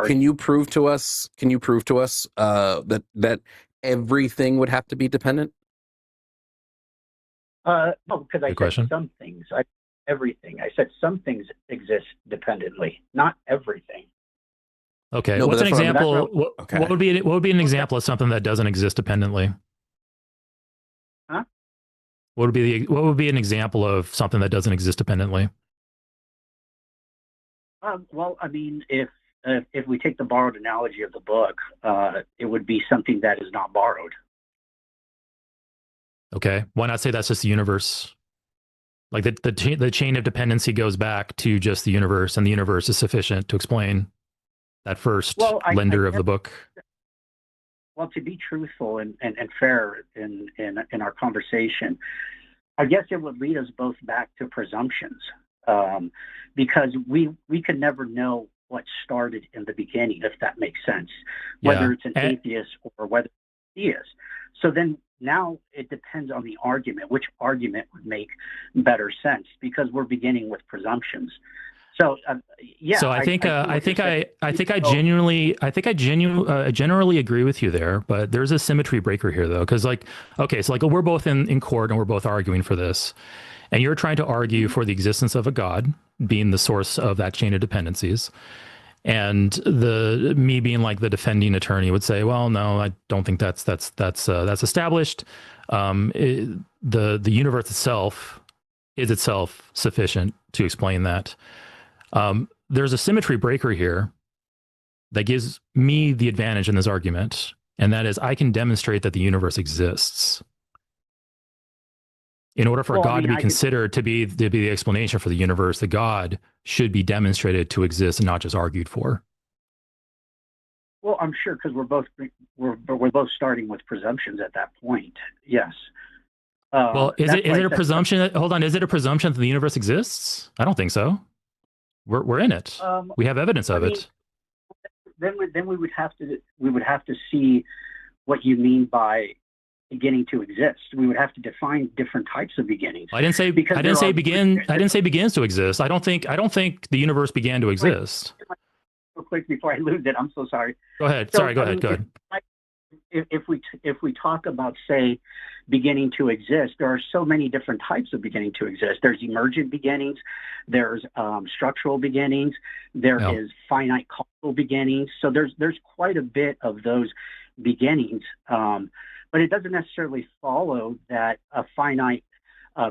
can you prove to us that everything would have to be dependent? No, because I said some things. Everything. I said some things exist dependently, not everything. Okay. No, what's an example? What would be an example of something that doesn't exist dependently? Huh? What would be an example of something that doesn't exist dependently? Well, I mean, if we take the borrowed analogy of the book, it would be something that is not borrowed. Okay. Why not say that's just the universe? Like the chain of dependency goes back to just the universe, and the universe is sufficient to explain that first lender of the book. Well, to be truthful and fair in our conversation, I guess it would lead us both back to presumptions. Because we can never know what started in the beginning, if that makes sense. Whether it's an atheist or whether ideas. So then now it depends on the argument, which argument would make better sense, because we're beginning with presumptions. So yeah. So I generally agree with you there, but there's a symmetry breaker here though, because like, okay, so like we're both in court and we're both arguing for this, and you're trying to argue for the existence of a God being the source of that chain of dependencies. And me being like the defending attorney would say, well, no, I don't think that's established. The universe itself is itself sufficient to explain that. There's a symmetry breaker here that gives me the advantage in this argument, and that is I can demonstrate that the universe exists. In order for God to be considered to be the explanation for the universe, the God should be demonstrated to exist and not just argued for. Well, I'm sure, because we're both starting with presumptions at that point. Yes. Well, is it a presumption that, hold on, is it a presumption that the universe exists? I don't think so. We're in it. We have evidence of it. Then we would have to see what you mean by beginning to exist. We would have to define different types of beginnings. I didn't say begins to exist. I don't think the universe began to exist. Real quick before I lose it, I'm so sorry. Go ahead. Sorry, go ahead. If we talk about, say, beginning to exist, there are so many different types of beginning to exist. There's emergent beginnings, there's structural beginnings, there is finite causal beginnings. So there's quite a bit of those beginnings. But it doesn't necessarily follow that a finite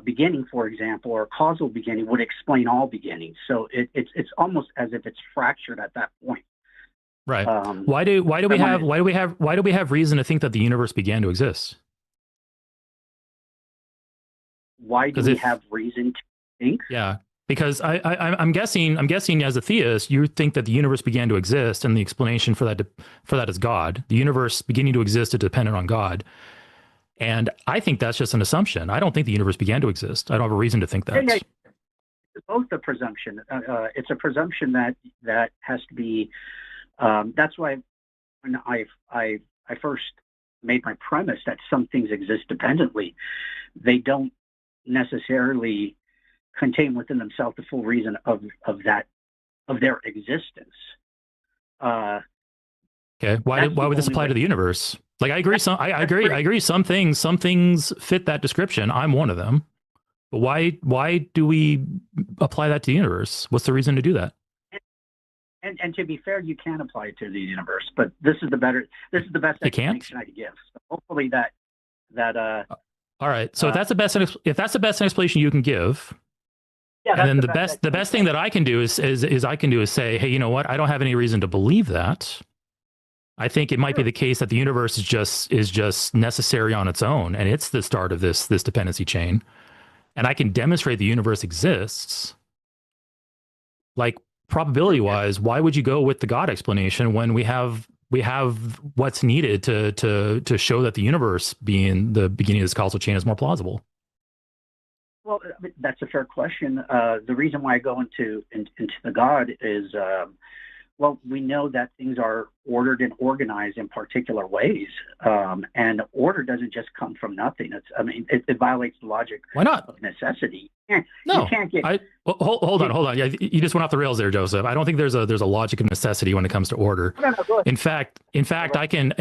beginning, for example, or a causal beginning would explain all beginnings. So it's almost as if it's fractured at that point. Right. Why do we have reason to think that the universe began to exist? Why do we have reason to think? Yeah, because I'm guessing as a theist, you think that the universe began to exist, and the explanation for that is God. The universe beginning to exist is dependent on God, and I think that's just an assumption. I don't think the universe began to exist. I don't have a reason to think that. Yeah, it's both a presumption. It's a presumption that has to be. That's why when I first made my premise that some things exist dependently, they don't necessarily contain within themselves the full reason of their existence. Okay, why would this apply to the universe? Like I agree. I agree. Some things fit that description. I'm one of them. But why do we apply that to the universe? What's the reason to do that? And to be fair, you can apply it to the universe, but this is the best explanation I could give. So hopefully that. All right. So if that's the best explanation you can give, and then the best thing that I can do is say, hey, you know what? I don't have any reason to believe that. I think it might be the case that the universe is just necessary on its own, and it's the start of this dependency chain, and I can demonstrate the universe exists. Like probability wise, why would you go with the God explanation when we have what's needed to show that the universe being the beginning of this causal chain is more plausible? Well, that's a fair question. The reason why I go into the God is, well, we know that things are ordered and organized in particular ways, and order doesn't just come from nothing. It violates the logic. Why not? Of necessity. You can't get. Hold on. Yeah, you just went off the rails there, Joseph. I don't think there's a logic of necessity when it comes to order. No, go ahead. In fact, I can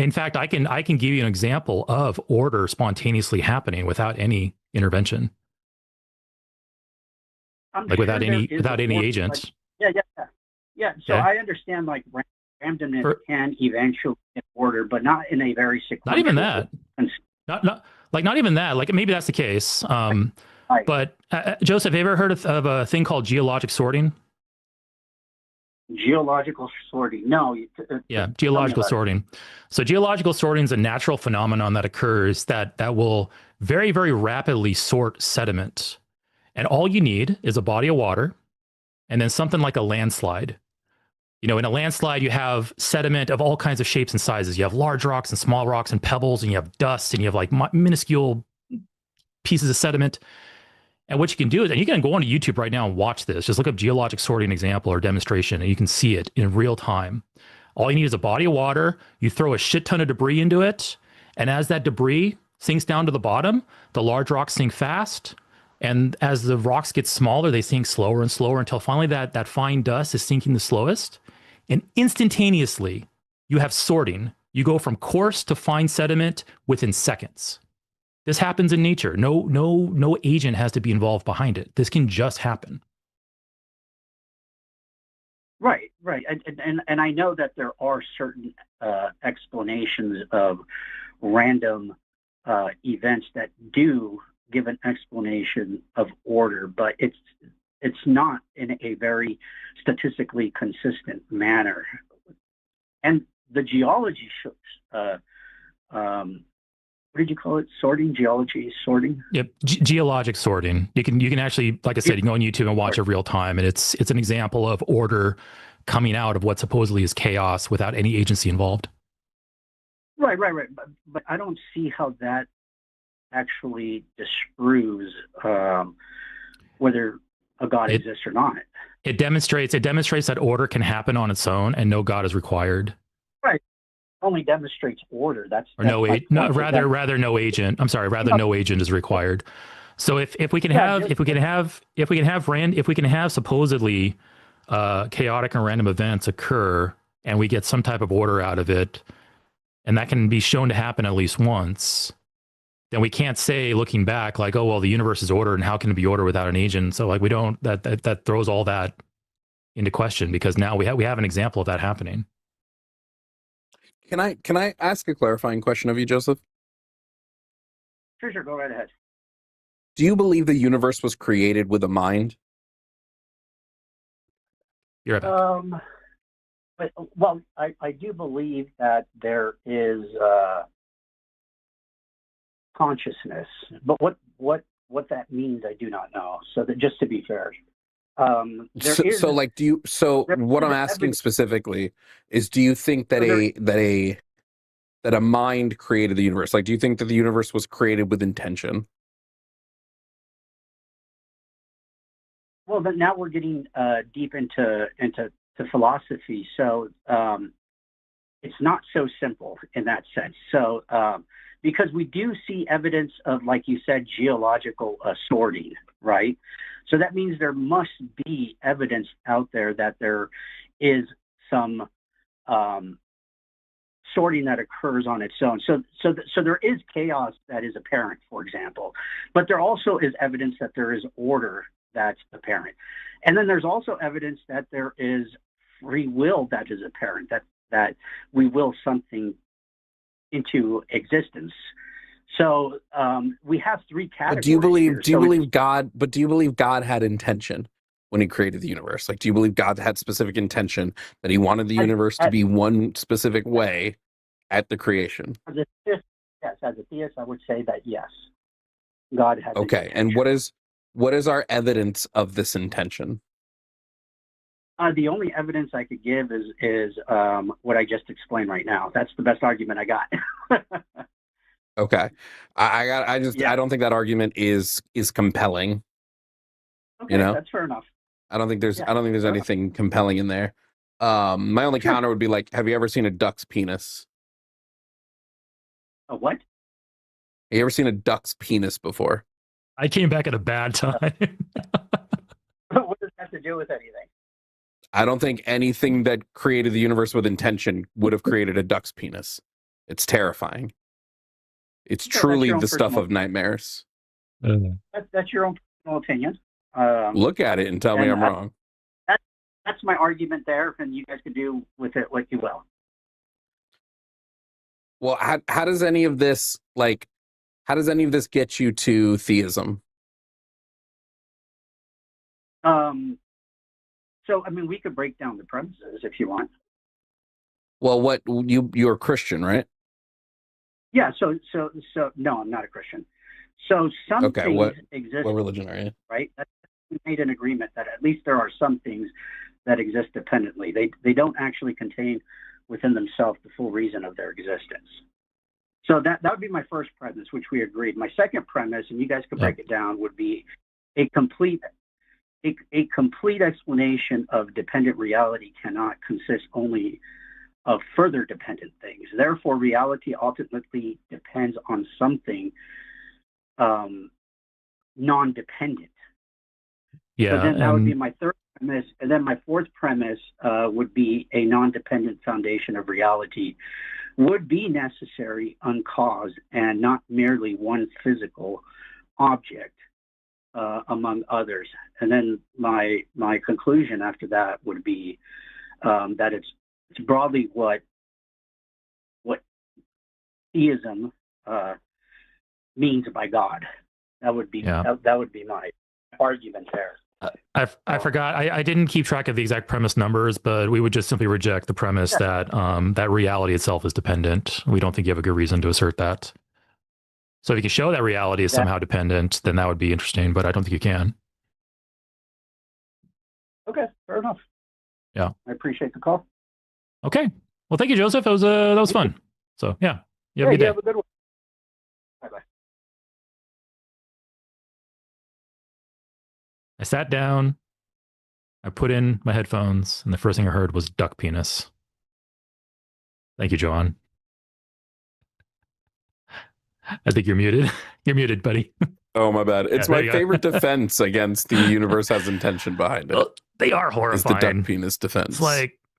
give you an example of order spontaneously happening without any intervention, without any agent. Yeah. So I understand like randomness can eventually get order, but not in a very sequential. Not even that. Not even that. Like maybe that's the case. Right. But Joseph, have you ever heard of a thing called geologic sorting? Geological sorting? No. Yeah, geological sorting. So geological sorting is a natural phenomenon that occurs that will very, very rapidly sort sediment. And all you need is a body of water and then something like a landslide. You know, in a landslide, you have sediment of all kinds of shapes and sizes. You have large rocks and small rocks and pebbles, and you have dust, and you have like minuscule pieces of sediment. And what you can do is, and you can go onto YouTube right now and watch this. Just look up geologic sorting example or demonstration, and you can see it in real time. All you need is a body of water. You throw a shit ton of debris into it, And as that debris sinks down to the bottom, the large rocks sink fast. And as the rocks get smaller, they sink slower and slower until finally that fine dust is sinking the slowest. And instantaneously, you have sorting. You go from coarse to fine sediment within seconds. This happens in nature. No agent has to be involved behind it. This can just happen. Right. And I know that there are certain explanations of random events that do give an explanation of order, but it's not in a very statistically consistent manner. And the geology shows, what did you call it? Sorting? Geology sorting? Yep, geologic sorting. You can actually, like I said, you can go on YouTube and watch it real time, and it's an example of order coming out of what supposedly is chaos without any agency involved. Right. But I don't see how that actually disproves whether a God exists or not. It demonstrates that order can happen on its own and no God is required. Right. Only demonstrates order. No agent. I'm sorry. Rather, no agent is required. So if we can have supposedly chaotic and random events occur, and we get some type of order out of it, and that can be shown to happen at least once, then we can't say, looking back, like, oh well, the universe is ordered, and how can it be ordered without an agent? So like, we don't. That throws all that into question, because now we have an example of that happening. Can I ask a clarifying question of you, Joseph? Sure, go right ahead. Do you believe the universe was created with a mind? You're right back. Well, I do believe that there is consciousness, but what that means, I do not know. So that, just to be fair, what I'm asking specifically is, do you think that a mind created the universe? Like, do you think that the universe was created with intention? Well, but now we're getting deep into philosophy, so it's not so simple in that sense. So because we do see evidence of, like you said, geological sorting, right? So that means there must be evidence out there that there is some sorting that occurs on its own. So there is chaos that is apparent, for example, but there also is evidence that there is order that's apparent. And then there's also evidence that there is free will that is apparent, that we will something into existence. So we have three categories. But do you believe God had intention when he created the universe? Like, do you believe God had specific intention that he wanted the universe to be one specific way at the creation? As a theist, I would say that yes, God had. Okay, and what is our evidence of this intention? The only evidence I could give is what I just explained right now. That's the best argument I got. Okay, I don't think that argument is compelling. Okay, that's fair enough. I don't think there's anything compelling in there. My only counter would be, like, have you ever seen a duck's penis? A what? Have you ever seen a duck's penis before? I came back at a bad time. What does that have to do with anything? I don't think anything that created the universe with intention would have created a duck's penis. It's terrifying. It's truly the stuff of nightmares. That's your own personal opinion. Look at it and tell me I'm wrong. That's my argument there, and you guys can do with it what you will. Well, how does any of this get you to theism? So, I mean, we could break down the premises if you want. Well, you're a Christian, right? Yeah. So no, I'm not a Christian. So some things exist. What religion are you? Right. We made an agreement that at least there are some things that exist dependently. They don't actually contain within themselves the full reason of their existence. So that would be my first premise, which we agreed. My second premise, and you guys could break it down, would be a complete explanation of dependent reality cannot consist only of further dependent things. Therefore, reality ultimately depends on something non-dependent. Yeah. So then that would be my third premise. And then my fourth premise would be a non-dependent foundation of reality would be necessary, uncaused, and not merely one physical object among others. And then my conclusion after that would be that it's broadly what theism means by God. That would be that would be my argument there. I forgot. I didn't keep track of the exact premise numbers, but we would just simply reject the premise that that reality itself is dependent. We don't think you have a good reason to assert that. So if you can show that reality is somehow dependent, then that would be interesting, but I don't think you can. Okay, fair enough. Yeah. I appreciate the call. Okay. Well, thank you, Joseph. That was fun. So yeah, you have a good day. Have a good one. Bye-bye. I sat down, I put in my headphones, and the first thing I heard was duck penis. Thank you, Jovan. I think you're muted. You're muted, buddy. Oh, my bad. It's my favorite defense against the universe has intention behind it. Well, they are horrifying. It's the duck penis defense.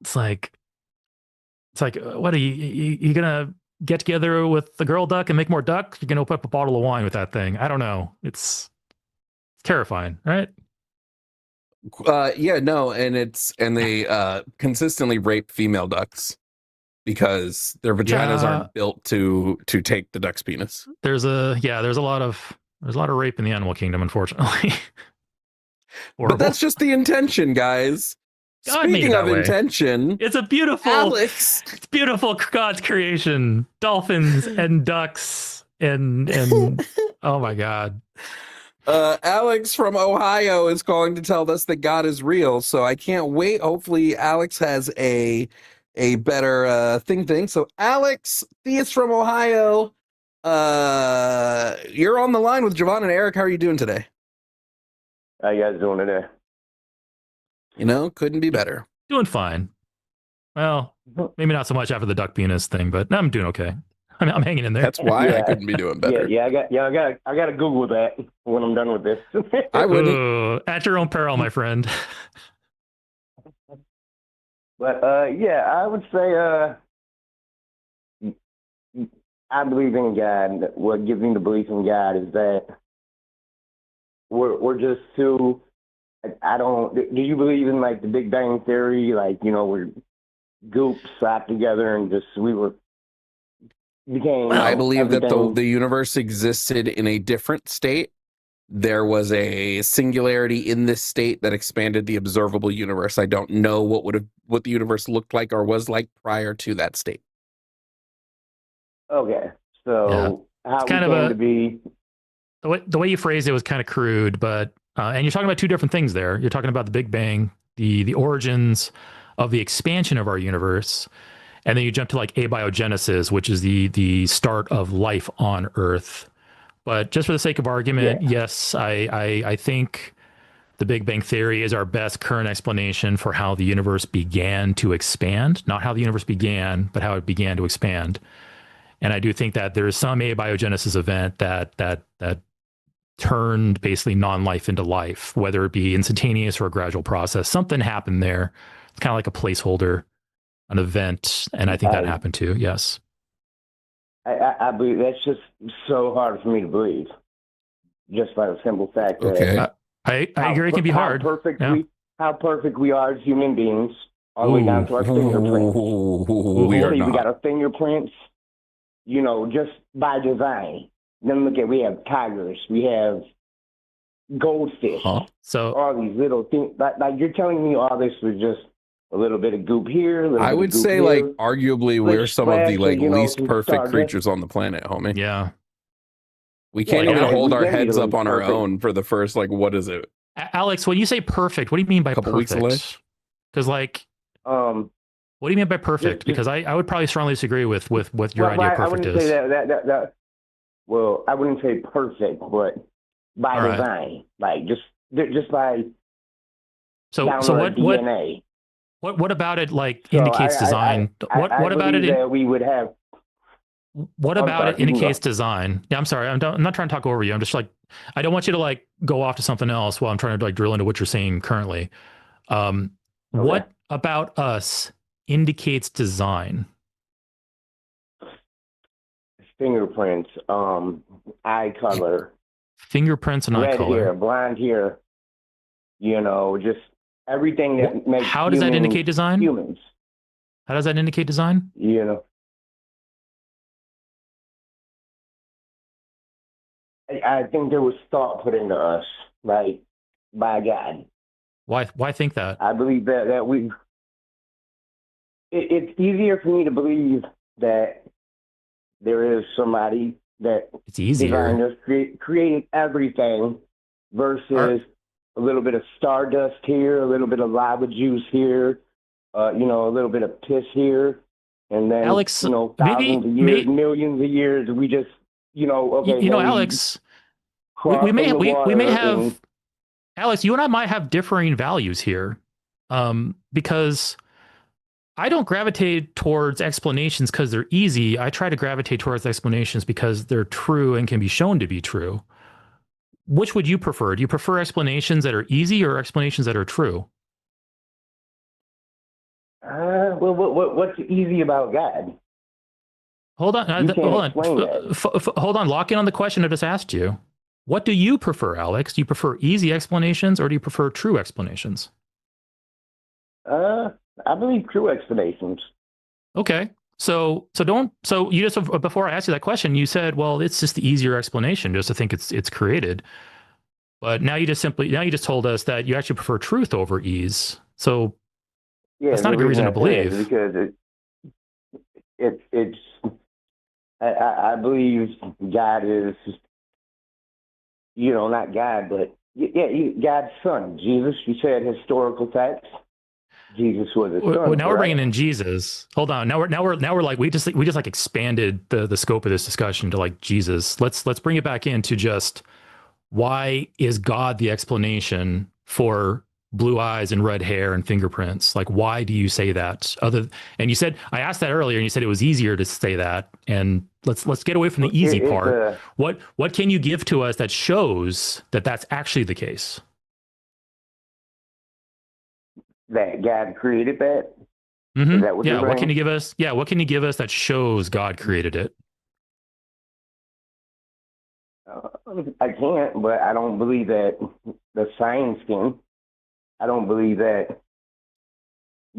It's like, what are you gonna get together with the girl duck and make more duck? You're gonna open up a bottle of wine with that thing. I don't know. It's terrifying, right? Yeah, no, and they consistently rape female ducks because their vaginas aren't built to take the duck's penis. There's a lot of rape in the animal kingdom, unfortunately. But that's just the intention, guys. Speaking of intention, it's a beautiful Alex. It's beautiful God's creation. Dolphins and ducks and oh my God. Alex from Ohio is calling to tell us that God is real. So I can't wait. Hopefully Alex has a better thing. So Alex, theist from Ohio, you're on the line with Jovan and Eric. How are you doing today? How you guys doing today? Couldn't be better. Doing fine. Well, maybe not so much after the duck penis thing, but I'm doing okay. I'm hanging in there. That's why I couldn't be doing better. I got to Google that when I'm done with this. I wouldn't. At your own peril, my friend. But I would say I believe in God. What gives me the belief in God is that we're just too. I don't. Do you believe in like the Big Bang Theory? Like we're goop slapped together and just became. I believe everything. that the universe existed in a different state. There was a singularity in this state that expanded the observable universe. I don't know what the universe looked like or was like prior to that state. Okay, so how kind we of came to be. The way you phrased it was kind of crude, but and you're talking about two different things there. You're talking about the Big Bang, the origins of the expansion of our universe, and then you jump to like abiogenesis, which is the start of life on Earth. But just for the sake of argument, yes, I think the Big Bang Theory is our best current explanation for how the universe began to expand. Not how the universe began, but how it began to expand. And I do think that there is some abiogenesis event that turned basically non-life into life, whether it be instantaneous or a gradual process. Something happened there. It's kind of like a placeholder, an event, and I think that happened too. Yes. I believe that's just so hard for me to believe. Just by the simple fact that I agree, it can be hard. How perfect we are as human beings, all the way down to our fingerprints. We got our fingerprints, just by design. Then look at, we have tigers, we have goldfish, so all these little things. Like you're telling me all this was just a little bit of goop here. I would say, here, like, arguably, we're some of the least perfect Stardust. creatures on the planet, homie. Yeah, we can't even hold our heads up on our own for the first, what is it? Alex, when you say perfect, what do you mean by couple weeks away? perfect? Because what do you mean by perfect? Because I would probably strongly disagree with what your idea of perfect is. I wouldn't say that. Well, I wouldn't say perfect, but by design, like just by so what DNA. What about it like So indicates design? What about believe it? that we would have. What I'm about sorry, it you can indicates go. design? Yeah, I'm sorry. I'm not trying to talk over you. I'm just like, I don't want you to like go off to something else while I'm trying to like drill into what you're saying currently. Um, Okay. what about us indicates design? Fingerprints, eye color, Fingerprints and eye red hair, color. blonde hair, just everything that makes How does that indicate design? humans, How does that indicate design? I think there was thought put into us, right, by God. Why think that? I believe that it's easier for me to believe that there is somebody that It's easier. designed us, created everything versus a little bit of stardust here, a little bit of lava juice here, a little bit of piss here, and then, Alex, thousands of years, millions of years, we just, okay. Alex, we may have, Alex, you and I might have differing values here, because I don't gravitate towards explanations because they're easy. I try to gravitate towards explanations because they're true and can be shown to be true. Which would you prefer? Do you prefer explanations that are easy or explanations that are true? Well, what's easy about God? Hold on. Hold on. Lock in on the question I just asked you. What do you prefer, Alex? Do you prefer easy explanations or do you prefer true explanations? I believe true explanations. Okay. So you just, before I asked you that question, you said, well, it's just the easier explanation just to think it's created. But now you just told us that you actually prefer truth over ease. So that's not a good reason to believe. Because I believe God is, not God, but God's son. Jesus, you said historical text. Jesus was a son. Well, now we're bringing in Jesus. Hold on. Now we're like, we just like expanded the scope of this discussion to like Jesus. Let's bring it back into just, why is God the explanation for blue eyes and red hair and fingerprints? Like, why do you say that? And you said, I asked that earlier and you said it was easier to say that. And let's get away from the easy part. What can you give to us that shows that that's actually the case? That God created that? Mm-hmm. Is that what What can you give us? Yeah, what can you give us that shows God created it? I can't, but I don't believe that the science can. I don't believe that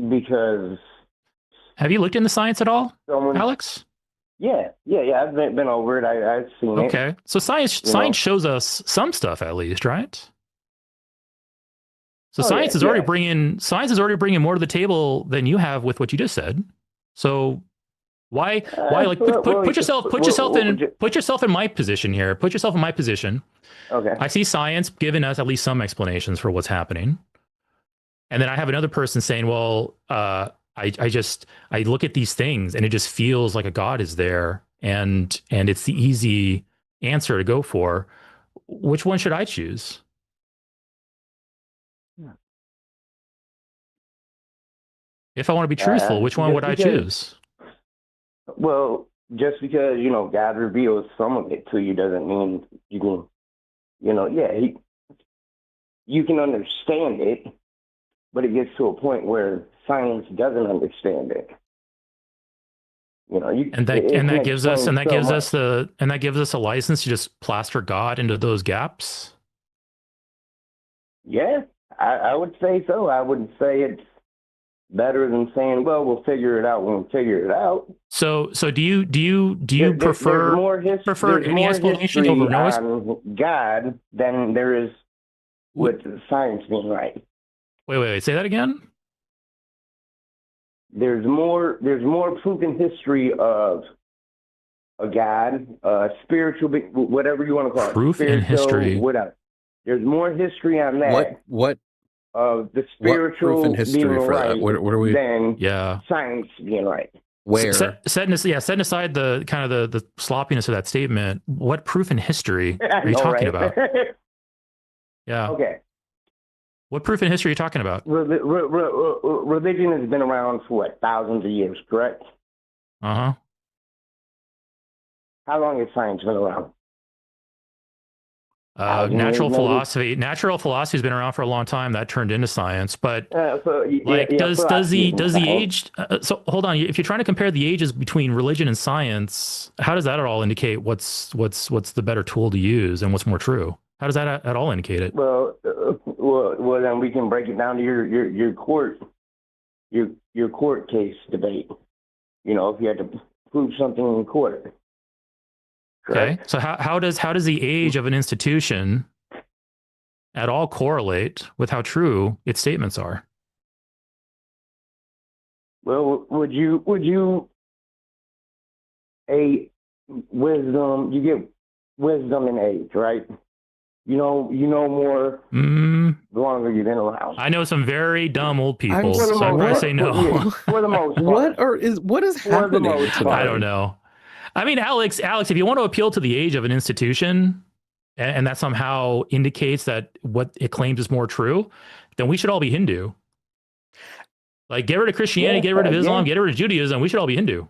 because. Have you looked into science at all, Alex? Yeah. I've been over it. I've seen it. Okay, so science shows us some stuff at least, right? So science is already bringing more to the table than you have with what you just said. So why like put yourself in my position here. Put yourself in my position. Okay. I see science giving us at least some explanations for what's happening. And then I have another person saying, well, I look at these things and it just feels like a God is there and it's the easy answer to go for. Which one should I choose? If I want to be truthful, which one would I choose? Well, just because, God reveals some of it to you doesn't mean you can, you can understand it, but it gets to a point where science doesn't understand it. That gives us a license to just plaster God into those gaps. Yeah, I would say so. I would say it's better than saying, well, we'll figure it out when we figure it out. So do you prefer any explanation over no God than there is with science being right? Wait, say that again. There's more proof in history of a God, spiritual, whatever you want to call it. Proof in history. Whatever. There's more history on that. What? The spiritual proof in history being for right that? What are we? Than science being right. Where? Setting aside the kind of the sloppiness of that statement, what proof in history are you talking about? Yeah. Okay. What proof in history are you talking about? Religion has been around for what, thousands of years, correct? Uh-huh. How long has science been around? Natural philosophy has been around for a long time. That turned into science, but does the age? So hold on. If you're trying to compare the ages between religion and science, how does that at all indicate what's the better tool to use and what's more true? How does that at all indicate it? Well, then we can break it down to your court case debate. You know, if you had to prove something in court. Okay, so how does the age of an institution at all correlate with how true its statements are? Well, would you wisdom? You get wisdom in age, right? You know more the longer you've been around. I know some very dumb old people, so I'm going to say no. For the most part. What is happening tonight? I don't know. I mean, Alex, if you want to appeal to the age of an institution, and that somehow indicates that what it claims is more true, then we should all be Hindu. Like, get rid of Christianity, get rid of Islam, get rid of Judaism. We should all be Hindu.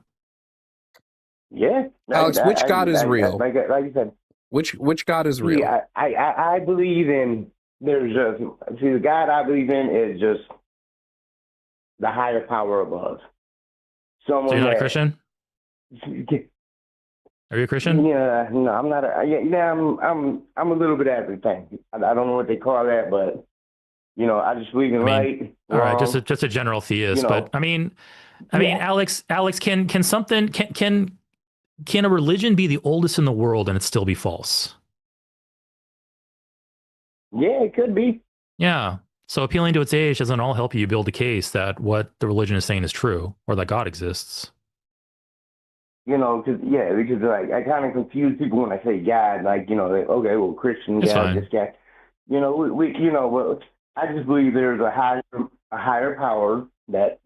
Yeah, Alex, which God is real? Like you said, which God is real? I believe in. The God I believe in is just the higher power above. So you're not a Christian? Are you a Christian? Yeah, no, I'm not. I'm a little bit of everything. I don't know what they call that, but I just believe in right. All right, just a general theist. But I mean, Alex, can a religion be the oldest in the world and it still be false? Yeah, it could be. Yeah. So appealing to its age doesn't all help you build a case that what the religion is saying is true or that God exists. Because like I kind of confuse people when I say God, like okay, well, Christian God, this guy, I just believe there's a higher power that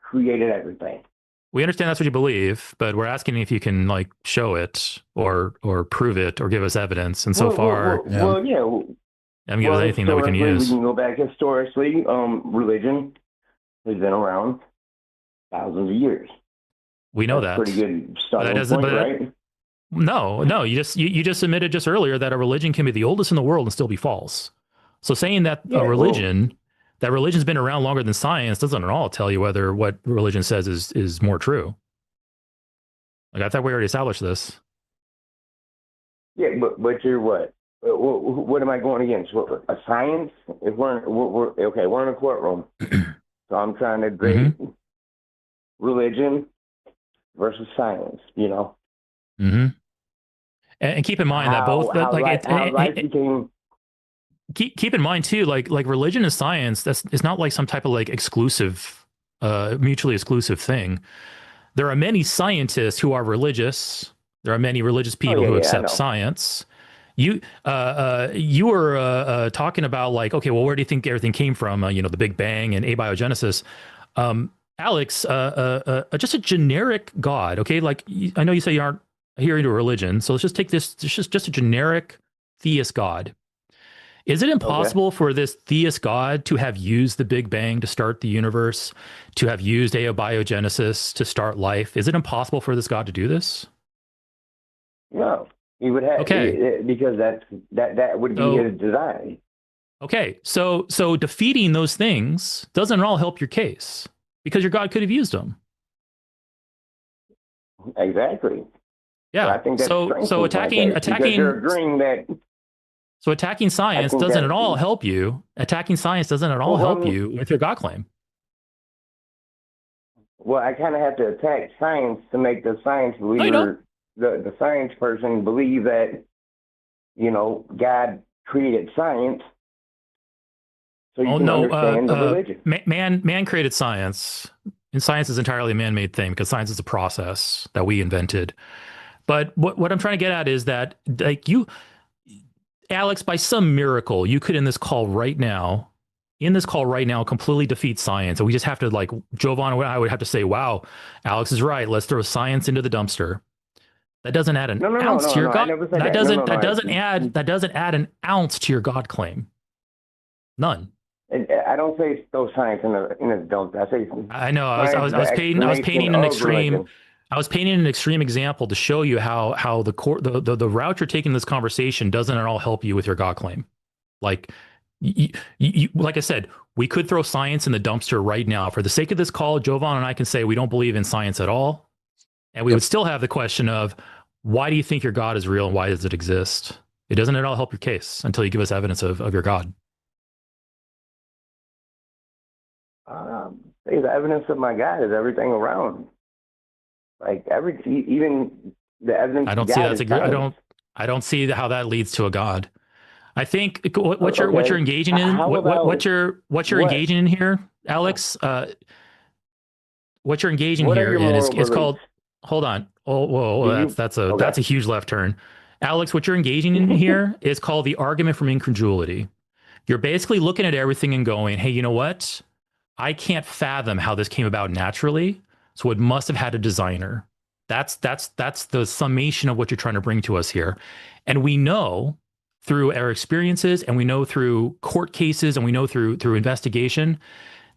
created everything. We understand that's what you believe, but we're asking if you can like show it or prove it or give us evidence. And so far, haven't given us anything that we can use. We can go back historically. Religion has been around thousands of years. We know that. Pretty good starting point, right? No. You just admitted just earlier that a religion can be the oldest in the world and still be false. So saying that religion's been around longer than science doesn't at all tell you whether what religion says is more true. Like, I thought we already established this. Yeah, but you're what? What am I going against? A science? If we're in a courtroom, so I'm trying to debate religion versus science, And keep in mind that both keep in mind too, like religion and science, it's not like some type of like exclusive, mutually exclusive thing. There are many scientists who are religious. There are many religious people who accept science. You were talking about like, okay, well, where do you think everything came from? The Big Bang and abiogenesis. Alex, just a generic God, okay? Like, I know you say you aren't adhering to a religion, so let's just take this, just a generic theist God. Is it impossible for this theist God to have used the Big Bang to start the universe, to have used abiogenesis to start life? Is it impossible for this God to do this? No, he would have, because that would be his design. Okay, so defeating those things doesn't at all help your case. Because your God could have used them. Exactly. Yeah. So I think that's so attacking you're agreeing that. So attacking science doesn't at all help you. Attacking science doesn't at all help you with your God claim. Well, I kind of have to attack science to make the science believer, the science person, believe that God created science. So you can understand the religion. Man created science, and science is entirely a man-made thing because science is a process that we invented. But what I'm trying to get at is that, like, you, Alex, by some miracle, you could in this call right now, completely defeat science, and we just have to, like, Jovan and I would have to say, "Wow, Alex is right. Let's throw science into the dumpster." That doesn't add an ounce to your God. That doesn't add an ounce to your God claim. None. I don't say throw science in a dump. I say I know. I was painting an extreme. I was painting an extreme example to show you how the route you're taking in this conversation doesn't at all help you with your God claim. Like, like I said, we could throw science in the dumpster right now. For the sake of this call, Jovan and I can say we don't believe in science at all, and we would still have the question of why do you think your God is real and why does it exist? It doesn't at all help your case until you give us evidence of your God. The evidence of my God is everything around. Like even the evidence. I don't see that's I don't see how that leads to a God. I think what you're engaging in, what you're engaging in here, Alex. What you're engaging here in is called. Hold on. Oh, whoa, that's a huge left turn, Alex. What you're engaging in here is called the argument from incredulity. You're basically looking at everything and going, "Hey, you know what? I can't fathom how this came about naturally, so it must have had a designer." That's the summation of what you're trying to bring to us here. And we know through our experiences, and we know through court cases, and we know through investigation,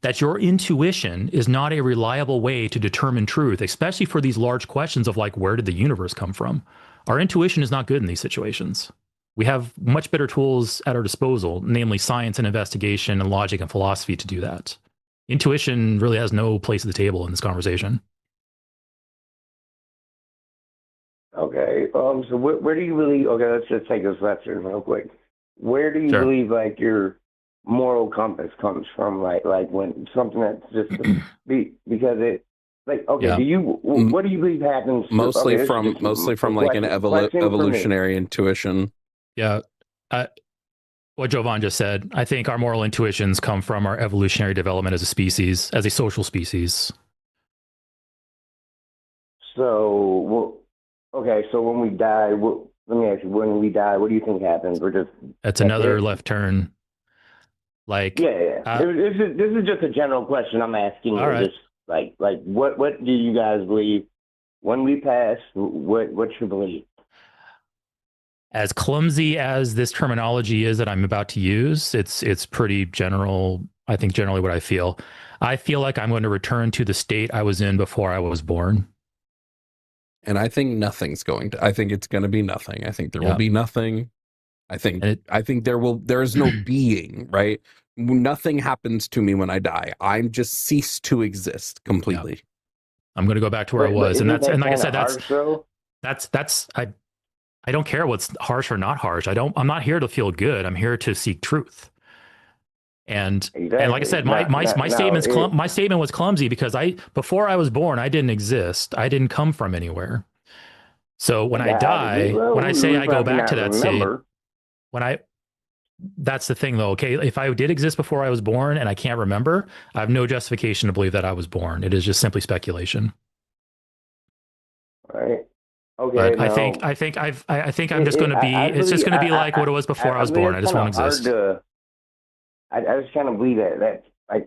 that your intuition is not a reliable way to determine truth, especially for these large questions of like, where did the universe come from? Our intuition is not good in these situations. We have much better tools at our disposal, namely science and investigation and logic and philosophy to do that. Intuition really has no place at the table in this conversation. Okay. So where do you believe? Okay, let's just take this lesson real quick. Where do you believe like your moral compass comes from? Like when something that's just because it like do you what do you believe happens? Mostly from like an evolutionary intuition. Yeah. What Jovan just said, I think our moral intuitions come from our evolutionary development as a species, as a social species. So, so when we die, let me ask you, when we die, what do you think happens? That's another left turn. Like, this is just a general question I'm asking. All right. Just like what do you guys believe when we pass? What's your belief? As clumsy as this terminology is that I'm about to use, it's pretty general. I think generally what I feel like I'm going to return to the state I was in before I was born. And I think I think it's going to be nothing. I think there will be nothing. I think there's no being, right? Nothing happens to me when I die. I'm just cease to exist completely. Yeah. I'm going to go back to where I was. And like I said, I don't care what's harsh or not harsh. I'm not here to feel good. I'm here to seek truth. And like I said, my statement was clumsy because before I was born, I didn't exist. I didn't come from anywhere. So when I die, when I say I go back to that state, that's the thing though. Okay. If I did exist before I was born and I can't remember, I have no justification to believe that I was born. It is just simply speculation. Right. Okay, but I think I'm just going to be. It's just going to be like what it was before I was born. I just won't exist. I just kind of believe that I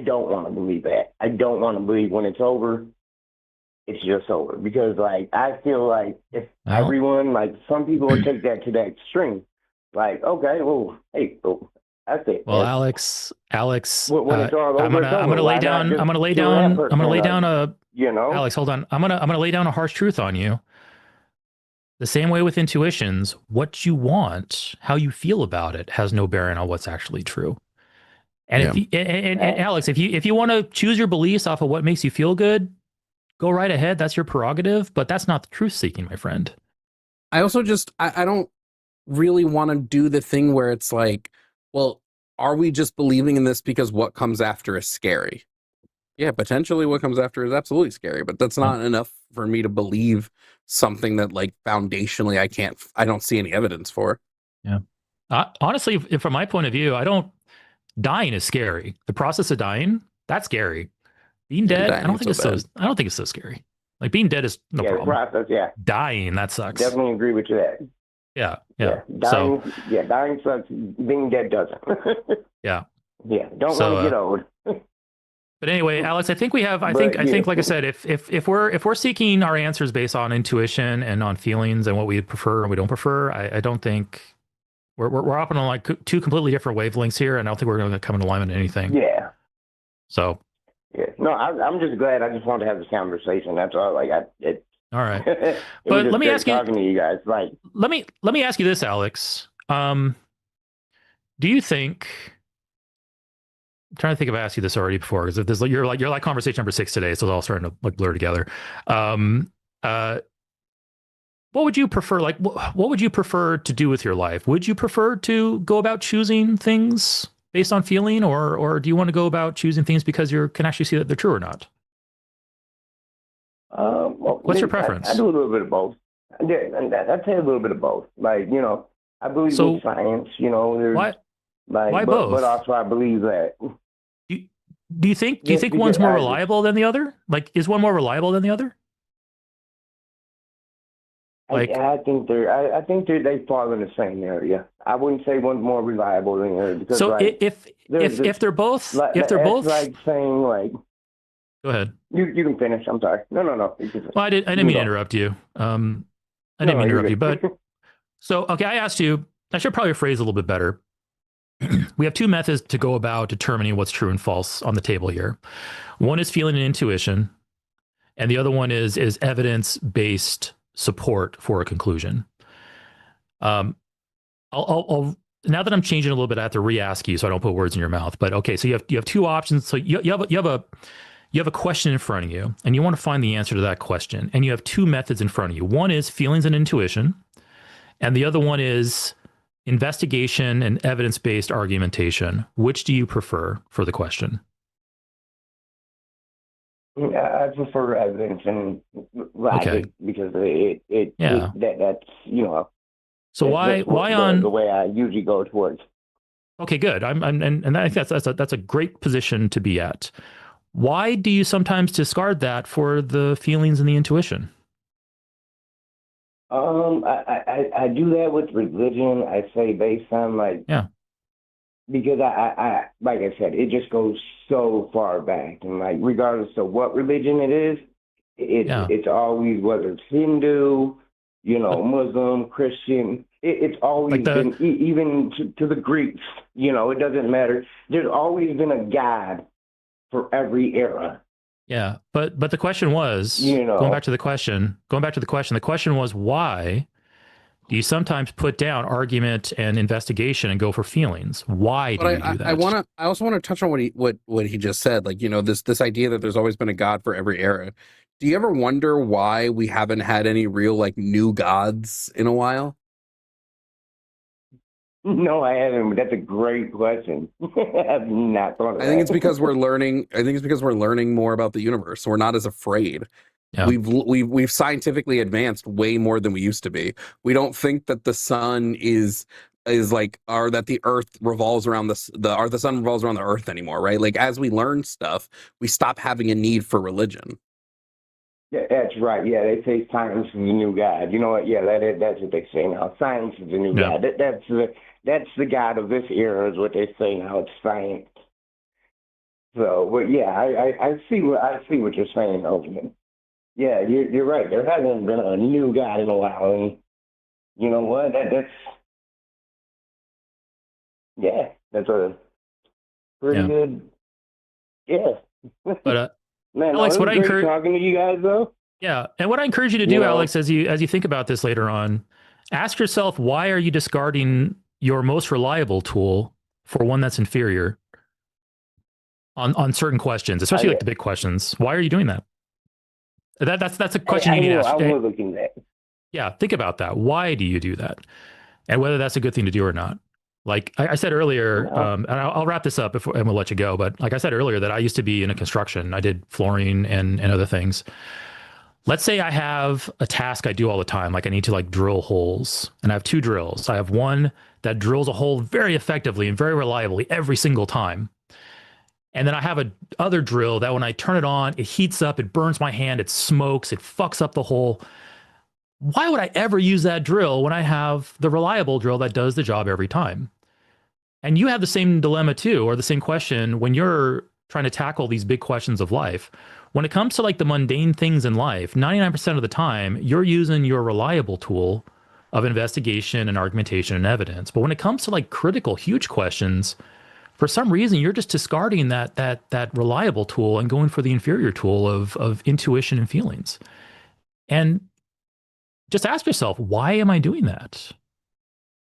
don't want to believe that. I don't want to believe when it's over, it's just over. Because like I feel like if everyone, like some people would take that to that extreme. Like, okay, well, hey, that's it. Well, Alex, when it's all over, I'm gonna lay down a. Alex, hold on. I'm gonna lay down a harsh truth on you. The same way with intuitions, what you want, how you feel about it, has no bearing on what's actually true. And Alex, if you want to choose your beliefs off of what makes you feel good, go right ahead. That's your prerogative. But that's not the truth seeking, my friend. I also I don't really want to do the thing where it's like, well, are we just believing in this because what comes after is scary? Yeah, potentially what comes after is absolutely scary, but that's not enough for me to believe something that like foundationally I don't see any evidence for. Yeah. Honestly, from my point of view, dying is scary. The process of dying, that's scary. Being dead, I don't think it's so scary. Like being dead is no problem. Process, dying, that sucks. Definitely agree with you that. Yeah. Dying sucks. Being dead doesn't. Yeah. Yeah. Don't want to get old. But anyway, Alex, I think like I said, if we're seeking our answers based on intuition and on feelings and what we prefer and we don't prefer, I don't think we're operating on like two completely different wavelengths here, and I don't think we're going to come in alignment on anything. Yeah. So. Yeah. No, I'm just glad. I just wanted to have this conversation. That's all. Like, All right. But let me ask you. Talking to you guys, like. Let me ask you this, Alex. Do you think? I'm trying to think if I asked you this already before, because if there's you're like conversation number 6 today, so it's all starting to like blur together. What would you prefer? Like, what would you prefer to do with your life? Would you prefer to go about choosing things based on feeling, or do you want to go about choosing things because you can actually see that they're true or not? Well, what's your preference? I do a little bit of both. I'd say a little bit of both. Like, I believe in science. There's why both? But also I believe that. Do you think one's more reliable than the other? Like, is one more reliable than the other? Like, I think they fall in the same area. I wouldn't say one's more reliable than the other. Because, so if they're both like saying like. Go ahead. You can finish. I'm sorry. No. Well, I didn't mean to interrupt you. I didn't mean to interrupt you, but so okay. I asked you. I should probably phrase a little bit better. We have two methods to go about determining what's true and false on the table here. One is feeling and intuition, and the other one is evidence-based support for a conclusion. I'll now that I'm changing a little bit, I have to re-ask you so I don't put words in your mouth. But okay, so you have two options. So you have a question in front of you, and you want to find the answer to that question. And you have two methods in front of you. One is feelings and intuition, and the other one is investigation and evidence-based argumentation. Which do you prefer for the question? I prefer evidence and logic because that's So why on the way I usually go towards. Okay, good. And I think that's a great position to be at. Why do you sometimes discard that for the feelings and the intuition? I do that with religion. I say based on because I like I said, it just goes so far back, and like regardless of what religion it is, it's always, whether it's Hindu, Muslim, Christian, it's always been even to the Greeks. It doesn't matter. There's always been a God for every era. Yeah, but the question was, going back to the question, the question was, why do you sometimes put down argument and investigation and go for feelings? Why do you do that? I also want to touch on what he just said. Like, this idea that there's always been a God for every era. Do you ever wonder why we haven't had any real like new gods in a while? No, I haven't. That's a great question. I've not thought of that. I think it's because we're learning more about the universe. We're not as afraid. Yeah. We've scientifically advanced way more than we used to be. We don't think that the sun is like, or that the earth revolves around the sun revolves around the earth anymore, right? Like, as we learn stuff, we stop having a need for religion. Yeah, that's right. Yeah, they say science is the new God. You know what? Yeah, that's what they say now. Science is the new God. That's the God of this era, is what they say now. It's science. So, but yeah, I see what you're saying, Ultimate. Yeah, you're right. There hasn't been a new God in a while, and you know what? That's a pretty good. Yeah. But man, Alex, what I encourage talking to you guys though. Yeah, and what I encourage you to do, Alex, as you think about this later on, ask yourself, why are you discarding your most reliable tool for one that's inferior on certain questions, especially like the big questions? Why are you doing that? That's a question you need to ask. I was looking at that. Yeah, think about that. Why do you do that? And whether that's a good thing to do or not. Like I said earlier, and I'll wrap this up and we'll let you go. But like I said earlier, that I used to be in a construction. I did flooring and other things. Let's say I have a task I do all the time, like I need to like drill holes, and I have two drills. I have one that drills a hole very effectively and very reliably every single time. And then I have a other drill that when I turn it on, it heats up, it burns my hand, it smokes, it fucks up the hole. Why would I ever use that drill when I have the reliable drill that does the job every time? And you have the same dilemma too, or the same question when you're trying to tackle these big questions of life. When it comes to like the mundane things in life, 99% of the time, you're using your reliable tool of investigation and argumentation and evidence. But when it comes to like critical, huge questions, for some reason, you're just discarding that reliable tool and going for the inferior tool of intuition and feelings. And just ask yourself, why am I doing that?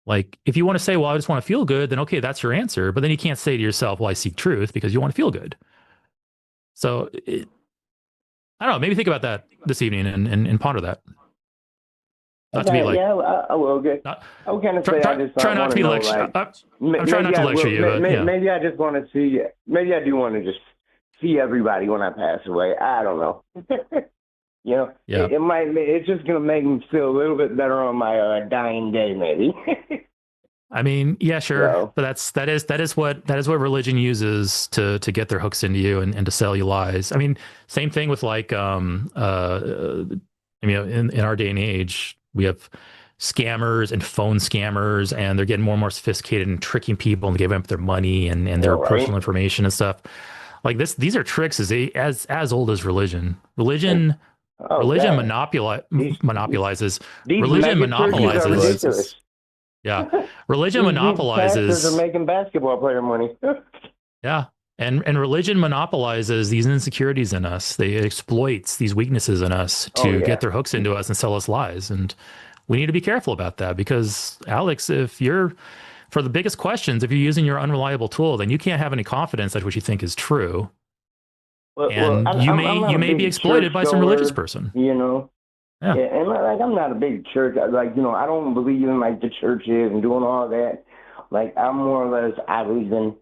Like, if you want to say, well, I just want to feel good, then okay, that's your answer. But then you can't say to yourself, well, I seek truth, because you want to feel good. So I don't know, maybe think about that this evening and ponder that. Not to be like, yeah, I will get. I was gonna say, I just try not to be like, I'm trying not to lecture you, but yeah. Maybe I just want to see. Maybe I do want to just see everybody when I pass away. I don't know. You know, yeah. It might. It's just gonna make me feel a little bit better on my dying day, maybe. I mean, yeah, sure, So. but that is what religion uses to get their hooks into you and to sell you lies. I mean, same thing with like in our day and age, we have scammers and phone scammers, and they're getting more and more sophisticated and tricking people and giving up their money and their personal information and stuff. Like this, these are tricks as old as religion. Religion monopolizes. Religion monopolizes. Yeah, religion monopolizes. They're making basketball player money. Yeah, and religion monopolizes these insecurities in us. They exploits these weaknesses in us to get their hooks into us and sell us lies. And we need to be careful about that, because Alex, if you're, for the biggest questions, if you're using your unreliable tool, then you can't have any confidence that what you think is true. And you may be exploited by some religious person. You know. Yeah. And like, I'm not a big church. Like, you know, I don't believe in like the churches and doing all that. Like, I'm more or less, I believe in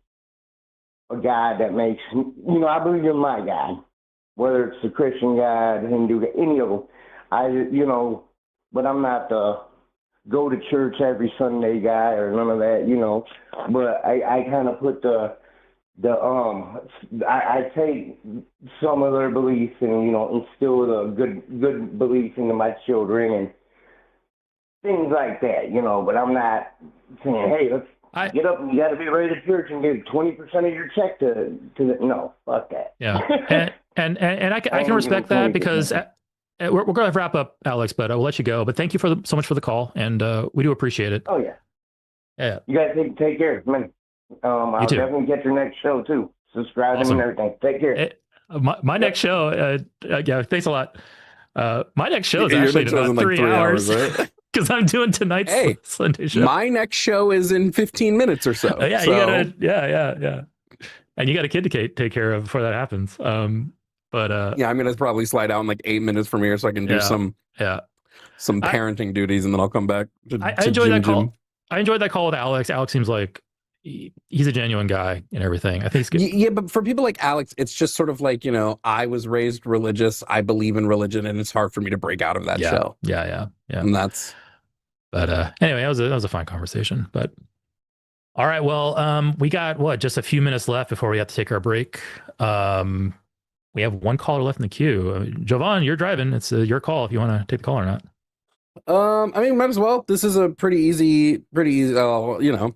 a God that makes, you know, I believe in my God, whether it's the Christian God, Hindu, any of them. You know, but I'm not the go to church every Sunday guy or none of that, you know. But I kind of put I take some of their beliefs and, you know, instill a good belief into my children and things like that, you know. But I'm not saying, hey, let's get up and you got to be ready to church and give 20% of your check to the, no, fuck that. Yeah, and I can respect that, because we're going to wrap up, Alex, but I will let you go. But thank you so much for the call, and we do appreciate it. Oh yeah. Yeah. You guys take care, man. I'll definitely get your next show too. Subscribing and everything. Take care. My next show, yeah, thanks a lot. My next show is actually in about 3 hours, right? Because I'm doing tonight's Sunday show. My next show is in 15 minutes or so. Yeah, so. You gotta, yeah. And you got a kid to take care of before that happens. But yeah, I'm gonna probably slide out in like 8 minutes from here so I can do some parenting duties, and then I'll come back. I enjoyed that call. I enjoyed that call with Alex. Alex seems like he's a genuine guy and everything. I think he's good. Yeah, but for people like Alex, it's just sort of like, you know, I was raised religious. I believe in religion, and it's hard for me to break out of that shell. Yeah. And that's. But anyway, that was a fine conversation. But all right, well, we got just a few minutes left before we have to take our break. We have one caller left in the queue. Jovan, you're driving. It's your call if you want to take the call or not. I mean, might as well. This is a pretty easy, you know.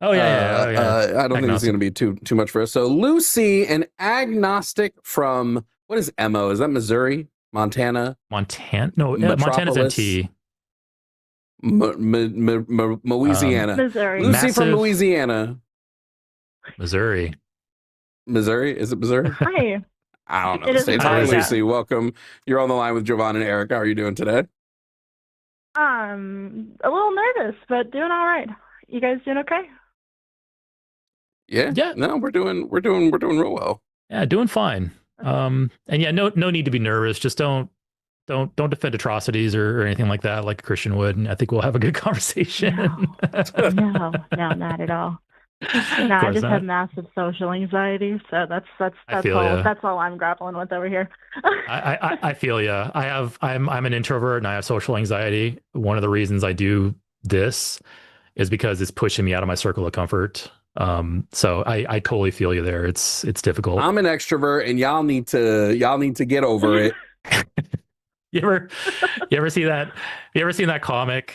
Oh yeah. I don't think it's going to be too much for us. So Lucy, an agnostic from, what is MO? Is that Missouri, Montana? No, Montana's NT. Louisiana. Missouri. Lucy from Louisiana. Missouri. Is it Missouri? Hi. I don't know the states. Hi, Lucy. Welcome. You're on the line with Jovan and Eric. How are you doing today? A little nervous, but doing all right. You guys doing okay? Yeah. No, we're doing real well. Yeah, doing fine. And yeah, no need to be nervous. Just don't defend atrocities or anything like that, like a Christian would. And I think we'll have a good conversation. No, not at all. No, I just have massive social anxiety, so that's all I'm grappling with over here. I feel you. I'm an introvert and I have social anxiety. One of the reasons I do this is because it's pushing me out of my circle of comfort. So I totally feel you there. It's difficult. I'm an extrovert, and y'all need to get over it. You ever see that? You ever seen that comic?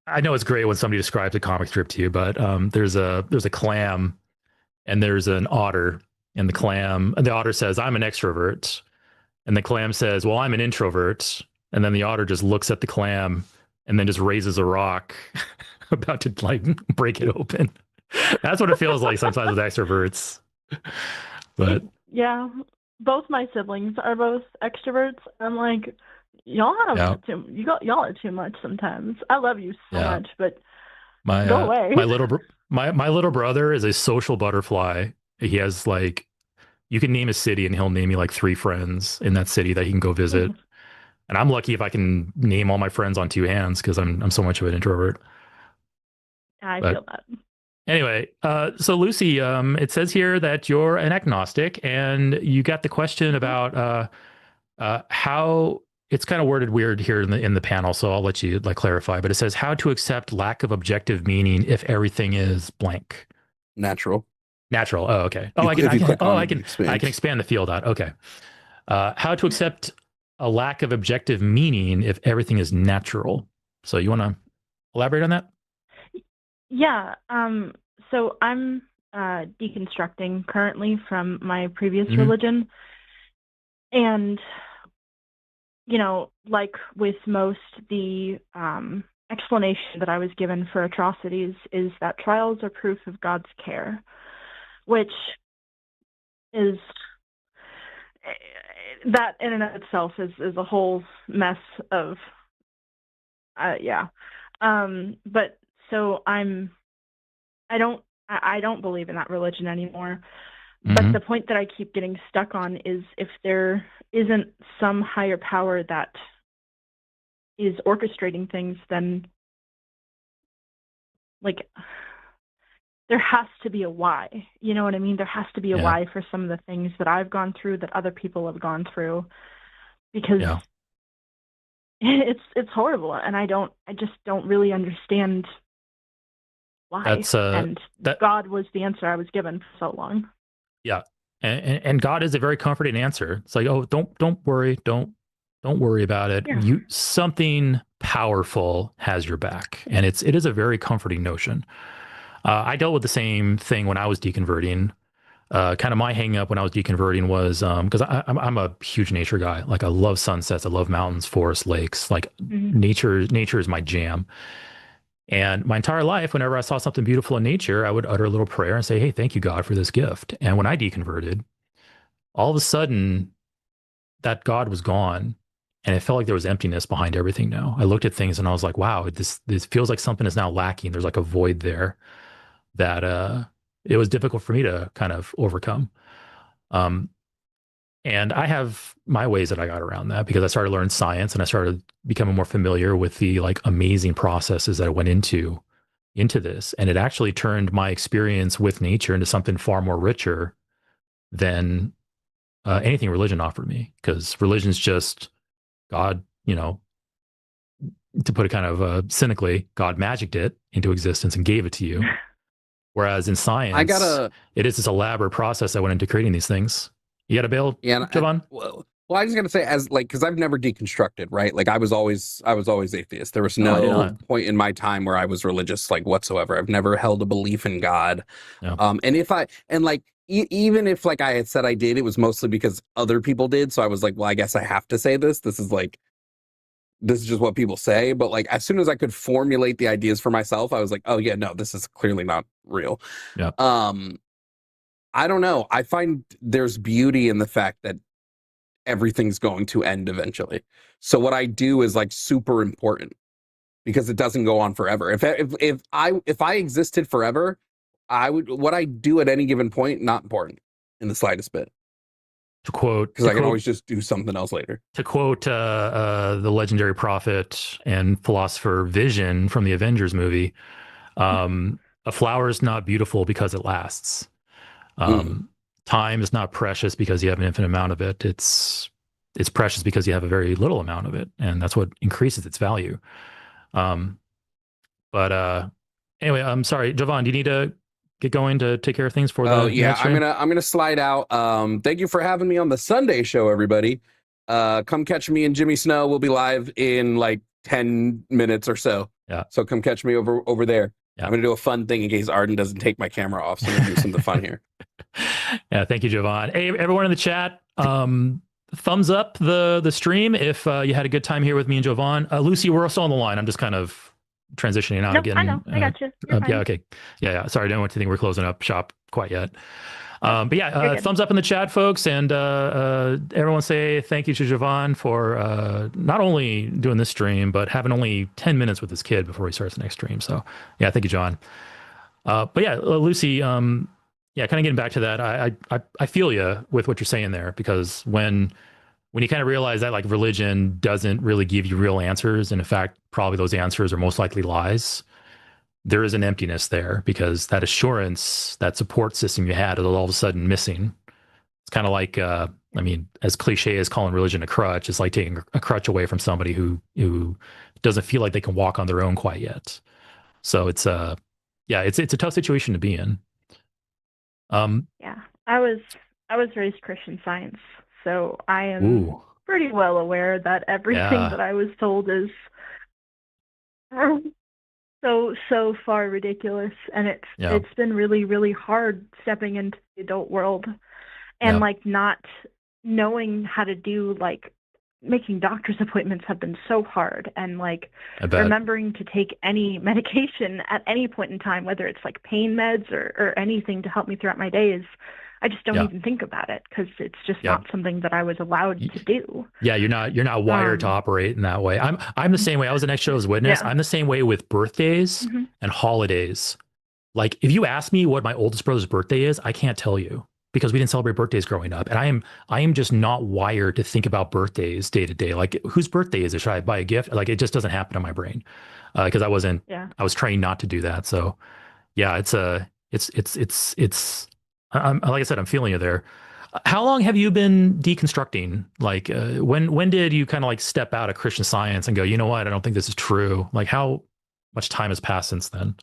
I know it's great when somebody describes a comic strip to you, but there's a clam and there's an otter, and the otter says, "I'm an extrovert," and the clam says, "Well, I'm an introvert," and then the otter just looks at the clam and then just raises a rock about to like break it open. That's what it feels like sometimes with extroverts. But yeah, both my siblings are both extroverts. I'm like, y'all are too much sometimes. I love you so much, but go away. My little brother is a social butterfly. He has like, you can name a city and he'll name me like 3 friends in that city that he can go visit. And I'm lucky if I can name all my friends on 2 hands because I'm so much of an introvert. I feel that. Anyway, so Lucy, it says here that you're an agnostic, and you got the question about how it's kind of worded weird here in the panel. So I'll let you like clarify. But it says how to accept lack of objective meaning if everything is blank. Natural. Oh, okay. Oh, I can expand the field out. Okay. How to accept a lack of objective meaning if everything is natural. So you want to elaborate on that? Yeah. So I'm deconstructing currently from my previous religion. And, you know, like with most, the explanation that I was given for atrocities is that trials are proof of God's care, which is, that in and of itself is a whole mess of, but so I don't believe in that religion anymore. But the point that I keep getting stuck on is if there isn't some higher power that is orchestrating things, then like there has to be a why. You know what I mean? There has to be a why for some of the things that I've gone through, that other people have gone through, because it's horrible, and I just don't really understand why. God was the answer I was given for so long. Yeah. And God is a very comforting answer. It's like, oh, don't worry. Don't worry about it. Yeah. Something powerful has your back. And it is a very comforting notion. I dealt with the same thing when I was deconverting. Kind of my hang up when I was deconverting was, because I'm a huge nature guy. Like I love sunsets. I love mountains, forests, lakes. Like nature is my jam. And my entire life, whenever I saw something beautiful in nature, I would utter a little prayer and say, hey, thank you, God, for this gift. And when I deconverted, all of a sudden, that God was gone. And it felt like there was emptiness behind everything now. I looked at things and I was like, wow, this feels like something is now lacking. There's like a void there that it was difficult for me to kind of overcome. And I have my ways that I got around that because I started learning science and I started becoming more familiar with the like amazing processes that went into this. And it actually turned my experience with nature into something far more richer than anything religion offered me. Because religion's just God, you know, to put it kind of cynically, God magicked it into existence and gave it to you. Whereas in science, it is this elaborate process that went into creating these things. You got a bill, Jovan? Well, I was gonna say, as like, because I've never deconstructed, right? Like I was always atheist. There was no point in my time where I was religious, like whatsoever. I've never held a belief in God. Yeah. And if even if like I had said I did, it was mostly because other people did. So I was like, well, I guess I have to say this. This is just what people say. But like, as soon as I could formulate the ideas for myself, I was like, oh yeah, no, this is clearly not real. Yeah. I don't know. I find there's beauty in the fact that everything's going to end eventually. So what I do is like super important because it doesn't go on forever. If I existed forever, what I do at any given point, not important in the slightest bit. To quote, because I can always just do something else later. To quote the legendary prophet and philosopher Vision from the Avengers movie, a flower is not beautiful because it lasts. Time is not precious because you have an infinite amount of it. It's precious because you have a very little amount of it, and that's what increases its value. But anyway, I'm sorry, Jovan, do you need to get going to take care of things for the next stream? I'm gonna slide out. Thank you for having me on the Sunday show, everybody. Come catch me and Jimmy Snow. We'll be live in like 10 minutes or so. Yeah. So come catch me over there. Yeah. I'm gonna do a fun thing in case Arden doesn't take my camera off. So I'm gonna do something fun here. Yeah, thank you, Jovan. Hey, everyone in the chat. thumbs up the stream if you had a good time here with me and Jovan. Lucy, we're also on the line. I'm just kind of transitioning out again. I know. I got you. You're fine. Yeah, okay. Yeah. Sorry, I don't want to think we're closing up shop quite yet. But You're yeah, good. thumbs up in the chat, folks, and everyone say thank you to Jovan for not only doing this stream, but having only 10 minutes with his kid before he starts the next stream. So yeah, thank you, John. But yeah, Lucy, yeah, kind of getting back to that, I feel you with what you're saying there, because when you kind of realize that like religion doesn't really give you real answers, and in fact, probably those answers are most likely lies, there is an emptiness there, because that assurance, that support system you had is all of a sudden missing. It's kind of like, I mean, as cliche as calling religion a crutch, it's like taking a crutch away from somebody who doesn't feel like they can walk on their own quite yet. So it's yeah, it's a tough situation to be in. Yeah, I was raised Christian Science, so I am pretty well aware that everything that I was told is so far ridiculous, and it's been really, really hard stepping into the adult world and like not knowing how to do, like, making doctor's appointments have been so hard, and like remembering to take any medication at any point in time, whether it's like pain meds or anything to help me throughout my days. I just don't even think about it, because it's just not something that I was allowed to do. Yeah, you're not wired to operate in that way. I'm the same way. I was an ex-Jehovah's Witness. I'm the same way with birthdays and holidays. Like, if you ask me what my oldest brother's birthday is, I can't tell you, because we didn't celebrate birthdays growing up. And I am just not wired to think about birthdays day to day. Like, whose birthday is it? Should I buy a gift? Like, it just doesn't happen in my brain, because I was trained not to do that. So yeah, I'm, like I said, I'm feeling you there. How long have you been deconstructing? Like, when did you kind of like step out of Christian Science and go, you know what, I don't think this is true? Like, how much time has passed since then?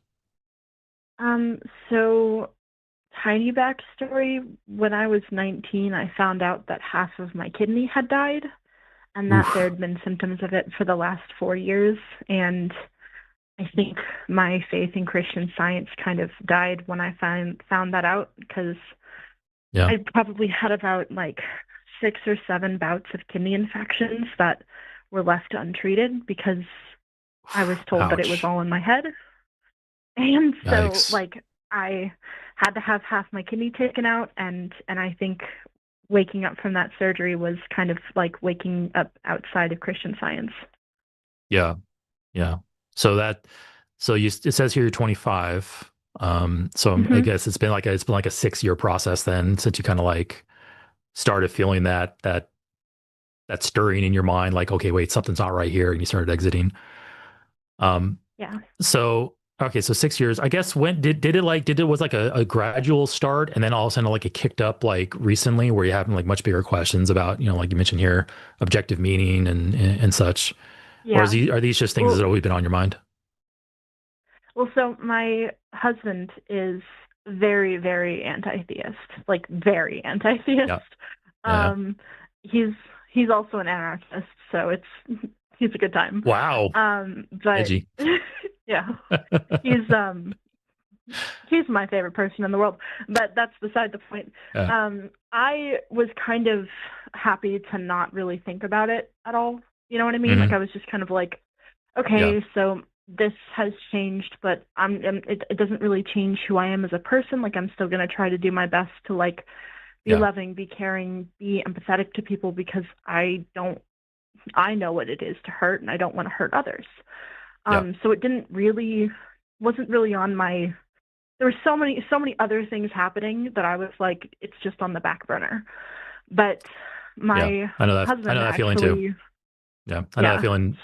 So tiny backstory. When I was 19, I found out that half of my kidney had died, and that there had been symptoms of it for the last 4 years. And I think my faith in Christian Science kind of died when I found that out, because I probably had about like 6 or 7 bouts of kidney infections that were left untreated because I was told that it was all in my head. And so like I had to have half my kidney taken out, and I think waking up from that surgery was kind of like waking up outside of Christian Science. Yeah. Yeah. So it says here you're 25. So I guess it's been like a 6-year process then, since you kind of like started feeling that stirring in your mind, like, okay, wait, something's not right here, and you started exiting. So okay, so 6 years. I guess when did it was like a gradual start, and then all of a sudden like it kicked up like recently, where you're having like much bigger questions about, you know, like you mentioned here, objective meaning and such. Or are these just things that have always been on your mind? Well, so my husband is very, very anti-theist, like very anti-theist. He's also an anarchist, so he's a good time. Wow. But edgy. Yeah, he's my favorite person in the world, but that's beside the point. I was kind of happy to not really think about it at all. You know what I mean? Like, I was just kind of like, okay, so this has changed, but it doesn't really change who I am as a person. Like, I'm still going to try to do my best to like be loving, be caring, be empathetic to people, because I know what it is to hurt, and I don't want to hurt others. So it wasn't really on my, there were so many other things happening that I was like, it's just on the back burner. But my husband, I know that feeling too. Yeah, I know that feeling.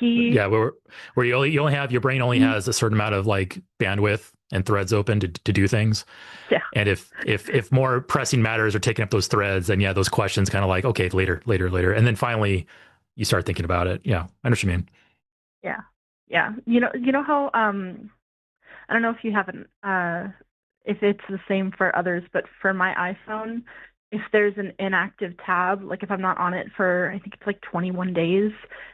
Where you only have, your brain only has a certain amount of like bandwidth and threads open to do things. Yeah. And if more pressing matters are taking up those threads, then those questions kind of like, okay, later. And then finally you start thinking about it. Yeah, I know what you mean. Yeah. Yeah. You know how, I don't know if you haven't, if it's the same for others, but for my iPhone, if there's an inactive tab, like if I'm not on it for, I think it's like 21 days,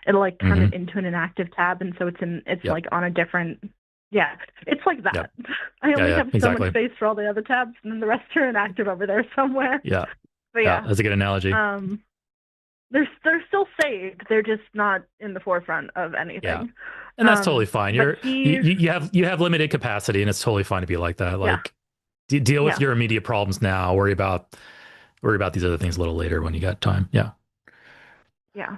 it'll like turn it into an inactive tab. And so it's like on a different, it's like that. I only have so much space for all the other tabs, and then the rest are inactive over there somewhere. Yeah. But that's a good analogy. they're still saved. They're just not in the forefront of anything. Yeah. And that's totally fine. You have limited capacity, and it's totally fine to be like that. Like, deal with your immediate problems now. Worry about these other things a little later when you got time. Yeah. Yeah.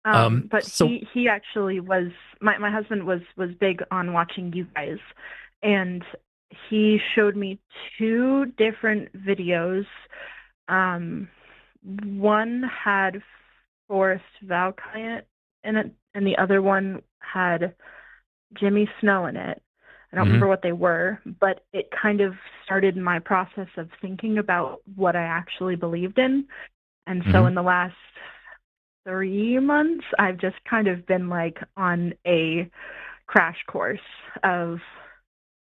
But he actually was, my husband was big on watching you guys, and he showed me 2 different videos. One had Forrest Valkyant in it, and the other one had Jimmy Snow in it. I don't remember what they were, but it kind of started my process of thinking about what I actually believed in. And so in the last 3 months, I've just kind of been like on a crash course of,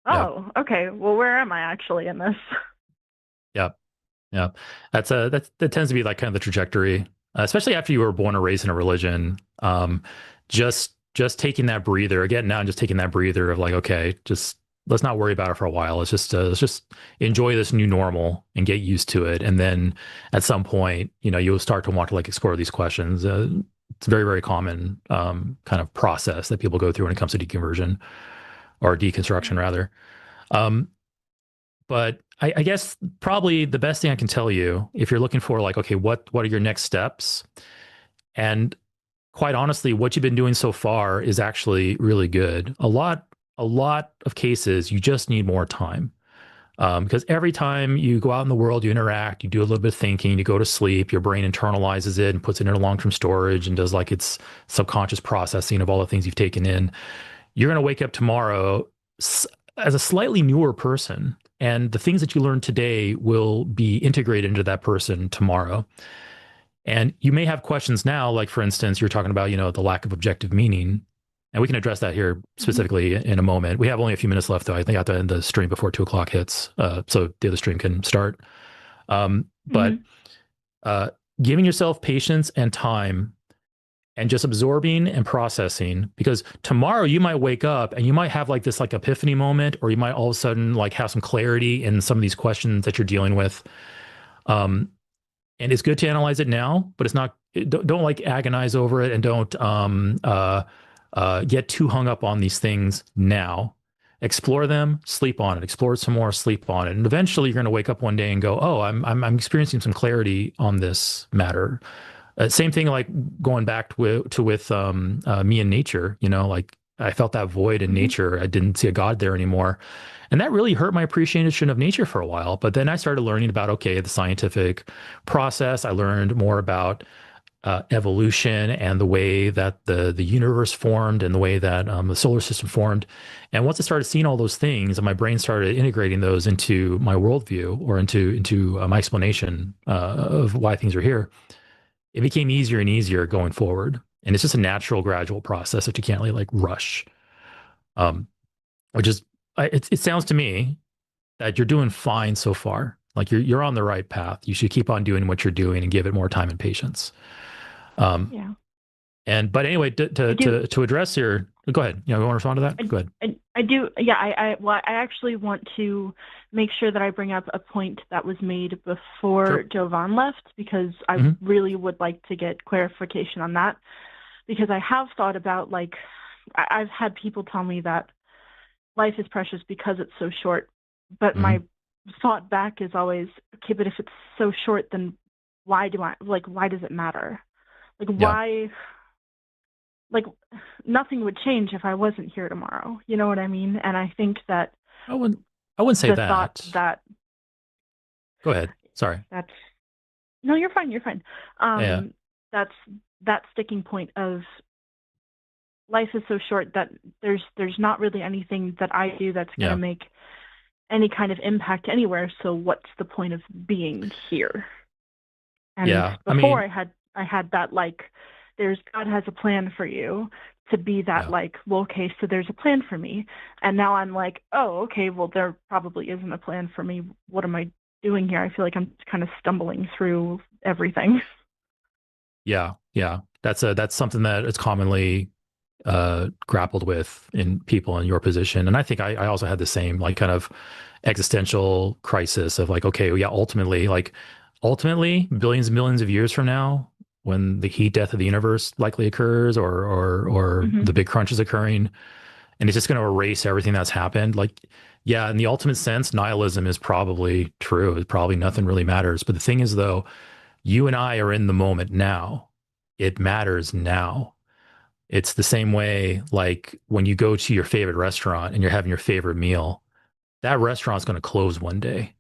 okay, well, where am I actually in this? Yep. Yeah. That tends to be like kind of the trajectory, especially after you were born or raised in a religion. Just taking that breather again now, and just taking that breather of like, okay, just let's not worry about it for a while. Let's just enjoy this new normal and get used to it. And then at some point, you'll start to want to like explore these questions. It's a very, very common kind of process that people go through when it comes to deconversion or deconstruction rather. But I guess probably the best thing I can tell you, if you're looking for like, okay, what are your next steps? And quite honestly, what you've been doing so far is actually really good. A lot of cases, you just need more time. Because every time you go out in the world, you interact, you do a little bit of thinking, you go to sleep, your brain internalizes it and puts it into long-term storage and does like its subconscious processing of all the things you've taken in. You're going to wake up tomorrow as a slightly newer person, and the things that you learned today will be integrated into that person tomorrow. And you may have questions now, like for instance, you're talking about, the lack of objective meaning. And we can address that here specifically in a moment. We have only a few minutes left, though. I think I have to end the stream before 2:00 hits, so the other stream can start. But giving yourself patience and time and just absorbing and processing, because tomorrow you might wake up and you might have like this like epiphany moment, or you might all of a sudden like have some clarity in some of these questions that you're dealing with. And it's good to analyze it now, but it's not, don't like agonize over it, and don't get too hung up on these things now. Explore them, sleep on it, explore it some more, sleep on it. And eventually you're going to wake up one day and go, oh, I'm experiencing some clarity on this matter. Same thing like going back with me and nature, like I felt that void in nature. I didn't see a God there anymore. And that really hurt my appreciation of nature for a while. But then I started learning about, okay, the scientific process. I learned more about evolution and the way that the universe formed and the way that the solar system formed. And once I started seeing all those things, and my brain started integrating those into my worldview or into my explanation of why things are here, it became easier and easier going forward. And it's just a natural, gradual process that you can't really like rush. Which is, it sounds to me that you're doing fine so far. Like you're on the right path. You should keep on doing what you're doing and give it more time and patience. But anyway, to address your, go ahead. You want to respond to that? Go ahead. I do. Yeah. I actually want to make sure that I bring up a point that was made before Jovan left, because I really would like to get clarification on that, because I have thought about, like, I've had people tell me that life is precious because it's so short, but my thought back is always, okay, but if it's so short, then why does it matter? Like, why, like, nothing would change if I wasn't here tomorrow. You know what I mean? And I think that I wouldn't say that. Thought that. Go ahead. Sorry. No, you're fine. You're fine. That's that sticking point of life is so short that there's not really anything that I do that's going to make any kind of impact anywhere. So what's the point of being here? And before I had that, like, God has a plan for you, to be that like, well, okay, so there's a plan for me. And now I'm like, oh, okay, well, there probably isn't a plan for me. What am I doing here? I feel like I'm kind of stumbling through everything. Yeah. That's something that is commonly grappled with in people in your position. And I think I also had the same like kind of existential crisis of like, okay, well, yeah, ultimately billions and millions of years from now, when the heat death of the universe likely occurs, or the big crunch is occurring, and it's just going to erase everything that's happened. Like, yeah, in the ultimate sense, nihilism is probably true. It's probably nothing really matters. But the thing is, though, you and I are in the moment now. It matters now. It's the same way, like when you go to your favorite restaurant and you're having your favorite meal, that restaurant's going to close one day.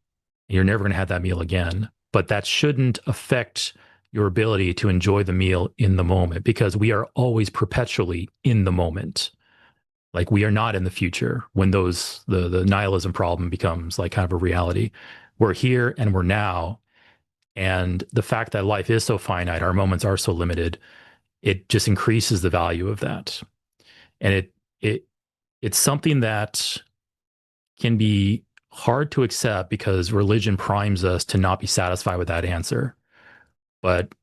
You're never going to have that meal again. But that shouldn't affect your ability to enjoy the meal in the moment, because we are always perpetually in the moment. Like, we are not in the future when the nihilism problem becomes like kind of a reality. We're here and we're now. And the fact that life is so finite, our moments are so limited, it just increases the value of that. And it's something that can be hard to accept because religion primes us to not be satisfied with that answer. But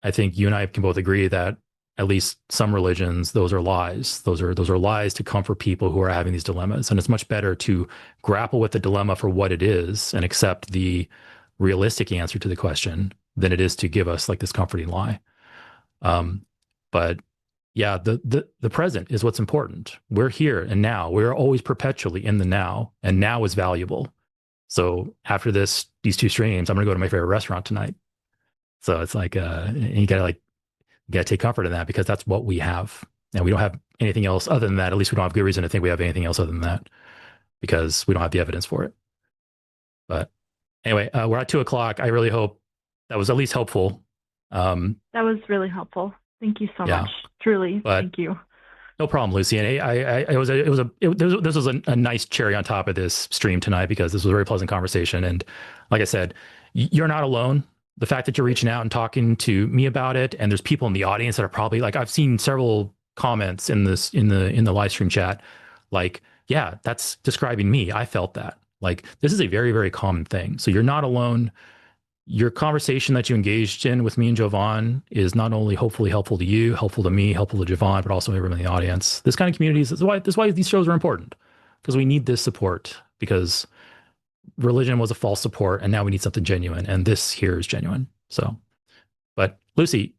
I think you and I can both agree that at least some religions, those are lies. Those are lies to comfort people who are having these dilemmas. And it's much better to grapple with the dilemma for what it is and accept the realistic answer to the question than it is to give us like this comforting lie. But yeah, the present is what's important. We're here and now. We're always perpetually in the now, and now is valuable. So after these two streams, I'm gonna go to my favorite restaurant tonight. So it's like you gotta take comfort in that, because that's what we have, and we don't have anything else other than that. At least we don't have good reason to think we have anything else other than that, because we don't have the evidence for it. But anyway, we're at 2:00. I really hope that was at least helpful. That was really helpful. Thank you so much. Truly, thank you. No problem, Lucy. And this was a nice cherry on top of this stream tonight, because this was a very pleasant conversation. And like I said, you're not alone. The fact that you're reaching out and talking to me about it, and there's people in the audience that are probably like, I've seen several comments in the live stream chat, like, yeah, that's describing me. I felt that. Like, this is a very, very common thing. So you're not alone. Your conversation that you engaged in with me and Jovan is not only hopefully helpful to you, helpful to me, helpful to Jovan, but also everyone in the audience. This kind of communities, that's why these shows are important, because we need this support, because religion was a false support, and now we need something genuine, and this here is genuine. So, but Lucy,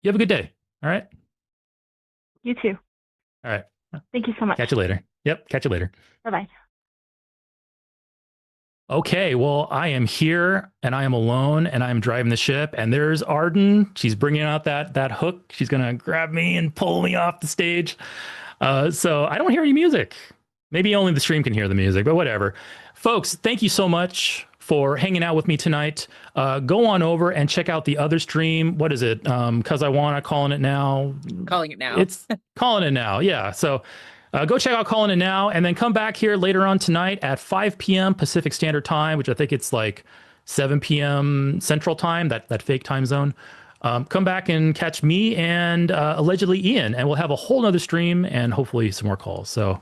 you have a good day. All right. You too. All right. Thank you so much. Catch you later. Yep. Catch you later. Bye-bye. Okay, well, I am here and I am alone and I am driving the ship, and there's Arden. She's bringing out that hook. She's going to grab me and pull me off the stage. So I don't hear any music. Maybe only the stream can hear the music, but whatever. Folks, thank you so much for hanging out with me tonight. Go on over and check out the other stream. What is it? Cus I Wanna, calling it now. Calling it now. It's calling it now. Yeah. So go check out Calling It Now, and then come back here later on tonight at 5 p.m. Pacific Standard Time, which I think it's like 7 p.m. Central Time, that fake time zone. Come back and catch me and allegedly Ian, and we'll have a whole nother stream and hopefully some more calls. So